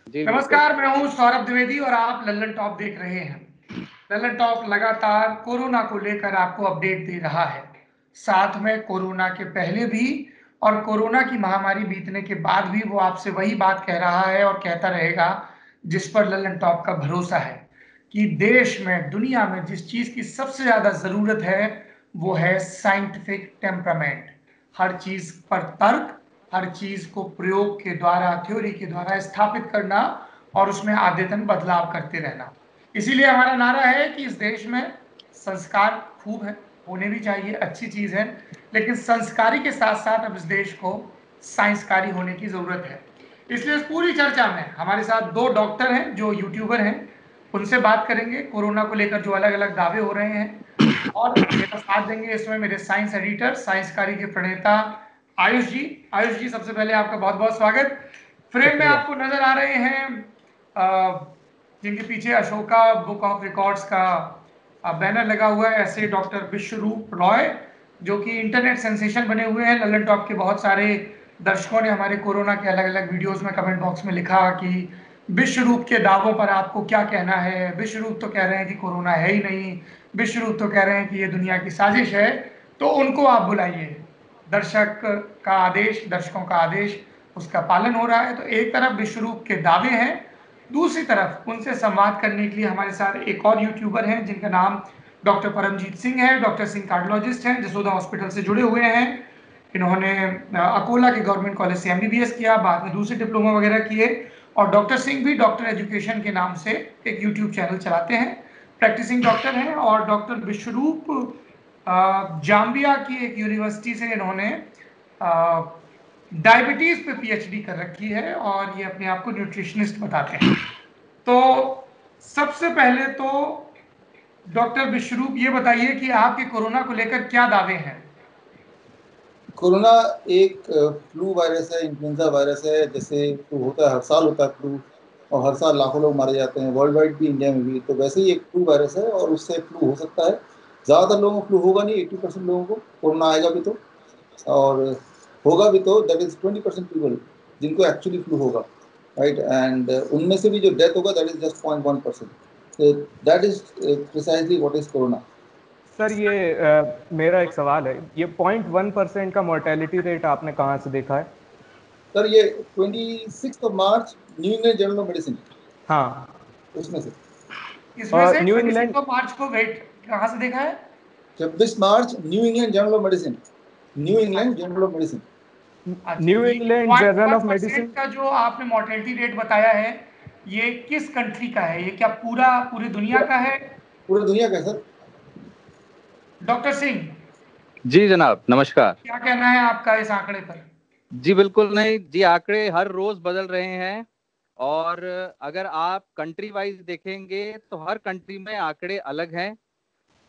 जी बिल्कुल। नमस्कार, मैं हूं सौरभ द्विवेदी और आप लल्लन टॉप देख रहे हैं। लल्लन टॉप लगातार कोरोना को लेकर आपको अपडेट दे रहा है। साथ में कोरोना के पहले भी और कोरोना की महामारी बीतने के बाद भी वो आपसे वही बात कह रहा है और कहता रहेगा, जिस पर लल्लन टॉप का भरोसा है कि देश में, दुनिया में जिस चीज की सबसे ज्यादा जरूरत है वो है साइंटिफिक टेम्परामेंट। हर चीज पर तर्क, हर चीज को प्रयोग के द्वारा, थ्योरी के द्वारा स्थापित करना और उसमें आद्यतन बदलाव करते रहना। इसीलिए हमारा नारा है कि इस देश में संस्कार खूब है, होने भी चाहिए, अच्छी चीज है, लेकिन संस्कारी के साथ साथ अब इस देश को साइंसकारी होने की जरूरत है। इसलिए इस पूरी चर्चा में हमारे साथ दो डॉक्टर हैं जो यूट्यूबर हैं, उनसे बात करेंगे कोरोना को लेकर जो अलग अलग दावे हो रहे हैं, और मेरा साथ देंगे इसमें मेरे साइंस एडिटर, साइंसकारी के प्रणेता आयुष जी। आयुष जी, सबसे पहले आपका बहुत बहुत स्वागत। फ्रेम में शुक्रिया। आपको नजर आ रहे हैं जिनके पीछे अशोका बुक ऑफ रिकॉर्ड्स का बैनर लगा हुआ है, ऐसे डॉक्टर विश्वरूप रॉय, जो कि इंटरनेट सेंसेशन बने हुए हैं। लल्लन टॉप के बहुत सारे दर्शकों ने हमारे कोरोना के अलग अलग वीडियोस में कमेंट बॉक्स में लिखा कि विश्वरूप के दावों पर आपको क्या कहना है। विश्वरूप तो कह रहे हैं कि कोरोना है ही नहीं, विश्वरूप तो कह रहे हैं कि ये दुनिया की साजिश है। तो उनको आप बुलाइए। दर्शक का आदेश, दर्शकों का आदेश, उसका पालन हो रहा है। तो एक तरफ विश्वरूप के दावे हैं, दूसरी तरफ उनसे संवाद करने के लिए हमारे साथ एक और यूट्यूबर हैं जिनका नाम डॉक्टर परमजीत सिंह है। डॉक्टर सिंह कार्डियोलॉजिस्ट हैं, जसोदा हॉस्पिटल से जुड़े हुए हैं। इन्होंने अकोला के गवर्नमेंट कॉलेज से एमबीबीएस किया, बाद में दूसरे डिप्लोमा वगैरह किए। और डॉक्टर सिंह भी डॉक्टर एजुकेशन के नाम से एक यूट्यूब चैनल चलाते हैं, प्रैक्टिसिंग डॉक्टर हैं। और डॉक्टर विश्वरूप जाम्बिया की एक यूनिवर्सिटी से इन्होंने डायबिटीज पे पीएचडी कर रखी है और ये अपने आप को न्यूट्रिशनिस्ट बताते हैं। तो सबसे पहले तो डॉक्टर विश्वरूप ये बताइए कि आपके कोरोना को लेकर क्या दावे हैं। कोरोना एक फ्लू वायरस है, इन्फ्लुएंजा वायरस है। जैसे फ्लू होता है, हर साल होता है फ्लू, और हर साल लाखों लोग मारे जाते हैं, वर्ल्ड वाइड भी, इंडिया में भी। तो वैसे ही एक फ्लू वायरस है और उससे फ्लू हो सकता है। ज़्यादातर लोगों को फ्लू होगा नहीं, 80% लोगों को कोरोना आएगा भी तो, और होगा भी तो, दैट इज 20% पीपल जिनको एक्चुअली फ्लू होगा, राइट। एंड उनमें से भी जो डेथ होगा that is just 0.1%। That is precisely what is corona. Sir ये मेरा एक सवाल है, ये 0.1% का मोर्टेलिटी रेट आपने कहाँ से देखा है? सर ये 26 March New England Journal of Medicine, हाँ, उसमें से। इसमें से न्यू 26 इंग्लैंड मार्च को वेट कहाँ से देखा है? 26 March New England Journal of Medicine, New England Journal of Medicine. अच्छा, न्यू ये इंग्लैंड जर्नल ऑफ 0.1% मेडिसिन। का जो आपने मोर्टेलिटी रेट बताया है, ये किस कंट्री का है? ये क्या पूरी दुनिया का है? पूरे दुनिया का सर। डॉक्टर सिंह, जी जनाब, नमस्कार। क्या कहना है आपका इस आंकड़े पर? जी बिल्कुल नहीं जी, आंकड़े हर रोज बदल रहे हैं। और अगर आप कंट्री वाइज देखेंगे तो हर कंट्री में आंकड़े अलग हैं।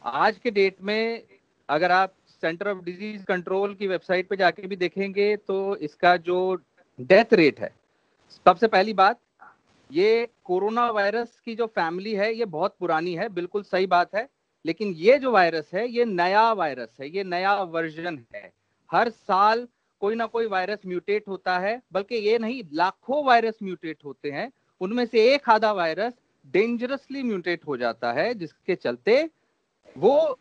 आज के डेट में अगर आप सेंटर ऑफ डिजीज कंट्रोल की वेबसाइट पे जाके भी देखेंगे तो इसका जो डेथ रेट है, सबसे पहली बात, ये कोरोना वायरस की जो फैमिली है ये बहुत पुरानी है, बिल्कुल सही बात है। लेकिन ये जो वायरस है ये नया वायरस है, ये नया वर्जन है। हर साल कोई ना कोई वायरस म्यूटेट होता है, बल्कि ये नहीं, लाखों वायरस म्यूटेट होते हैं। उनमें से एक आधा वायरस डेंजरसली म्यूटेट हो जाता है, जिसके चलते वो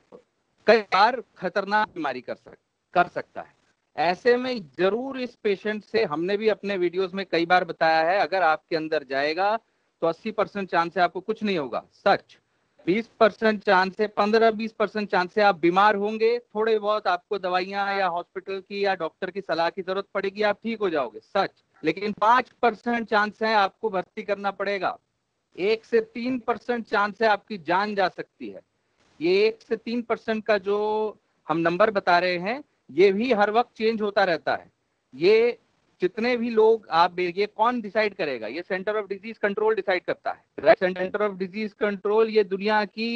कई बार खतरनाक बीमारी कर सकता है। ऐसे में जरूर इस पेशेंट से, हमने भी अपने वीडियोस में कई बार बताया है, अगर आपके अंदर जाएगा तो 80% चांस है आपको कुछ नहीं होगा, सच। 20% चांस है, 15-20% चांस है आप बीमार होंगे, थोड़े बहुत आपको दवाइयां या हॉस्पिटल की या डॉक्टर की सलाह की जरूरत पड़ेगी, आप ठीक हो जाओगे, सच। लेकिन 5% चांस है आपको भर्ती करना पड़ेगा। 1 से 3% चांस है आपकी जान जा सकती है। ये 1 से 3% का जो हम नंबर बता रहे हैं, ये भी हर वक्त चेंज होता रहता है। ये जितने भी लोग आप, ये कौन डिसाइड करेगा? ये centre of disease control decide करता है, right. Centre of disease control ये दुनिया की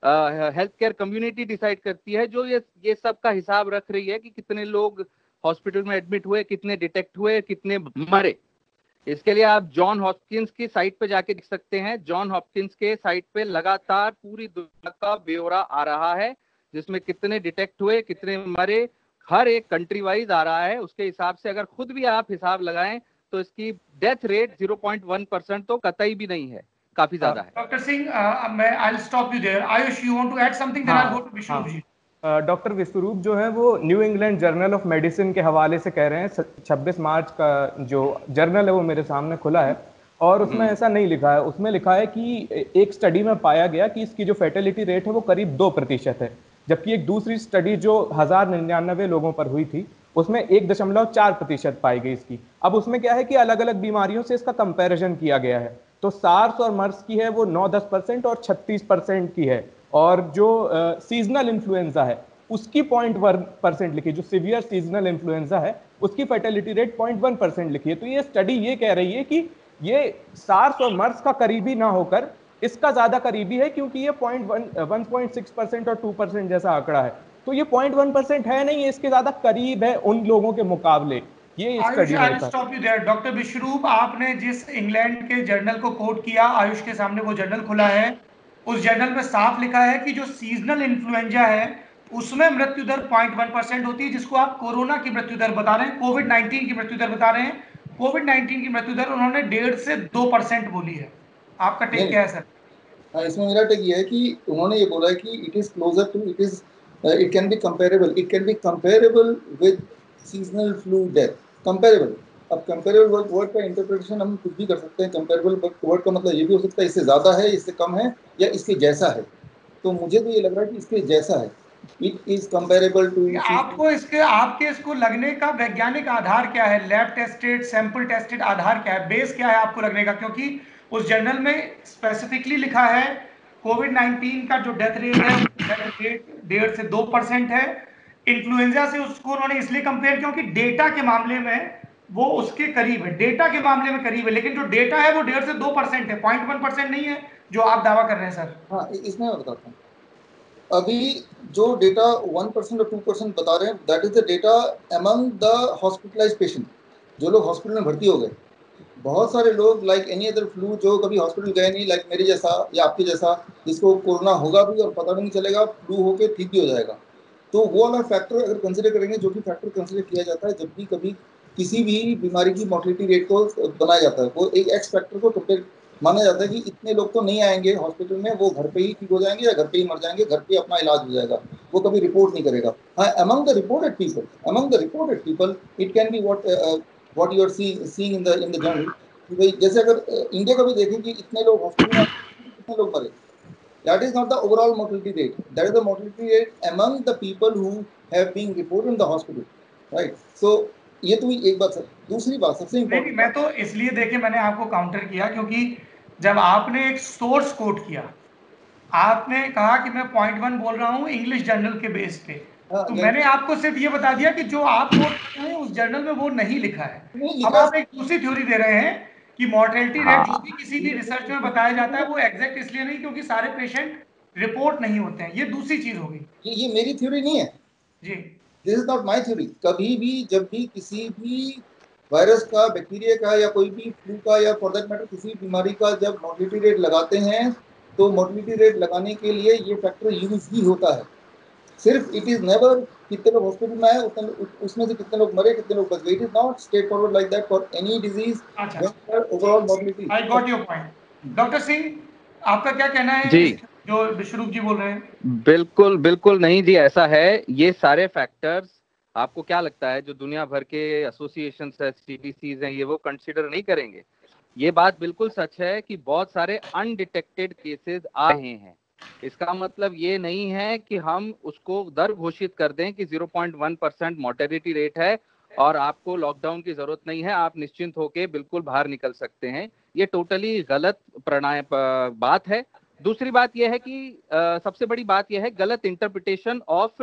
हेल्थ केयर कम्युनिटी डिसाइड करती है, जो ये सब का हिसाब रख रही है कि कितने लोग हॉस्पिटल में एडमिट हुए, कितने डिटेक्ट हुए, कितने मरे। इसके लिए आप जॉन हॉपकिंस की साइट पे जाके देख सकते हैं। जॉन हॉपकिंस के साइट पे लगातार पूरी दुनिया का ब्यौरा आ रहा है, जिसमें कितने डिटेक्ट हुए, कितने मरे, हर एक कंट्री वाइज आ रहा है। उसके हिसाब से अगर खुद भी आप हिसाब लगाएं तो इसकी डेथ रेट 0.1% तो कतई भी नहीं है, काफी ज्यादा है। डॉक्टर सिंह, मैं I will stop you there. Ayush, you want to add something, then I go to Vishwaroop ji. Doctor Vishwaroop जो है वो New England Journal of Medicine के हवाले से कह रहे हैं। 26 मार्च का जो जर्नल है वो मेरे सामने खुला है, और उसमें ऐसा नहीं लिखा है। उसमें लिखा है कि एक स्टडी में पाया गया कि इसकी जो फैटेलिटी रेट है वो करीब 2% है, जबकि एक दूसरी स्टडी जो 1099 लोगों पर हुई थी उसमें 1.4% पाई गई इसकी। अब उसमें क्या है कि अलग अलग बीमारियों से इसका कंपैरिजन किया गया है, तो सार्स और मर्स की है वो 9-10% और 36% की है, और जो सीजनल इन्फ्लुएंजा है उसकी 0.1% लिखी, जो सीवियर सीजनल इन्फ्लुएंजा है उसकी फर्टिलिटी रेट 0.1% लिखी है। तो ये स्टडी ये कह रही है कि ये सार्स और मर्स का करीबी ना होकर इसका ज्यादा करीबी है, क्योंकि ये 1.6% और 2% जैसा आंकड़ा है। तो ये 0.1% है नहीं, इसके ज्यादा करीब है उन लोगों के मुकाबले। ये आयुष, स्टडी आई में विल होता है। Stop you there. Doctor Vishwaroop, आपने जिस इंग्लैंड के जर्नल को कोट किया, आयुष के सामने वो जर्नल खुला है, उस जर्नल में साफ लिखा है कि जो सीजनल इन्फ्लुएंजा है उसमें मृत्यु दर 0.1% होती है, जिसको आप कोरोना की मृत्यु दर बता रहे हैं, कोविड 19 की मृत्यु दर बता रहे हैं। कोविड 19 की मृत्यु दर उन्होंने 1.5 से 2% बोली है। आपका टेक क्या है सर? हाँ, इसमें मेरा टेक ये है कि उन्होंने ये बोला है कि it is closer to, it can be comparable with seasonal flu death. Comparable, अब कंपेरेबल वर्ड का इंटरप्रिटेशन हम कुछ भी कर सकते हैं। कंपेरेबल वर्ड का मतलब ये भी हो सकता है इससे ज़्यादा है, इससे कम है, या इसके जैसा है। तो मुझे तो ये लग रहा है कि इसके जैसा है। It is comparable to. आपको आपके इसको लगने का वैज्ञानिक आधार क्या है? लैब टेस्टेड, सैंपल टेस्टेड आधार क्या है, बेस क्या है आपको लगने का? क्योंकि उस जर्नल में स्पेसिफिकली लिखा है कोविड 19 का जो डेथ रेट है, डेथ रेट 1.5 से 2% है। इन्फ्लुएंजा से उसको उन्होंने इसलिए कंपेयर, क्योंकि डेटा के मामले में वो उसके करीब है, डेटा के मामले में करीब है, लेकिन जो डेटा है वो 1.5 से 2% है, 0.1% नहीं है जो आप दावा कर रहे हैं सर। हाँ, इसमें मैं बताता हूँ। अभी जो डेटा 1% और 2% बता रहे हैं, that is the data among the hospitalise patient, जो लोग हॉस्पिटल में भर्ती हो गए। बहुत सारे लोग लाइक एनी अदर फ्लू जो कभी हॉस्पिटल गए नहीं, लाइक मेरे जैसा या आपके जैसा, जिसको कोरोना होगा भी और पता भी नहीं चलेगा, फ्लू होके ठीक भी हो जाएगा। तो वो वाला फैक्टर अगर कंसिडर करेंगे, जो कि फैक्टर कंसिडर किया जाता है जब भी कभी किसी भी बीमारी की मॉर्टिलिटी रेट को बनाया जाता है, वो एक एक्स फैक्टर को कंपेयर माना जाता है कि इतने लोग तो नहीं आएंगे हॉस्पिटल में, वो घर पे ही ठीक हो जाएंगे या घर पे ही मर जाएंगे, घर पे अपना इलाज हो जाएगा, वो कभी रिपोर्ट नहीं करेगा। हाँ, among the reported people it can be what you are seeing in the journal. भाई जैसे अगर इंडिया का भी देखें कि इतने लोग हॉस्पिटल में, कितने लोग मरे, that is not the overall mortality rate, that is the mortality rate among the people who have been reported in the hospital, right? So ये तो एक बात है। दूसरी बात सबसे नहीं, इम्पोर्टेंट मैं तो इसलिए देखिए मैंने आपको काउंटर किया क्योंकि जब आपने एक सोर्स कोट किया, आपने कहा कि मैं 0.1 बोल रहा हूं इंग्लिश जर्नल के बेस पे, तो मैंने आपको सिर्फ ये बता दिया कि जो आप कोट कर रहे हैं उस जर्नल में वो नहीं लिखा है। अब आप एक दूसरी थ्योरी दे रहे हैं कि मॉर्टेलिटी रेट जो भी किसी भी रिसर्च में बताया जाता है वो एग्जैक्ट इसलिए नहीं क्योंकि सारे पेशेंट रिपोर्ट नहीं होते हैं, ये दूसरी चीज हो गई। ये मेरी थ्योरी नहीं है जी, this is not my theory. कभी भी जब भी किसी भी वायरस का, बैक्टीरिया का, या कोई भी फ्लू का, या फॉर दैट मैटर किसी बीमारी का जब मोर्टिलिटी रेट लगाते हैं, तो मोर्टिलिटी रेट लगाने के लिए ये फैक्टर यूज ही होता है। सिर्फ इट इज नेवर कितने लोग हॉस्पिटल में आए, उसमें से कितने लोग मरे, कितने लोग बच गए। It is not straight forward like that for any disease overall mortality. I got your point. Doctor Singh, आपका क्या कहना है जी, जो विश्वरूप जी बोल रहे हैं? बिल्कुल बिल्कुल नहीं जी, ऐसा है। ये सारे फैक्टर्स आपको क्या लगता है जो दुनिया भर के एसोसिएशन है, सीडीसीज हैं, ये वो कंसीडर नहीं करेंगे? ये बात बिल्कुल सच है कि बहुत सारे अनडिटेक्टेड केसेस आ रहे हैं। इसका मतलब ये नहीं है कि हम उसको दर घोषित कर दें कि 0.1% मोर्टेलिटी रेट है और आपको लॉकडाउन की जरूरत नहीं है, आप निश्चिंत होकर बिल्कुल बाहर निकल सकते हैं। ये टोटली गलत बात है। दूसरी बात यह है कि सबसे बड़ी बात यह है गलत इंटरप्रिटेशन ऑफ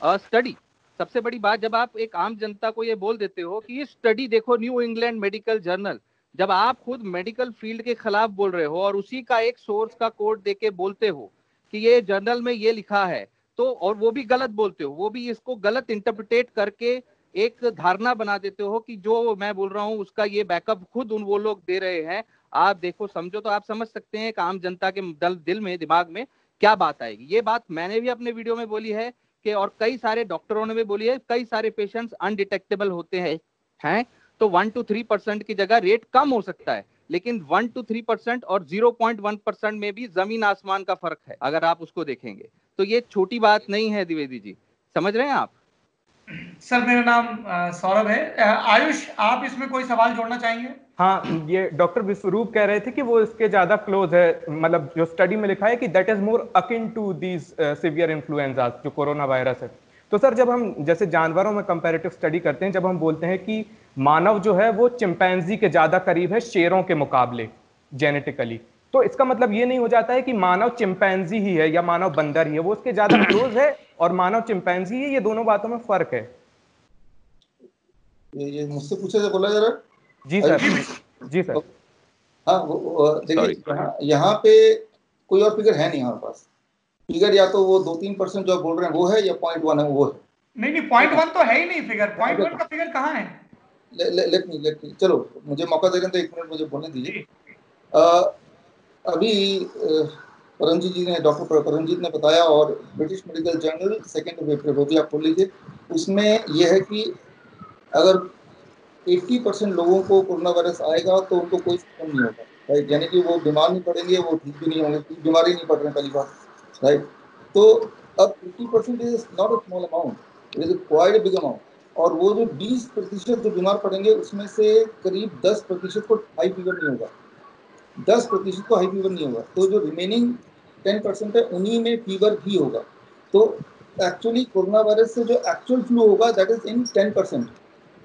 स्टडी। सबसे बड़ी बात, जब आप एक आम जनता को ये बोल देते हो कि ये स्टडी देखो न्यू इंग्लैंड मेडिकल जर्नल, जब आप खुद मेडिकल फील्ड के खिलाफ बोल रहे हो और उसी का एक सोर्स का कोड देके बोलते हो कि ये जर्नल में ये लिखा है, तो और वो भी गलत बोलते हो, वो भी इसको गलत इंटरप्रिटेट करके एक धारणा बना देते हो कि जो मैं बोल रहा हूँ उसका ये बैकअप खुद वो लोग दे रहे हैं। आप देखो, समझो, तो आप समझ सकते हैं एक आम जनता के दिल में, दिमाग में क्या बात आएगी। ये बात मैंने भी अपने वीडियो में बोली है कि, और कई सारे डॉक्टरों ने भी बोली है, कई सारे पेशेंट्स अनडिटेक्टेबल होते हैं। तो 1 to 3% की जगह रेट कम हो सकता है, लेकिन 1 to 3% और 0.1% में भी जमीन आसमान का फर्क है अगर आप उसको देखेंगे। तो ये छोटी बात नहीं है द्विवेदी जी, समझ रहे हैं आप? सर मेरा नाम सौरभ है। आयुष, आप इसमें कोई सवाल जोड़ना चाहेंगे? हाँ, ये डॉक्टर विश्वरूप कह रहे थे कि वो इसके ज्यादा क्लोज है, मतलब जो स्टडी में लिखा है कि that is more akin to these severe influenza जो कोरोना वायरस है। तो सर जब हम जैसे जानवरों में कंपैरेटिव स्टडी करते हैं, जब हम बोलते हैं कि मानव जो है वो चिंपैंजी के ज्यादा करीब है शेरों के मुकाबले जेनेटिकली, तो इसका मतलब ये नहीं हो जाता है कि मानव चिंपैंजी ही है या मानव बंदर ही है, वो उसके ज्यादा क्लोज है और मानव चिंपैंजी है, ये दोनों बातों में फर्क है। ये मुझसे पूछे तो बोला जरा। जी सर, जी सर। हाँ, देखिए यहाँ पे कोई और फिगर है नहीं हमारे पास। फिगर या तो वो 2-3% जो आप बोल रहे हैं वो है, या 0.1 है वो है। नहीं, 0.1 तो है ही नहीं फिगर। 0.1 का फिगर कहाँ है? लेट मी चलो, मुझे मौका दे रहे हैं तो 1 मिनट मुझे बोलने दीजिए। अभी परमजीत जी ने, डॉक्टर परमजीत ने बताया, और ब्रिटिश मेडिकल जर्नल 2 अप्रैल वो भी आप खोल लीजिए, उसमें यह है कि अगर 80% लोगों को कोरोना वायरस आएगा तो उनको कोई सिम्टम नहीं होगा, राइट, यानी कि वो बीमार नहीं पड़ेंगे, वो ठीक भी नहीं होंगे, बीमारी नहीं पड़ रहे पहली बार, राइट। तो अब 80% is not a small amount, it is quite a big amount. और वो जो 20% जो बीमार पड़ेंगे उसमें से करीब 10% को हाई फीवर नहीं होगा, 10% को हाई फीवर नहीं होगा। तो जो रिमेनिंग 10% है उन्हीं में फीवर भी होगा। तो एक्चुअली कोरोना वायरस से जो एक्चुअल फ्लू होगा दैट इज इन 10%।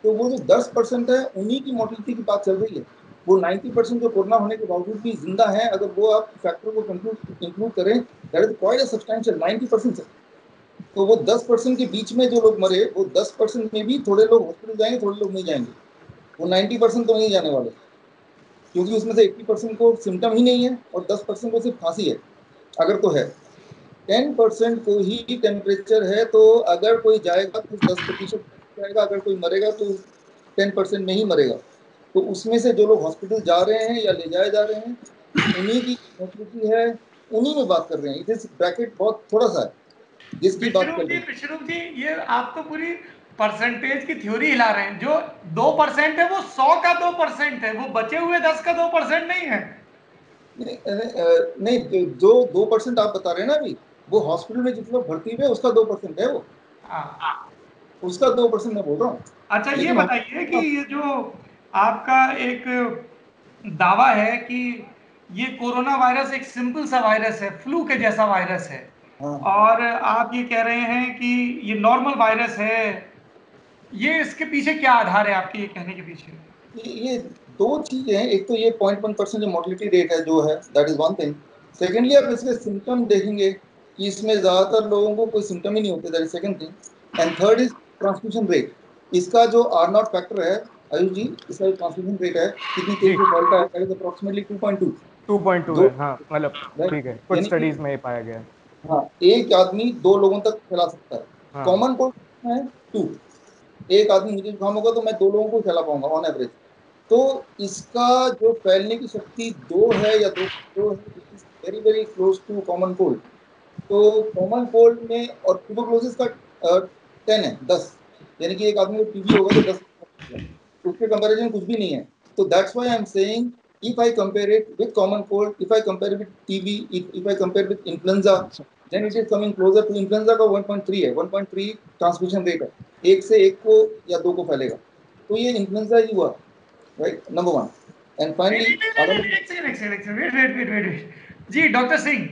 तो वो जो 10% है उन्हीं की मोर्टिलिटी की बात चल रही है। वो 90% जो कोरोना होने के बावजूद भी जिंदा है, अगर वो आप फैक्टर को इंक्लूड करें that is quite a substantial 90% है। तो वो 10% के बीच में जो लोग मरे, वो 10% में भी थोड़े लोग हॉस्पिटल जाएंगे, थोड़े लोग नहीं जाएंगे। वो 90% तो नहीं जाने वाले, क्योंकि उसमें से 80% को सिम्टम ही नहीं है और 10% को सिर्फ खांसी है, अगर तो है। 10% को ही टेम्परेचर है, तो अगर कोई जाएगा तो 10% जाएगा, अगर कोई मरेगा तो 10% में ही मरेगा। तो उसमें से जो लोग हॉस्पिटल जा रहे हैं या ले जाए जा रहे हैं, उन्हीं की मौजूदगी है, उन्हीं में बात कर रहे हैं। इस ब्रैकेट बहुत थोड़ा सा है जिसकी बात कर रहे हैं। विष्णु जी, ये आप तो पूरी परसेंटेज की थ्योरी हिला रहे हैं। जो 2% है वो 100 का 2% है, वो बचे हुए 10 का 2% नहीं है। नहीं, जो 2% आप बता रहे हैं ना अभी, वो हॉस्पिटल में जितने लोग भर्ती हुए उसका 2% है, वो उसका 2% मैं बोल रहा हूँ। अच्छा, ये बताइए कि ये जो आपका एक दावा है कि ये कोरोना वायरस एक सिंपल सा वायरस है, फ्लू के जैसा वायरस है, और आप ये कह रहे हैं कि ये नॉर्मल वायरस है, ये इसके पीछे क्या आधार है आपके ये कहने के पीछे? ये दो चीजें हैं। एक तो ये 0.1% जो मोर्टिलिटी रेट है जो है, that is one thing. Secondly आप इसके सिम्टम देखेंगे कि इसमें ज्यादातर लोगों को कोई सिम्टम ही नहीं होते, that is second thing. And third is transmission rate. इसका जो R0 फैक्टर है आयुष जी, इसका जो ट्रांसमिशन रेट है कितनी तेजी से फैलता है, दैट इज अप्रोक्सीमेटली 2.2 है। हाँ, मतलब ठीक है, कुछ स्टडीज में ये पाया गया है। हाँ, एक आदमी 2 लोगों तक फैला सकता है। कॉमन कोल्ड है 2, एक आदमी मुझे जुकाम होगा तो मैं 2 लोगों को फैला पाऊंगा ऑन एवरेज। तो इसका जो फैलने की शक्ति 2 है या 2 है, very very close to common cold. तो कॉमन कोल्ड में और ट्यूबरकुलोसिस का 10 है, 10, यानी कि एक आदमी को टीबी होगा तो 10, उसके कंपैरिजन कुछ भी नहीं है। तो that's why I am saying, if I compare it with common cold, if I compare it with TB, if I compare with influenza, then it is coming closer to influenza का 1.3 है, 1.3 transmission rate है, एक से एक को या 2 को फैलेगा। तो ये इन्फ्लुएंजा ही हुआ, right, number 1। And finally ji doctor Singh,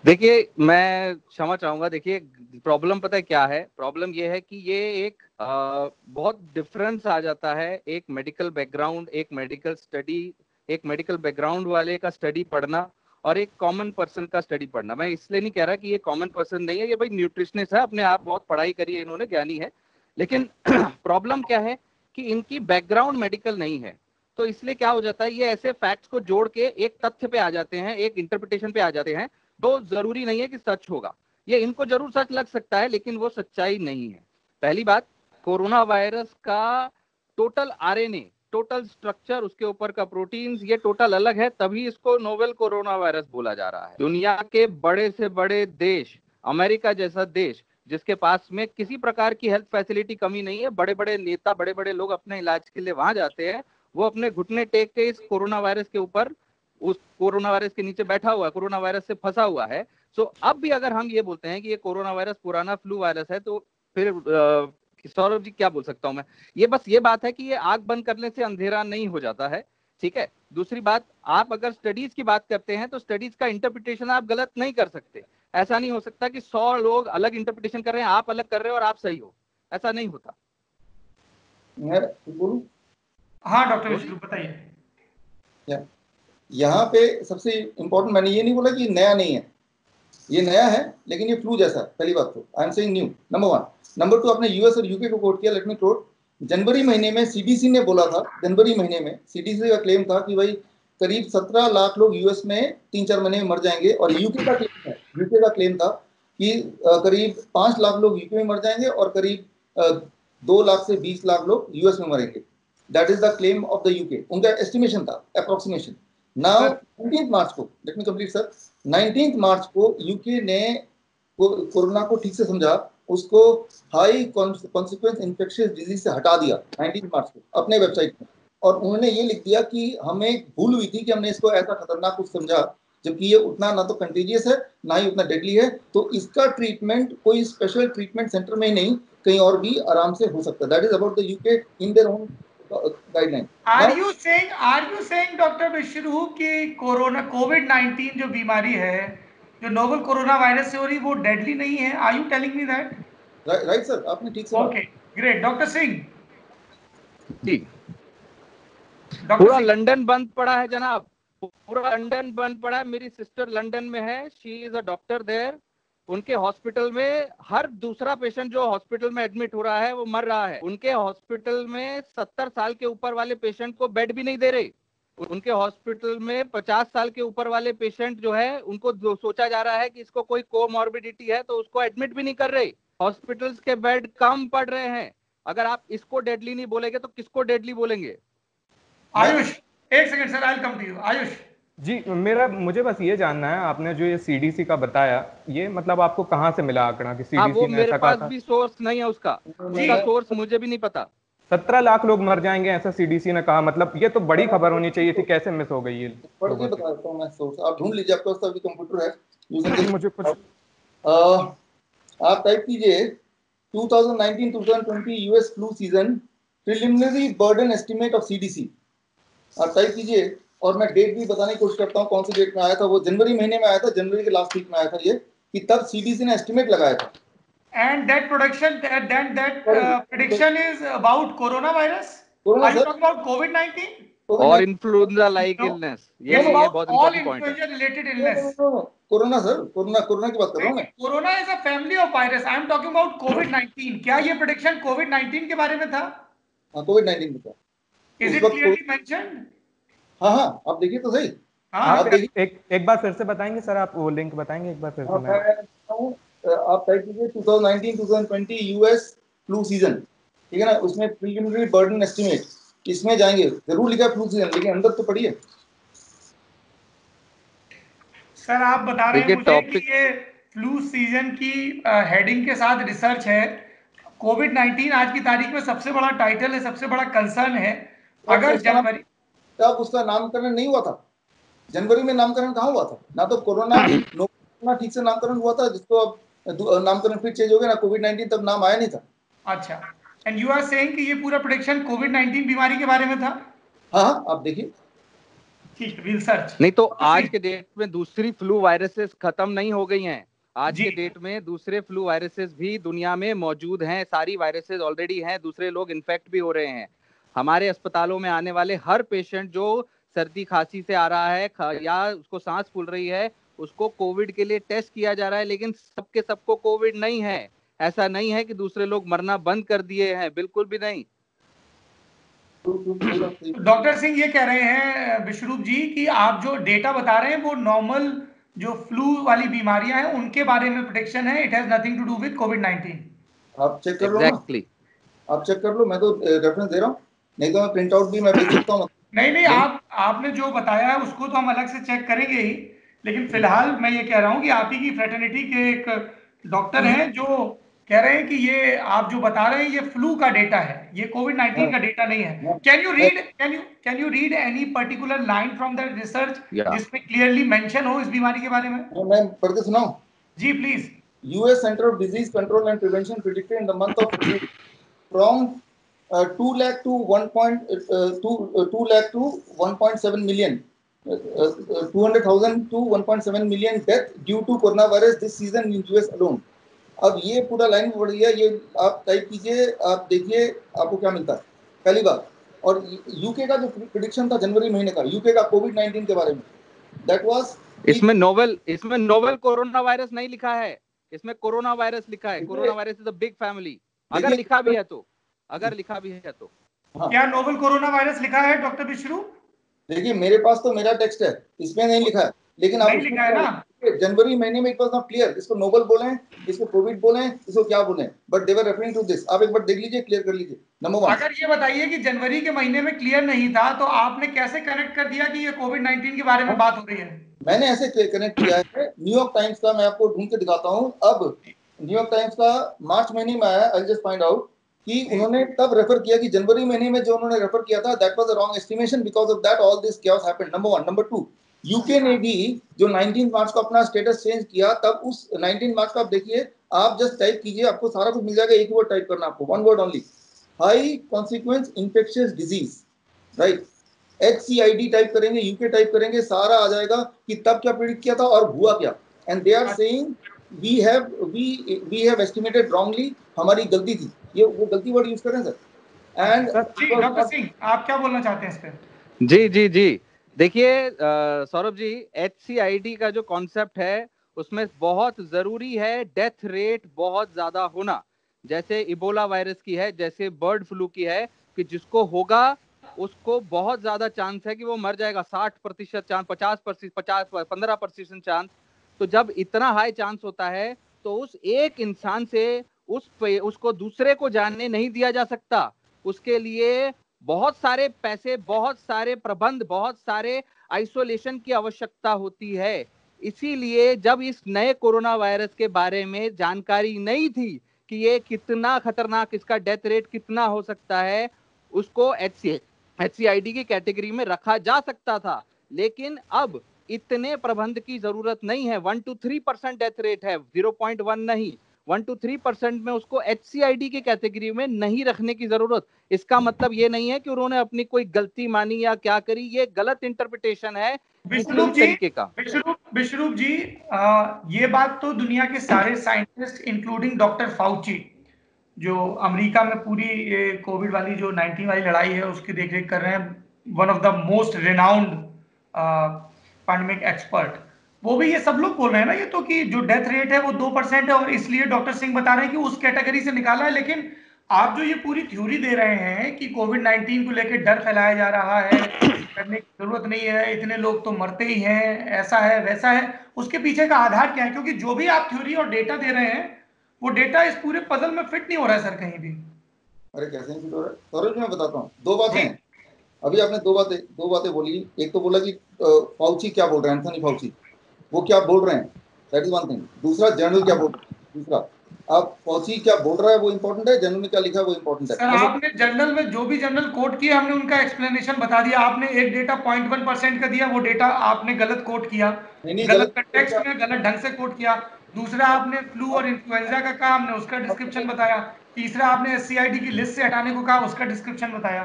देखिए मैं क्षमा चाहूंगा। देखिए प्रॉब्लम पता है क्या है? प्रॉब्लम ये है कि ये एक बहुत डिफरेंस आ जाता है एक मेडिकल बैकग्राउंड, एक मेडिकल स्टडी, एक मेडिकल बैकग्राउंड वाले का स्टडी पढ़ना और एक कॉमन पर्सन का स्टडी पढ़ना। मैं इसलिए नहीं कह रहा कि ये कॉमन पर्सन नहीं है, ये भाई न्यूट्रिशनिस्ट है, अपने आप बहुत पढ़ाई करी है इन्होंने, ज्ञानी है, लेकिन प्रॉब्लम क्या है कि इनकी बैकग्राउंड मेडिकल नहीं है। तो इसलिए क्या हो जाता है, ये ऐसे फैक्ट्स को जोड़ के एक तथ्य पे आ जाते हैं, एक इंटरप्रिटेशन पे आ जाते हैं, तो जरूरी नहीं है कि सच होगा। ये इनको जरूर सच लग सकता है लेकिन वो सच्चाई नहीं है। पहली बात, कोरोना वायरस का टोटल आरएनए, टोटल स्ट्रक्चर, उसके ऊपर का प्रोटीन्स, ये टोटल अलग है, तभी इसको नोवेल कोरोना वायरस बोला जा रहा है। दुनिया के बड़े से बड़े देश, अमेरिका जैसा देश, जिसके पास में किसी प्रकार की हेल्थ फैसिलिटी कमी नहीं है, बड़े बड़े नेता, बड़े बड़े लोग अपने इलाज के लिए वहां जाते हैं, वो अपने घुटने टेक के इस कोरोना वायरस के ऊपर, उस कोरोना वायरस के नीचे बैठा हुआ है, कोरोना वायरस से फंसा हुआ है। सो अब भी अगर हम ये बोलते हैं कि ये कोरोना वायरस पुराना फ्लू वायरस है, तो फिर सौरभ जी क्या बोल सकता हूं मैं, ये बस ये बात है कि ये आंख बंद करने से अंधेरा नहीं हो जाता है, ठीक है। दूसरी बात, आप अगर स्टडीज की बात करते हैं तो स्टडीज का इंटरप्रिटेशन आप गलत नहीं कर सकते। ऐसा नहीं हो सकता कि 100 लोग अलग इंटरप्रिटेशन कर रहे हैं, आप अलग कर रहे हो और आप सही हो, ऐसा नहीं होता। मैं बोलूं? हाँ डॉक्टर विश्वरूप बताइए। यहाँ पे सबसे इंपॉर्टेंट, मैंने ये नहीं बोला कि नया नहीं है, ये नया है लेकिन ये फ्लू जैसा है, पहली बात तो I am saying new, number 1। Number 2, आपने यूएस और यूके को कोट किया, लेट मी कोट। जनवरी महीने में सीडीसी ने बोला था, जनवरी महीने में सीडीसी का क्लेम था कि भाई करीब 17 लाख लोग यूएस में 3-4 महीने में मर जाएंगे, और यूके का क्लेम था कि करीब 5 लाख लोग यूके में मर जाएंगे और करीब 2 लाख से 20 लाख लोग यूएस में मरेंगे। That is the claim of the UK, उनका एस्टिमेशन था, अप्रोक्सीमेशन। नाउ 19 मार्च को, लेट मी कंप्लीट सर, 19 मार्च को यूके ने कोरोना को ठीक से समझा, उसको हाई कॉन्सिक्वेंस इन्फेक्शियस डिजीज से हटा दिया 19 मार्च को अपने वेबसाइट में, और उन्होंने ये लिख दिया कि हमें भूल हुई थी कि हमने इसको ऐसा खतरनाक कुछ समझा, जबकि ये उतना ना तो कंटेजियस है ना ही उतना डेडली है, तो इसका ट्रीटमेंट कोई स्पेशल ट्रीटमेंट सेंटर में ही नहीं, कहीं और भी आराम से हो सकता है। That is about the UK in their own guideline. Are you saying doctor Vishwaroop कि कोरोना कोविड-19 जो बीमारी है, जो नोवल कोरोना वायरस से हो रही, वो डेडली नहीं है? Are you telling me that? Right sir, आपने ठीक से okay great. Doctor Singh ji, पूरा लंदन बंद पड़ा है जनाब, पूरा लंदन बंद पड़ा है। मेरी सिस्टर लंदन में है, she is a doctor there. उनके हॉस्पिटल में हर दूसरा पेशेंट जो हॉस्पिटल में एडमिट हो रहा है वो मर रहा है। उनके हॉस्पिटल में 70 साल के ऊपर वाले पेशेंट को बेड भी नहीं दे रहे। उनके हॉस्पिटल में 50 साल के ऊपर वाले पेशेंट जो है उनको सोचा जा रहा है कि इसको कोई कोमॉर्बिडिटी है, तो उसको एडमिट भी नहीं कर रहे। हॉस्पिटल्स के बेड कम पड़ रहे हैं। अगर आप इसको डेडली नहीं बोलेंगे तो किसको डेडली बोलेंगे? आयुष, एक second sir, I will come to you. Ayush ji, मुझे बस ये जानना है, आपने जो ये सीडीसी का बताया, ये मतलब आपको कहाँ से मिला आंकड़ा कि सीडीसी ने ऐसा कहा था? मेरे पास भी सोर्स नहीं है उसका सोर्स मुझे भी नहीं पता। 17 लाख लोग मर जाएंगे ऐसा सीडीसी ने कहा, मतलब ये तो बड़ी खबर होनी चाहिए थी, कैसे मिस हो गई ये? पढ़ के बता देता हूं मैं सोर्स, आप ढूंढ लीजिए, आपके पास अभी कंप्यूटर है, मुझे कुछ आप टाइप कीजिए 2019-2020 US flu season preliminary burden estimate of CDC, आप टाइप कीजिए, और मैं डेट भी बताने की कोशिश करता हूँ कौन सी डेट में आया था। वो जनवरी महीने में आया था, जनवरी के लास्ट वीक में आया था ये, कि तब सीडीसी ने एस्टिमेट लगाया था। And that prediction is about coronavirus? Corona, Are you sir? talking about COVID-19? और इन्फ्लुएंजा लाइक इलनेस, ये बहुत all इंपॉर्टेंट पॉइंट है। influenza related illness. Corona sir, corona की बात कर रहा हूँ मैं। Corona is a family of virus. I am talking about COVID-19. क्या ये prediction COVID-19 के बारे में था? हाँ, कोविड-19 में था। Is it clearly mentioned? हाँ हाँ, आप देखिए तो सही। आप एक बार फिर से बताएंगे सर, आप वो लिंक बताएंगे एक बार फिर से? आप टाइप कीजिए 2019-2020 यूएस फ्लू सीजन, ठीक है ना, उसमें प्रीलिमिनरी बर्डन एस्टिमेट, इसमें जाएंगे, जरूर लिखा फ्लू सीजन, लेकिन अंदर तो पढ़िए सर। आप बता रहे हैं मुझे कि ये फ्लू सीजन की हेडिंग के साथ रिसर्च है। कोविड-19 आज की तारीख में सबसे बड़ा टाइटल है, सबसे बड़ा कंसर्न है। अगर जनवरी तब उसका नामकरण नहीं हुआ था, जनवरी में नामकरण कहाँ हुआ था? ना तो कोरोना ठीक से नामकरण हुआ था, जिसको अब नामकरण फिर चेंज हो गया ना, कोविड-19 तब नाम आया नहीं था। अच्छा, एंड यू आर सेइंग कि ये पूरा प्रेडिक्शन कोविड-19 बीमारी के बारे में था? हाँ, आप देखिए। ठीक है, विल सर्च। नहीं तो आज के डेट में दूसरी फ्लू वायरसेस खत्म नहीं हो गई हैं। आज के डेट में दूसरे फ्लू वायरसेस भी दुनिया में मौजूद हैं, सारी वायरसेस ऑलरेडी हैं, दूसरे लोग इन्फेक्ट भी हो रहे हैं। हमारे अस्पतालों में आने वाले हर पेशेंट जो सर्दी खांसी से आ रहा है या उसको सांस फूल रही है, उसको कोविड के लिए टेस्ट किया जा रहा है, लेकिन सबके सबको कोविड नहीं है। ऐसा नहीं है कि दूसरे लोग मरना बंद कर दिए हैं, बिल्कुल भी नहीं। डॉक्टर सिंह ये कह रहे हैं विश्वरूप जी कि आप जो डेटा बता रहे हैं वो नॉर्मल जो फ्लू वाली बीमारियां हैं उनके बारे में प्रेडिक्शन है, it has nothing to do with कोविड-19। आप चेक कर लो ना, आप चेक कर लो, मैं तो रेफरेंस दे रहा हूं, नहीं तो मैं प्रिंट आउट भी मैं भेज सकता हूं। नहीं, आपने जो बताया है उसको तो हम अलग से चेक करेंगे ही, लेकिन फिलहाल मैं ये कह रहा हूं कि आप ही की फ्रेटर्निटी के एक डॉक्टर हैं जो कह रहे हैं कि ये आप जो बता रहे हैं ये फ्लू का डेटा है, ये कोविड-19 का डेटा नहीं है। Can you read any particular line from the research जिसमें क्लियरली मेंशन हो इस बीमारी के बारे में? मैं पढ़ के सुनाऊं? जी please. US Center of Disease Control and Prevention predicted in the month of April from 2 lakh to 2 lakh to 1.7 million, 200,000 to 1.7 million death due to coronavirus this season in US alone. अब ये पूरा line बढ़ गया, ये आप type कीजिए, आप देखिए आपको क्या मिलता है, पहली बात। और यूके का जो प्रिडिक्शन था जनवरी महीने का, यूके का कोविड-19 के बारे में, दैट वाज, इसमें नोवेल कोरोना वायरस नहीं लिखा है, इसमें कोरोना वायरस लिखा है। Corona virus is a big family, अगर लिखा भी है तो, क्या नोवेल कोरोना वायरस लिखा है डॉक्टर बिश्रू? देखिए मेरे पास तो मेरा टेक्स्ट है, इसमें नहीं लिखा है, लेकिन आप लिखा है ना, जनवरी महीने में इट वाज नॉट क्लियर, इसको नोवेल बोले, इसको कोविड बोले, इसको क्या बोले, but they were referring to this. आप एक बार देख लीजिए, क्लियर कर लीजिए। नंबर 1, अगर ये बताइए कि जनवरी के महीने में क्लियर नहीं था तो आपने कैसे कनेक्ट कर दिया कि ये कोविड-19 के बारे में बात हो रही है? मैंने ऐसे कनेक्ट किया है, न्यूयॉर्क टाइम्स का मैं आपको ढूंढ के दिखाता हूं। अब न्यूयॉर्क टाइम्स का मार्च महीने में आया, आई जस्ट फाइंड आउट कि उन्होंने तब रेफर किया कि जनवरी महीने में जो उन्होंने रेफर किया था, that was a wrong estimation, because of that all this chaos happened. Number 1। Number 2, UK ने भी जो 19 मार्च को अपना स्टेटस चेंज किया, तब उस 19 मार्च को आप देखिए, आप जस्ट टाइप कीजिए, आपको सारा कुछ मिल जाएगा। एक वर्ड टाइप करना आपको, one word only, high consequence infectious disease, right. HCID type करेंगे, यूके टाइप करेंगे, सारा आ जाएगा कि तब क्या प्रेडिक्ट किया था और हुआ क्या। And they are saying we have estimated wrongly, हमारी गलती थी। ये वो गलती वर्ड यूज करें सर। एंड डॉक्टर सिंह आप क्या बोलना चाहते हैं इस पे? जी देखिए सौरभ जी, HCID का जो कॉन्सेप्ट है उसमें बहुत जरूरी है डेथ रेट बहुत ज्यादा होना, जैसे इबोला वायरस की है, जैसे बर्ड फ्लू की है, कि जिसको होगा उसको बहुत ज्यादा चांस है कि वो मर जाएगा, 60% चांस, 15% चांस। तो जब इतना हाई चांस होता है तो उस एक इंसान से उसको दूसरे को जानने नहीं दिया जा सकता। उसके लिए बहुत सारे पैसे, बहुत सारे प्रबंध, बहुत सारे आइसोलेशन की आवश्यकता होती है। इसीलिए जब इस नए कोरोना वायरस के बारे में जानकारी नहीं थी कि ये कितना खतरनाक, इसका डेथ रेट कितना हो सकता है, उसको HCID की कैटेगरी में रखा जा सकता था। लेकिन अब इतने प्रबंध की जरूरत नहीं है। 1 to 3% डेथ रेट है, 0.1 नहीं, 1 to 3% में उसको HCID की कैटेगरी में नहीं रखने की जरूरत। इसका मतलब ये नहीं है कि उन्होंने अपनी कोई गलती मानी या क्या करी, ये गलत इंटरप्रिटेशन है किसी तरीके का। विश्वरूप जी, ये बात तो दुनिया के सारे साइंटिस्ट इंक्लूडिंग डॉक्टर फाउची, जो अमेरिका में पूरी ये कोविड वाली जो 19 वाली लड़ाई है उसकी देखरेख कर रहे हैं, one of the most renowned pandemic expert, वो भी ये सब लोग बोल रहे हैं ना ये तो, कि जो डेथ रेट है वो 2% है, और इसलिए डॉक्टर सिंह बता रहे हैं कि उस कैटेगरी से निकाला है। लेकिन आप जो ये पूरी थ्योरी दे रहे हैं कि कोविड-19 को लेकर डर फैलाया जा रहा है, करने की जरूरत नहीं है, इतने लोग तो मरते ही हैं, ऐसा है वैसा है, उसके पीछे का आधार क्या है? क्योंकि जो भी आप थ्योरी और डेटा दे रहे हैं वो डेटा इस पूरे पजल में फिट नहीं हो रहा है सर कहीं भी। अरे कैसे नहीं फिट हो रहा है सौरभ जी, मैं बताता हूँ। दो बातें हैं, अभी आपने दो बातें बोली। एक तो बोला कि फाउची क्या बोल रहे हैं, एंथनी फाउची वो क्या बोल रहे हैं, दैट इज वन थिंग। दूसरा जर्नल क्या बोल रहा है, दूसरा आप फाउची क्या बोल रहा है वो इंपॉर्टेंट है, जर्नल में क्या लिखा है वो इंपॉर्टेंट है। सर आपने जर्नल में जो भी जर्नल कोट किया हमने उनका एक्सप्लेनेशन बता दिया। आपने एक डेटा 0.1% का दिया, वो डेटा आपने गलत कोट किया, गलत कंटेक्स्ट में गलत ढंग से कोट किया। दूसरा आपने फ्लू और इन्फ्लुएंजा का कहा, हमने उसका डिस्क्रिप्शन बताया। तीसरा आपने HCID की लिस्ट से हटाने को कहा, उसका डिस्क्रिप्शन बताया।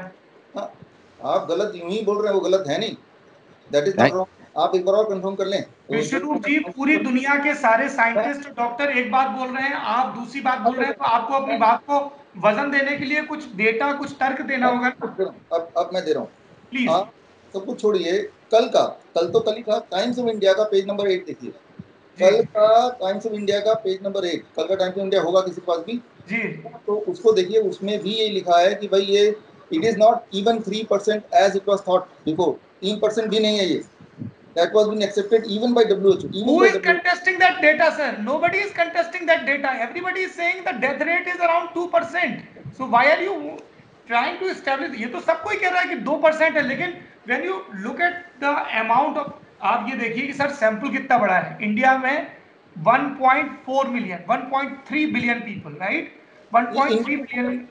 आप गलत यूं ही बोल रहे हैं, वो गलत है नहीं, दैट इज नॉट रॉन्ग। आप एक बार और कंफर्म कर लें। विश्वरूप जी, पूरी दुनिया के सारे साइंटिस्ट डॉक्टर एक बात बोल रहे हैं, आप दूसरी बात बोल रहे हैं, तो आपको अपनी बात को वजन देने के लिए कुछ डेटा, कुछ तर्क देना होगा। अब मैं दे रहा हूँ, प्लीज। आप सब कुछ छोड़िए, कल ही था, टाइम्स ऑफ इंडिया का पेज नंबर 8 देखिए। कल का टाइम्स ऑफ इंडिया का पेज नंबर 8, कल का टाइम्स ऑफ इंडिया होगा किसी के पास भी जी, तो उसको देखिए, उसमें भी ये लिखा है कि भाई ये it is not even 3% as it was thought before. 3% भी नहीं है ये, that was been accepted even by WHO. Who is contesting that data, sir? Nobody is contesting that data. Everybody is saying the death rate is around 2%. So why are you trying to establish? ये तो सब कोई कह रहा है कि 2% है, लेकिन when you look at the amount of, आप ये देखिए कि सर सैंपल कितना बड़ा है। इंडिया में 1.4 million, 1.3 billion people, right? 1.3 billion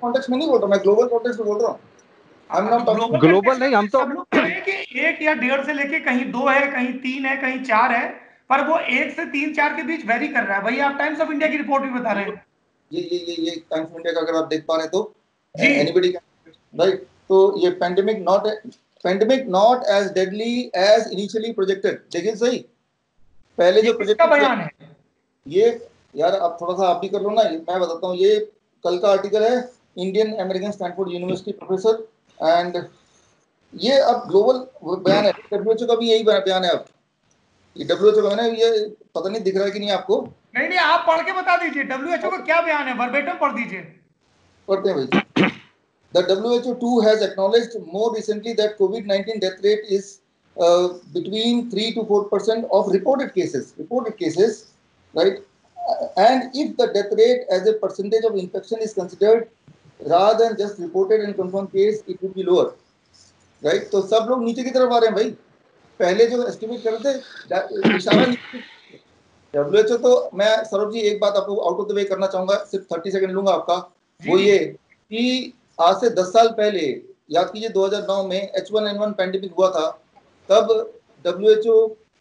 context में नहीं बोल रहा, मैं ग्लोबल कॉन्टेक्स्ट में बोल रहा हूँ। ग्लोबल नहीं, हम तो सब लोग कह रहे हैं कि 1 या 1.5 से लेके कहीं 2 है, कहीं 3 है, कहीं 4 है, पर वो 1 से 3-4 के बीच वेरी कर रहा है। वही आप टाइम्स ऑफ इंडिया की रिपोर्ट भी बता रहे हैं। ये टाइम्स ऑफ इंडिया का अगर आप देख पा रहे हैं तो जी एनीबॉडी कैन, राइट? तो ये pandemic not as deadly as initially projected. देखिए सही, पहले जो किसका प्रोजेक्ट बयान है? ये यार आप थोड़ा सा आप भी कर लो ना, मैं बताता हूँ। ये कल का आर्टिकल है, Indian American Stanford university professor, and ये अब ग्लोबल बयान है। डब्ल्यूएचओ का भी यही बयान है। अब ये डब्ल्यूएचओ का है, ये पता नहीं दिख रहा है कि नहीं आपको। नहीं, आप पढ़ के बता दीजिए डब्ल्यूएचओ का क्या बयान है, वर्बेटम पढ़ दीजिए। पढ़ते हैं भाई। The WHO too has acknowledged more recently that COVID-19 death rate is between 3 to 4% of reported cases, right? And if the death rate as a percentage of infection is considered rather than just reported and confirmed case, it would be lower, right? तो सब लोग नीचे की तरफ आ रहे हैं भाई। पहले जो एस्टिमेट कर रहे थे इशारा नीचे। WHO तो मैं सौरभ जी एक बात आपको आउट ऑफ द वे करना चाहूंगा, सिर्फ 30 सेकंड लूंगा आपका। वो ये कि आज से 10 साल पहले, याद कीजिए 2009 में H1N1 पैंडेमिक हुआ था, तब WHO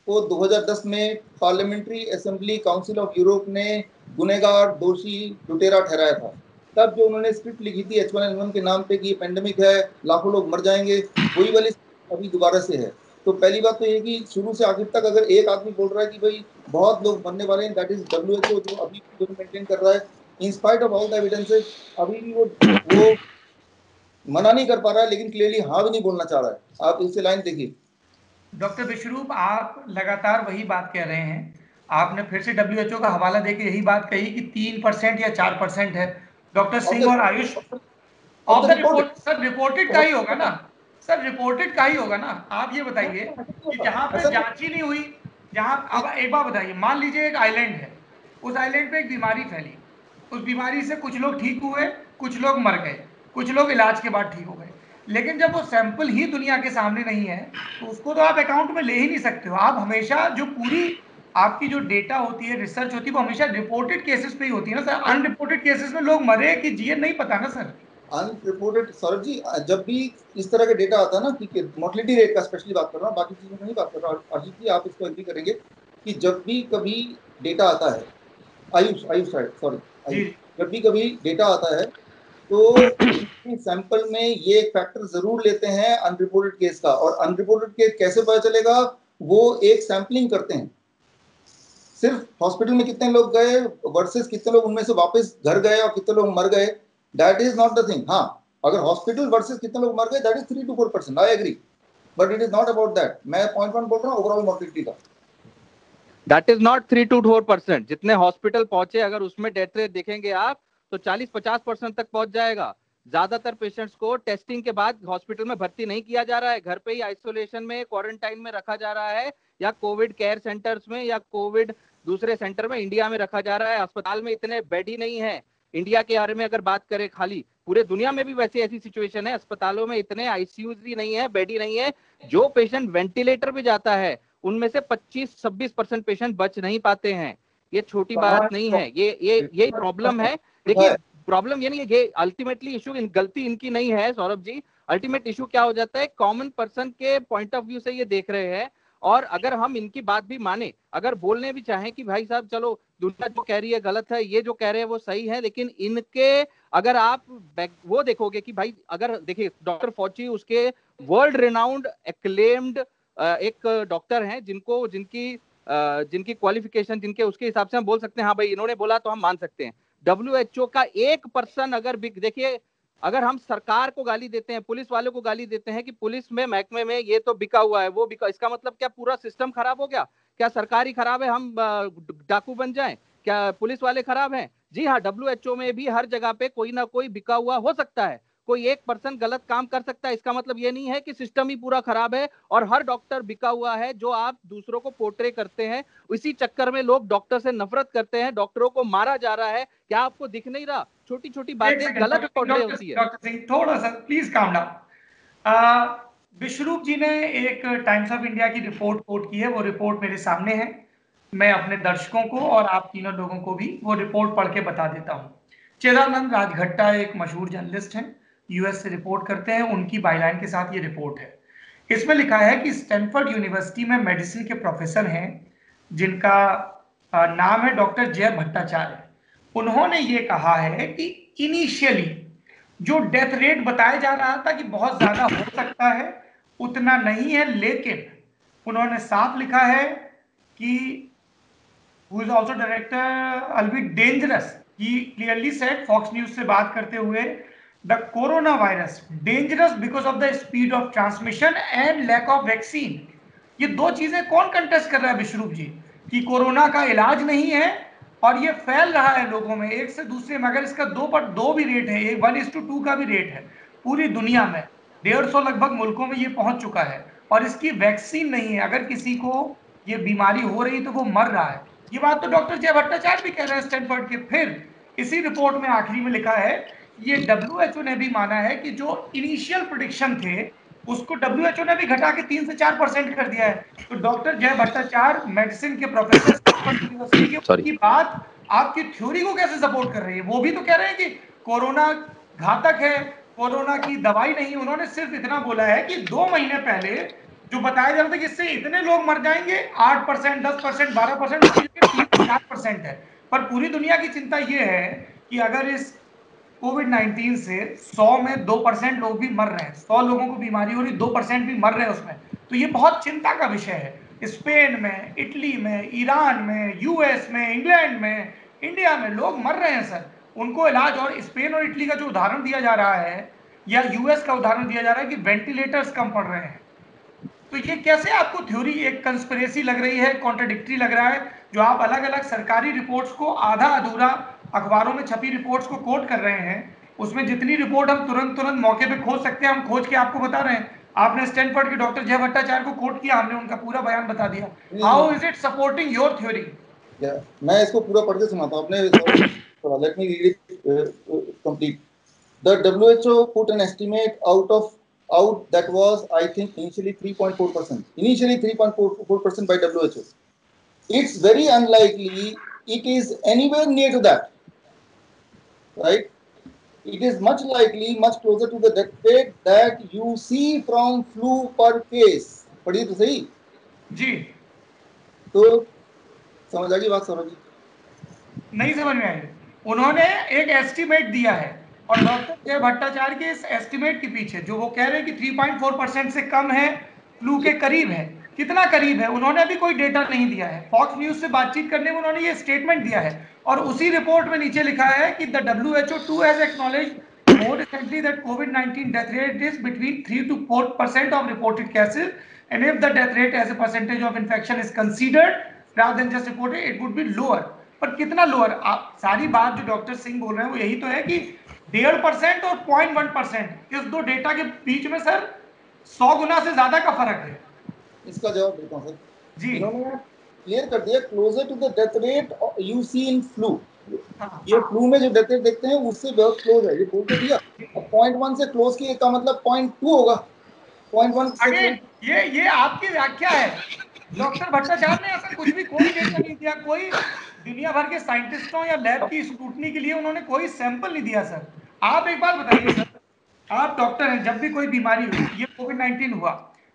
को 2010 में parliamentary assembly council of Europe ने गुनहगार, दोषी, लुटेरा ठहराया था। तब जो उन्होंने स्क्रिप्ट लिखी थी H1N1 के नाम पे कि ये पैंडेमिक है, लाखों लोग मर जाएंगे, वही वाली अभी दोबारा से है। तो पहली बात तो ये कि शुरू से आखिर तक अगर एक आदमी बोल रहा है कि भाई बहुत लोग मरने वाले हैं, दैट इज WHO, जो अभी भी मेंटेन कर रहा है in spite of all the evidences. अभी भी वो मना नहीं कर पा रहा है, लेकिन क्लियरली हाँ भी नहीं बोलना चाह रहा है। आप इससे लाइन देखिए। डॉक्टर विश्वरूप, आप लगातार वही बात कह रहे हैं। आपने फिर से डब्ल्यूएचओ का हवाला देके यही बात कही कि 3% या 4% है। डॉक्टर सिंह और Ayush of the report, sir reported का ही होगा ना? सर रिपोर्टेड का ही होगा ना? आप ये बताइए कि जहां पे जांच ही नहीं हुई, जहां, अब एक बात बताइए, मान लीजिए एक आइलैंड है, उस आइलैंड पे एक बीमारी फैली, उस बीमारी से कुछ लोग ठीक हुए, कुछ लोग मर गए, कुछ लोग इलाज के बाद ठीक हो गए, लेकिन जब वो सैंपल ही दुनिया के सामने नहीं है तो उसको तो आप अकाउंट में ले ही नहीं सकते हो। आप हमेशा जो पूरी आपकी जो डेटा होती है, रिसर्च होती है, वो हमेशा रिपोर्टेड केसेस पे ही होती है ना सर। अनरिपोर्टेड केसेस में लोग मरे कि जिए नहीं पता ना सर। अनरिपोर्टेड सौरभ जी, जब भी इस तरह का डेटा आता है ना कि मोर्टलिटी रेट का स्पेशली बात कर रहा हूँ, बाकी चीजों में नहीं बात कर रहा हूँ, अजीत जी आप इसको एग्री करेंगे कि जब भी कभी डेटा आता है, आयुष सॉरी आयुष, जब भी कभी डेटा आता है तो सैंपल में ये एक फैक्टर जरूर लेते हैं अनरिपोर्टेड केस का। और अनरिपोर्टेड केस कैसे पता चलेगा? वो एक सैंपलिंग करते हैं, सिर्फ हॉस्पिटल में कितने लोग गए वर्सेस कितने लोग उनमें से वापस घर गए और कितने लोग मर गए, that is not the thing. हाँ, अगर हॉस्पिटल वर्सेस कितने लोग मर गए, that is 3 to 4%, I agree, but it is not about that. मैं पॉइंट बोल रहा हूँ ओवरऑल मॉर्टिलिटी का। That is not 3 to 4%। जितने हॉस्पिटल पहुंचे, अगर उसमें डेथ रेट देखेंगे आप तो 40-50% तक पहुंच जाएगा। ज्यादातर पेशेंट्स को टेस्टिंग के बाद हॉस्पिटल में भर्ती नहीं किया जा रहा है, घर पे ही आइसोलेशन में, क्वारंटाइन में रखा जा रहा है, या कोविड केयर सेंटर्स में, या कोविड दूसरे सेंटर में इंडिया में रखा जा रहा है। अस्पताल में इतने बेड ही नहीं है। इंडिया के बारे में अगर बात करें, खाली पूरे दुनिया में भी वैसे ऐसी सिचुएशन है, अस्पतालों में इतने आईसीयूज भी नहीं है, बेड ही नहीं है। जो पेशेंट वेंटिलेटर पे जाता है उनमें से 25-26% पेशेंट बच नहीं पाते हैं। ये छोटी बात नहीं है, ये प्रॉब्लम है। देखिए, प्रॉब्लम ये नहीं है, ये अल्टीमेटली इशू, गलती इनकी नहीं है सौरभ जी। अल्टीमेट इशू क्या हो जाता है, कॉमन पर्सन के पॉइंट ऑफ व्यू से ये देख रहे हैं। और अगर हम इनकी बात भी माने, अगर बोलने भी चाहें कि भाई साहब चलो दुनिया जो कह रही है गलत है, ये जो कह रहे हैं वो सही है, लेकिन इनके अगर आप वो देखोगे कि भाई, अगर देखिए डॉक्टर फॉची उसके वर्ल्ड रिनाउंड एक्लेम्ड एक डॉक्टर हैं, जिनकी क्वालिफिकेशन, जिनके उसके हिसाब से हम बोल सकते हैं हाँ भाई इन्होंने बोला तो हम मान सकते हैं। WHO का 1% अगर देखिए, अगर हम सरकार को गाली देते हैं, पुलिस वालों को गाली देते हैं कि पुलिस में, महकमे में ये तो बिका हुआ है, वो बिका, इसका मतलब क्या पूरा सिस्टम खराब हो गया? क्या सरकार ही खराब है, हम डाकू बन जाएं? क्या पुलिस वाले खराब हैं? जी हाँ, WHO में भी हर जगह पे कोई ना कोई बिका हुआ हो सकता है, कोई 1% गलत काम कर सकता है। इसका मतलब ये नहीं है कि सिस्टम ही पूरा खराब है और हर डॉक्टर बिका हुआ है। जो आप दूसरों को पोर्ट्रे करते हैं, इसी चक्कर में लोग डॉक्टर से नफरत करते हैं, डॉक्टरों को मारा जा रहा है। क्या आपको दिख नहीं रहा? छोटी छोटी बातें गलत पोर्ट्रे होती है। डॉक्टर सिंह थोड़ा सा प्लीज काम डाउन। विश्वरूप जी ने एक टाइम्स ऑफ इंडिया की रिपोर्ट कोट की है, वो रिपोर्ट मेरे सामने है। मैं अपने दर्शकों को और आप तीनों लोगों को भी वो रिपोर्ट पढ़ के बता देता हूँ। चिदानंद राजघट्टा एक मशहूर जर्नलिस्ट हैं, यूएस से रिपोर्ट करते हैं, उनकी बाइलाइन के साथ ये रिपोर्ट है। इसमें लिखा है कि स्टैनफोर्ड यूनिवर्सिटी में मेडिसिन के प्रोफेसर हैं जिनका नाम है डॉक्टर जय भट्टाचार्य। उन्होंने ये कहा है कि इनिशियली जो डेथ रेट बताया जा रहा था कि बहुत ज्यादा हो सकता है, उतना नहीं है, लेकिन उन्होंने साफ लिखा है कि who is also director will be dangerous. He clearly said, Fox News से बात करते हुए, the coronavirus dangerous because of the speed of transmission and lack of vaccine. ये दो चीजें कौन कंटेस्ट कर रहा है विश्वरूप जी, कि कोरोना का इलाज नहीं है और ये फैल रहा है लोगों में एक से दूसरे में। अगर इसका 2 भी रेट है, 1:2 का भी रेट है, पूरी दुनिया में 150 लगभग मुल्कों में ये पहुंच चुका है और इसकी वैक्सीन नहीं है। अगर किसी को ये बीमारी हो रही तो वो मर रहा है। ये बात तो डॉक्टर जय भट्टाचार्य भी कह रहे हैं स्टैनफोर्ड के। फिर इसी रिपोर्ट में आखिरी में लिखा है, ये WHO ने भी माना है कि जो इनिशियल प्रेडिक्शन थे उसको WHO ने भी घटा के 3 से 4% कर दिया है। तो डॉक्टर जय भट्टाचार्य मेडिसिन के प्रोफेसर यूनिवर्सिटी के, उनकी बात आपकी थ्योरी को कैसे सपोर्ट कर रही है? वो भी तो कह रहे हैं कि कोरोना घातक है, कोरोना की दवाई नहीं। उन्होंने सिर्फ इतना बोला है कि 2 महीने पहले जो बताया जा रहा था कि इससे इतने लोग मर जाएंगे, 8%, 10%, 12%, 3-4% है। पर पूरी दुनिया की चिंता ये है कि अगर इस कोविड-19 से 100 में 2% लोग भी मर रहे हैं, 100 लोगों को बीमारी हो रही, 2% भी मर रहे हैं उसमें, तो ये बहुत चिंता का विषय है। स्पेन में, इटली में, ईरान में, यूएस में, इंग्लैंड में, इंडिया में लोग मर रहे हैं सर। उनको इलाज, और स्पेन और इटली का जो उदाहरण दिया जा रहा है या यूएस का उदाहरण दिया जा रहा है कि वेंटिलेटर्स कम पड़ रहे हैं। तो ये कैसे आपको थ्योरी एक कंस्पिरेसी लग रही है, कॉन्ट्रडिक्टरी लग रहा है, जो आप अलग अलग सरकारी रिपोर्ट्स को आधा अधूरा अखबारों में छपी रिपोर्ट्स को कोट कर रहे हैं? उसमें जितनी रिपोर्ट हम तुरंत मौके पे खोज सकते हैं हम खोज के आपको बता रहे हैं। आपने स्टैनफोर्ड के डॉक्टर जय भट्टाचार्य को कोट किया, हमने उनका पूरा बयान बता दिया। How is it supporting your theory? मैं इसको पूरा पढ़ के सुनाता हूं। आपने let me read it complete. The WHO put an estimate out that was, I think, initially 3.4%. Initially 3.4% by WHO. It's very unlikely it is anywhere near to that, right? It is much likely, much closer to the death rate that you see from flu per case. पढ़िए तो सही जी। तो समझ आ गई बात सौरभ जी? नहीं समझ में आई। उन्होंने एक एस्टिमेट दिया है और डॉक्टर जय भट्टाचार्य के इस एस्टिमेट के पीछे जो वो कह रहे हैं कि 3.4% से कम है, फ्लू के करीब है, कितना करीब है उन्होंने अभी कोई डेटा नहीं दिया है। फॉक्स न्यूज से बातचीत करने में उन्होंने ये स्टेटमेंट दिया है और उसी रिपोर्ट में नीचे लिखा है कि the WHO too has acknowledged more recently that COVID-19 death rate is between 3 to 4% of reported cases, and if the death rate as a percentage of infection is considered rather than just reported, it would be lower. पर कितना lower? सारी बात जो doctor Singh बोल रहे हैं वो यही तो है कि 1.5% और 0.1%, इस दो डेटा के बीच में सर 100 गुना से ज्यादा का फर्क है। इसका जवाब देता हूँ सर जी। इन्होंने क्लियर कर दिया, closer to the death rate you see in flu. ये फ्लू में जो डेथ रेट देखते हैं उससे बहुत क्लोज है, ये बोल के दिया। 0.1 से क्लोज किए का मतलब 0.2 होगा। 0.1 से ये आपकी व्याख्या है। डॉक्टर भट्टाचार्य ने ऐसा कुछ भी कोई डेटा नहीं दिया, कोई दुनिया भर के साइंटिस्टों या लैब की स्क्रूटनी के लिए उन्होंने कोई सैंपल नहीं दिया सर। आप एक बात बताइए सर, आप डॉक्टर हैं, जब भी कोई बीमारी हुई, ये कोविड-19 हुआ,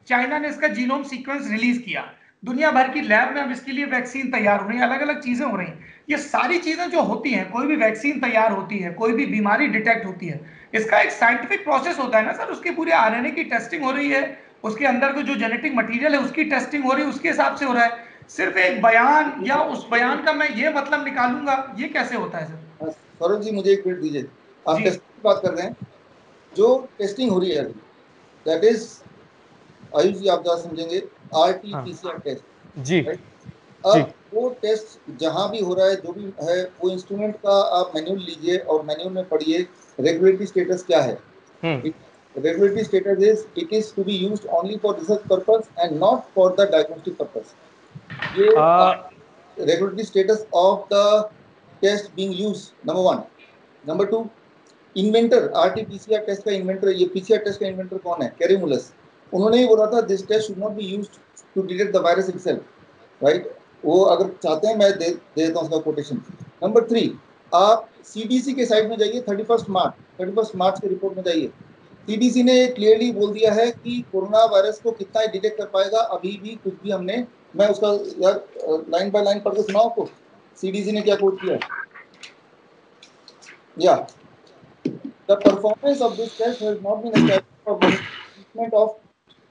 चाइना ने इसका जीनोम सीक्वेंस रिलीज किया, दुनिया भर की लैब में अब इसके लिए वैक्सीन तैयार हो रही है, अलग अलग चीजें हो रही हैं। ये सारी चीजें जो होती हैं, कोई भी वैक्सीन तैयार होती है, कोई भी बीमारी डिटेक्ट होती है, इसका एक साइंटिफिक प्रोसेस होता है ना सर। उसके पूरे RNA की टेस्टिंग हो रही है, उसके अंदर का जो जेनेटिक मटेरियल है उसकी टेस्टिंग हो रही है, उसके हिसाब से हो रहा है। सिर्फ एक बयान या उस बयान का मैं ये मतलब निकालूंगा, ये कैसे होता है सर? सौरभ जी मुझे एक मिनट दीजिए। आप टेस्टिंग की बात कर रहे हैं, जो टेस्टिंग हो रही है दैट इज, आयुष जी आप ज़्यादा समझेंगे, RT-PCR टेस्ट जी। अब वो टेस्ट जहां भी हो रहा है, जो भी है, वो इंस्ट्रूमेंट का आप मैनुअल लीजिए और मैनुअल में पढ़िए रेगुलेटरी स्टेटस क्या है। Regulatory status is it is to be used only for research purpose and not for the diagnostic purpose. ये regulatory status of the test being used, number 1. Number 2, inventor, RT-PCR test का inventor, ये PCR test का inventor कौन है? Kary Mullis। उन्होंने ही बोला था this test should not be used to detect the virus itself, right? वो अगर चाहते हैं मैं दे देता हूँ उसका कोटेशन। नंबर 3, आप CDC के साइट में जाइए, 31 मार्च के रिपोर्ट में जाइए। CDC ने क्लियरली बोल दिया है कि कोरोना वायरस को कितना डिटेक्ट कर पाएगा, अभी भी कुछ भी हमने, मैं उसका यार लाइन बाय लाइन पढ़ के सुनाओ आपको CDC ने क्या कोट किया। या the performance of this test has not been established for treatment of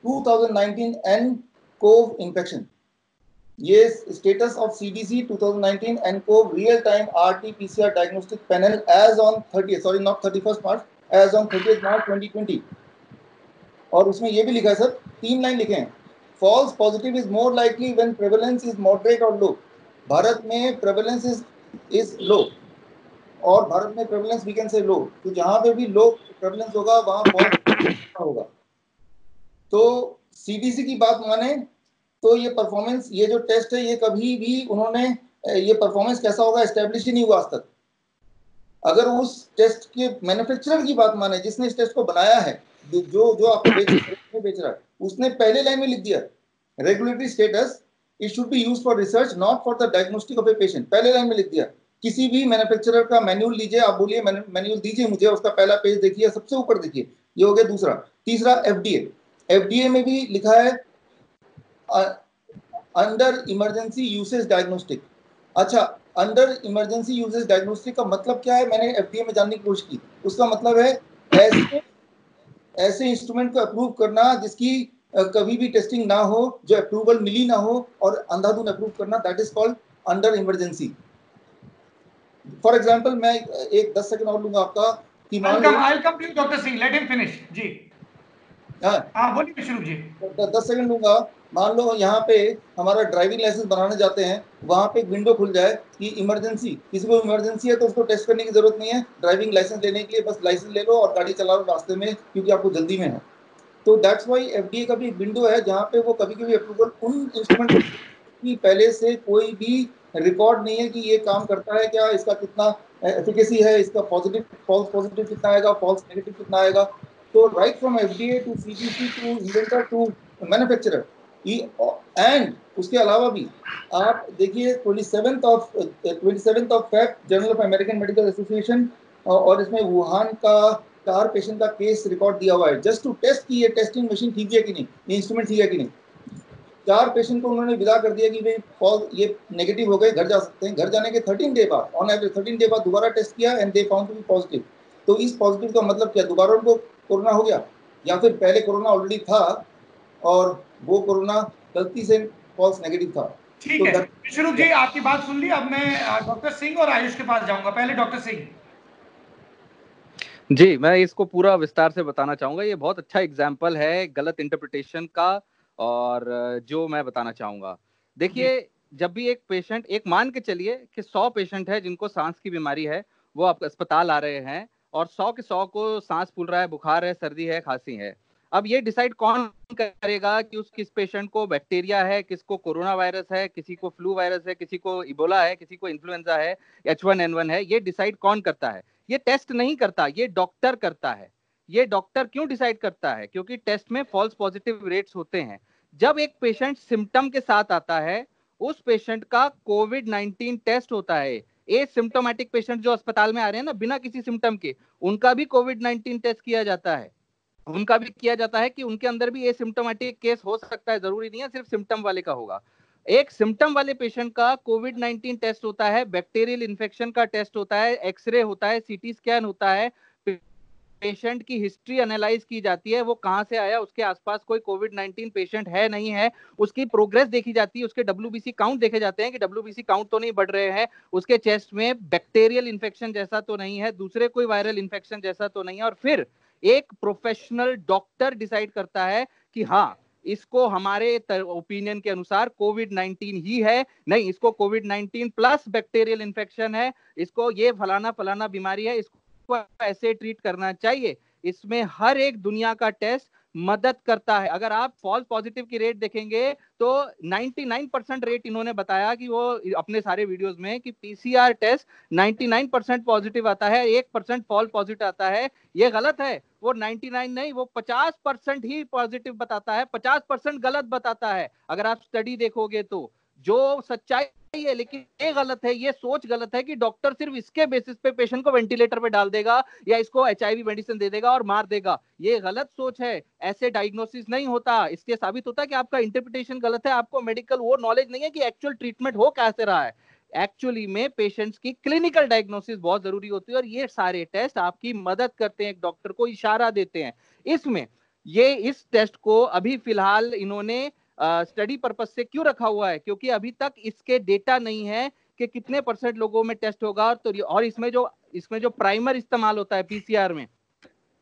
2019 nCoV infection. ये status of CDC 2019 nCoV real time RT-PCR diagnostic panel as on 30 sorry not 31 March, as on 30 March 2020। और उसमें ये भी लिखा है sir, 3 line लिखे हैं, false positive is more likely when prevalence is moderate और लो। भारत में प्रेवलेंस इज लो, और भारत में प्रेवलेंस वी कैन से लो, तो जहां पे भी लो प्रेवलेंस होगा वहां फॉल्स होगा। तो CDC की बात माने तो ये परफॉर्मेंस, ये जो टेस्ट है, ये कभी भी उन्होंने ये परफॉर्मेंस कैसा होगा एस्टेब्लिश ही नहीं हुआ आज तक। अगर उस टेस्ट के मैन्युफैक्चरर की बात माने, जिसने इस टेस्ट को बनाया है, जो आपको बेच रहा है, उसने पहले लाइन में लिख दिया regulatory status it should be used for research not for the diagnostic of a patient. पहले लाइन में लिख दिया। किसी भी मैन्युफैक्चरर का मैनुअल लीजिए, आप बोलिए मैनुअल दीजिए मुझे, उसका पहला पेज देखिए, सबसे ऊपर देखिए, ये हो गया दूसरा। तीसरा FDA में भी लिखा है अंडर इमरजेंसी यूसेज डायग्नोस्टिक। अच्छा, अंडर इमरजेंसी यूसेज डायग्नोस्टिक का मतलब क्या है, मैंने FDA में जानने की कोशिश की। उसका मतलब है ऐसे इंस्ट्रूमेंट को अप्रूव करना जिसकी कभी भी टेस्टिंग ना हो, जो अप्रूवल मिली ना हो, और अंधाधुन अप्रूव करना, that is called under emergency. For example मैं एक 10 सेकंड और लूंगा आपका कि मान लो, I'll come to you, Dr. Singh. Let him finish. जी हाँ बोलिए शुरू जी। 10 सेकंड लूंगा। मान लो यहाँ पे हमारा ड्राइविंग लाइसेंस बनाने जाते हैं, वहां पे एक विंडो खुल जाए कि इमरजेंसी, किसी को इमरजेंसी है तो उसको टेस्ट करने की जरूरत नहीं है, ड्राइविंग लाइसेंस लेने के लिए बस लाइसेंस ले लो और गाड़ी चला लो रास्ते में, क्योंकि आपको जल्दी में है। तो दैट्स वाई FDA का भी एक विंडो है जहाँ पे वो कभी कभी अप्रूवल उन इंस्ट्रूमेंट की पहले से कोई भी रिकॉर्ड नहीं है कि ये काम करता है क्या, इसका कितना एफिकेसी है, इसका पॉजिटिव फॉल्स पॉजिटिव कितना आएगा, फॉल्स नेगेटिव कितना आएगा। तो right from FDA to CDC to inventor to manufacturer, and उसके अलावा भी आप देखिए 27th of Feb journal of American medical association, और इसमें वुहान का 4 पेशेंट का केस रिकॉर्ड दिया हुआ है, जस्ट टू टेस्ट की ये टेस्टिंग मशीन ठीक है कि नहीं, ये इंस्ट्रूमेंट ठीक है कि नहीं। 4 पेशेंट को उन्होंने विदा कर दिया कि भाई ये नेगेटिव हो गए, घर जा सकते हैं। घर जाने के 13 डे बाद, ऑन एवरेज 13 डे बाद दोबारा टेस्ट किया and they found to be positive. तो इस पॉजिटिव का मतलब क्या, दोबारा उनको कोरोना हो गया, या फिर पहले कोरोना ऑलरेडी था और वो कोरोना गलती से फॉल्स नेगेटिव था। ठीक है विश्वरूप जी, आपकी बात सुन ली। अब मैं डॉक्टर सिंह और आयुष के पास जाऊंगा। पहले डॉक्टर सिंह। जी, मैं इसको पूरा विस्तार से बताना चाहूंगा। ये बहुत अच्छा एग्जाम्पल है गलत इंटरप्रिटेशन का, और जो मैं बताना चाहूंगा, देखिए जब भी एक पेशेंट, एक मान के चलिए कि 100 पेशेंट है जिनको सांस की बीमारी है, वो आप अस्पताल आ रहे हैं, और 100 के 100 को सांस फूल रहा है, बुखार है, सर्दी है, खांसी है। अब ये डिसाइड कौन करेगा कि उस किस पेशेंट को बैक्टीरिया है, किसको कोरोना वायरस है, किसी को फ्लू वायरस है, किसी को इबोला है, किसी को इन्फ्लुएंजा है, H1N1 है? ये डिसाइड कौन करता है? ये टेस्ट नहीं करता, ये डॉक्टर करता है। ये डॉक्टर क्यों डिसाइड करता है? क्योंकि टेस्ट में फॉल्स पॉजिटिव रेट्स होते हैं। जब एक पेशेंट सिम्टम के साथ आता है, उस पेशेंट का कोविड-19 टेस्ट होता है। एसिम्प्टोमेटिक पेशेंट जो अस्पताल में आ रहे हैं ना बिना किसी सिम्टम के, उनका भी कोविड-19 टेस्ट किया जाता है। उनका भी किया जाता है कि उनके अंदर भी एसिम्प्टोमेटिक केस हो सकता है, जरूरी नहीं है सिर्फ सिम्टम वाले का होगा। एक सिम्टम वाले पेशेंट का कोविड-19 टेस्ट होता है, बैक्टीरियल इन्फेक्शन का टेस्ट होता है, एक्सरे होता है, सीटी स्कैन होता है, पेशेंट की हिस्ट्री एनालाइज की जाती है, वो कहां से आया, उसके आसपास कोई कोविड-19 पेशेंट है नहीं है, उसकी प्रोग्रेस देखी जाती है, उसके WBC काउंट देखे जाते हैं कि WBC काउंट तो नहीं बढ़ रहे हैं, उसके चेस्ट में बैक्टीरियल इन्फेक्शन जैसा तो नहीं है, दूसरे कोई वायरल इन्फेक्शन जैसा तो नहीं है, और फिर एक प्रोफेशनल डॉक्टर डिसाइड करता है कि हाँ, इसको हमारे ओपिनियन के अनुसार कोविड-19 ही है, नहीं इसको कोविड-19 प्लस बैक्टीरियल इन्फेक्शन है, इसको ये फलाना फलाना बीमारी है, इसको ऐसे ट्रीट करना चाहिए। इसमें हर एक दुनिया का टेस्ट मदद करता है। अगर आप फॉल्स पॉजिटिव की रेट देखेंगे तो 99% रेट इन्होंने बताया कि वो अपने सारे वीडियोस में कि PCR टेस्ट 99% पॉजिटिव आता है, 1% फॉल्स पॉजिटिव आता है। ये गलत है, वो 99 नहीं, वो 50% ही पॉजिटिव बताता है, 50% गलत बताता है। अगर आप स्टडी देखोगे तो जो सच्चाई है, लेकिन ये गलत है, ये सोच गलत है कि डॉक्टर सिर्फ इसके बेसिस पे पेशेंट को वेंटिलेटर पे डाल देगा या इसको HIV मेडिसिन दे देगा और मार देगा। ये गलत सोच है, ऐसे डायग्नोसिस नहीं होता। इसके साबित होता है कि आपका इंटरप्रिटेशन गलत है, आपको मेडिकल वो नॉलेज नहीं है कि एक्चुअल ट्रीटमेंट हो कैसे रहा है। एक्चुअली में पेशेंट्स की क्लिनिकल डायग्नोसिस बहुत जरूरी होती है और ये सारे टेस्ट आपकी मदद करते हैं, एक डॉक्टर को इशारा देते हैं। इसमें ये इस टेस्ट को अभी फिलहाल इन्होंने स्टडी पर्पस से क्यों रखा हुआ है, क्योंकि अभी तक इसके डेटा नहीं है कि कितने % लोगों में टेस्ट होगा। तो और इसमें जो प्राइमर इस्तेमाल होता है PCR में,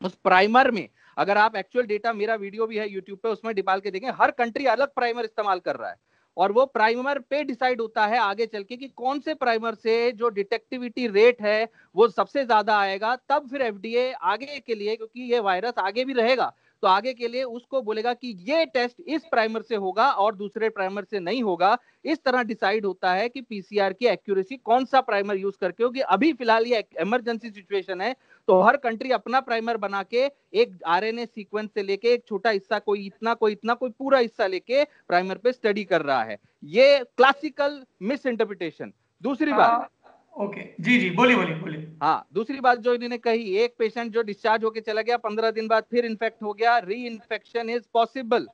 उस प्राइमर में अगर आप एक्चुअल डेटा, मेरा वीडियो भी है यूट्यूब पे, उसमें डाल के देखें, हर कंट्री अलग प्राइमर इस्तेमाल कर रहा है और वो प्राइमर पे डिसाइड होता है आगे चल के कि कौन से प्राइमर से जो डिटेक्टिविटी रेट है वो सबसे ज्यादा आएगा। तब फिर FDA आगे के लिए, क्योंकि ये वायरस आगे भी रहेगा, तो आगे के लिए उसको बोलेगा कि ये टेस्ट इस प्राइमर से होगा और दूसरे प्राइमर से नहीं होगा। इस तरह डिसाइड होता है कि PCR की एक्यूरेसी कौन सा प्राइमर यूज करके होगी। अभी फिलहाल ये इमरजेंसी सिचुएशन है, तो हर कंट्री अपना प्राइमर बना के एक RNA सीक्वेंस से लेके एक छोटा हिस्सा, कोई इतना कोई पूरा हिस्सा लेके प्राइमर पे स्टडी कर रहा है। ये क्लासिकल मिस इंटरप्रिटेशन। दूसरी बात, ओके जी जी बोलिए बोलिए बोलिए। हाँ, दूसरी बात जो इन्होंने कही, एक पेशेंट जो डिस्चार्ज होके चला गया 15 दिन बाद फिर इन्फेक्ट हो गया, री इन्फेक्शन इज पॉसिबल।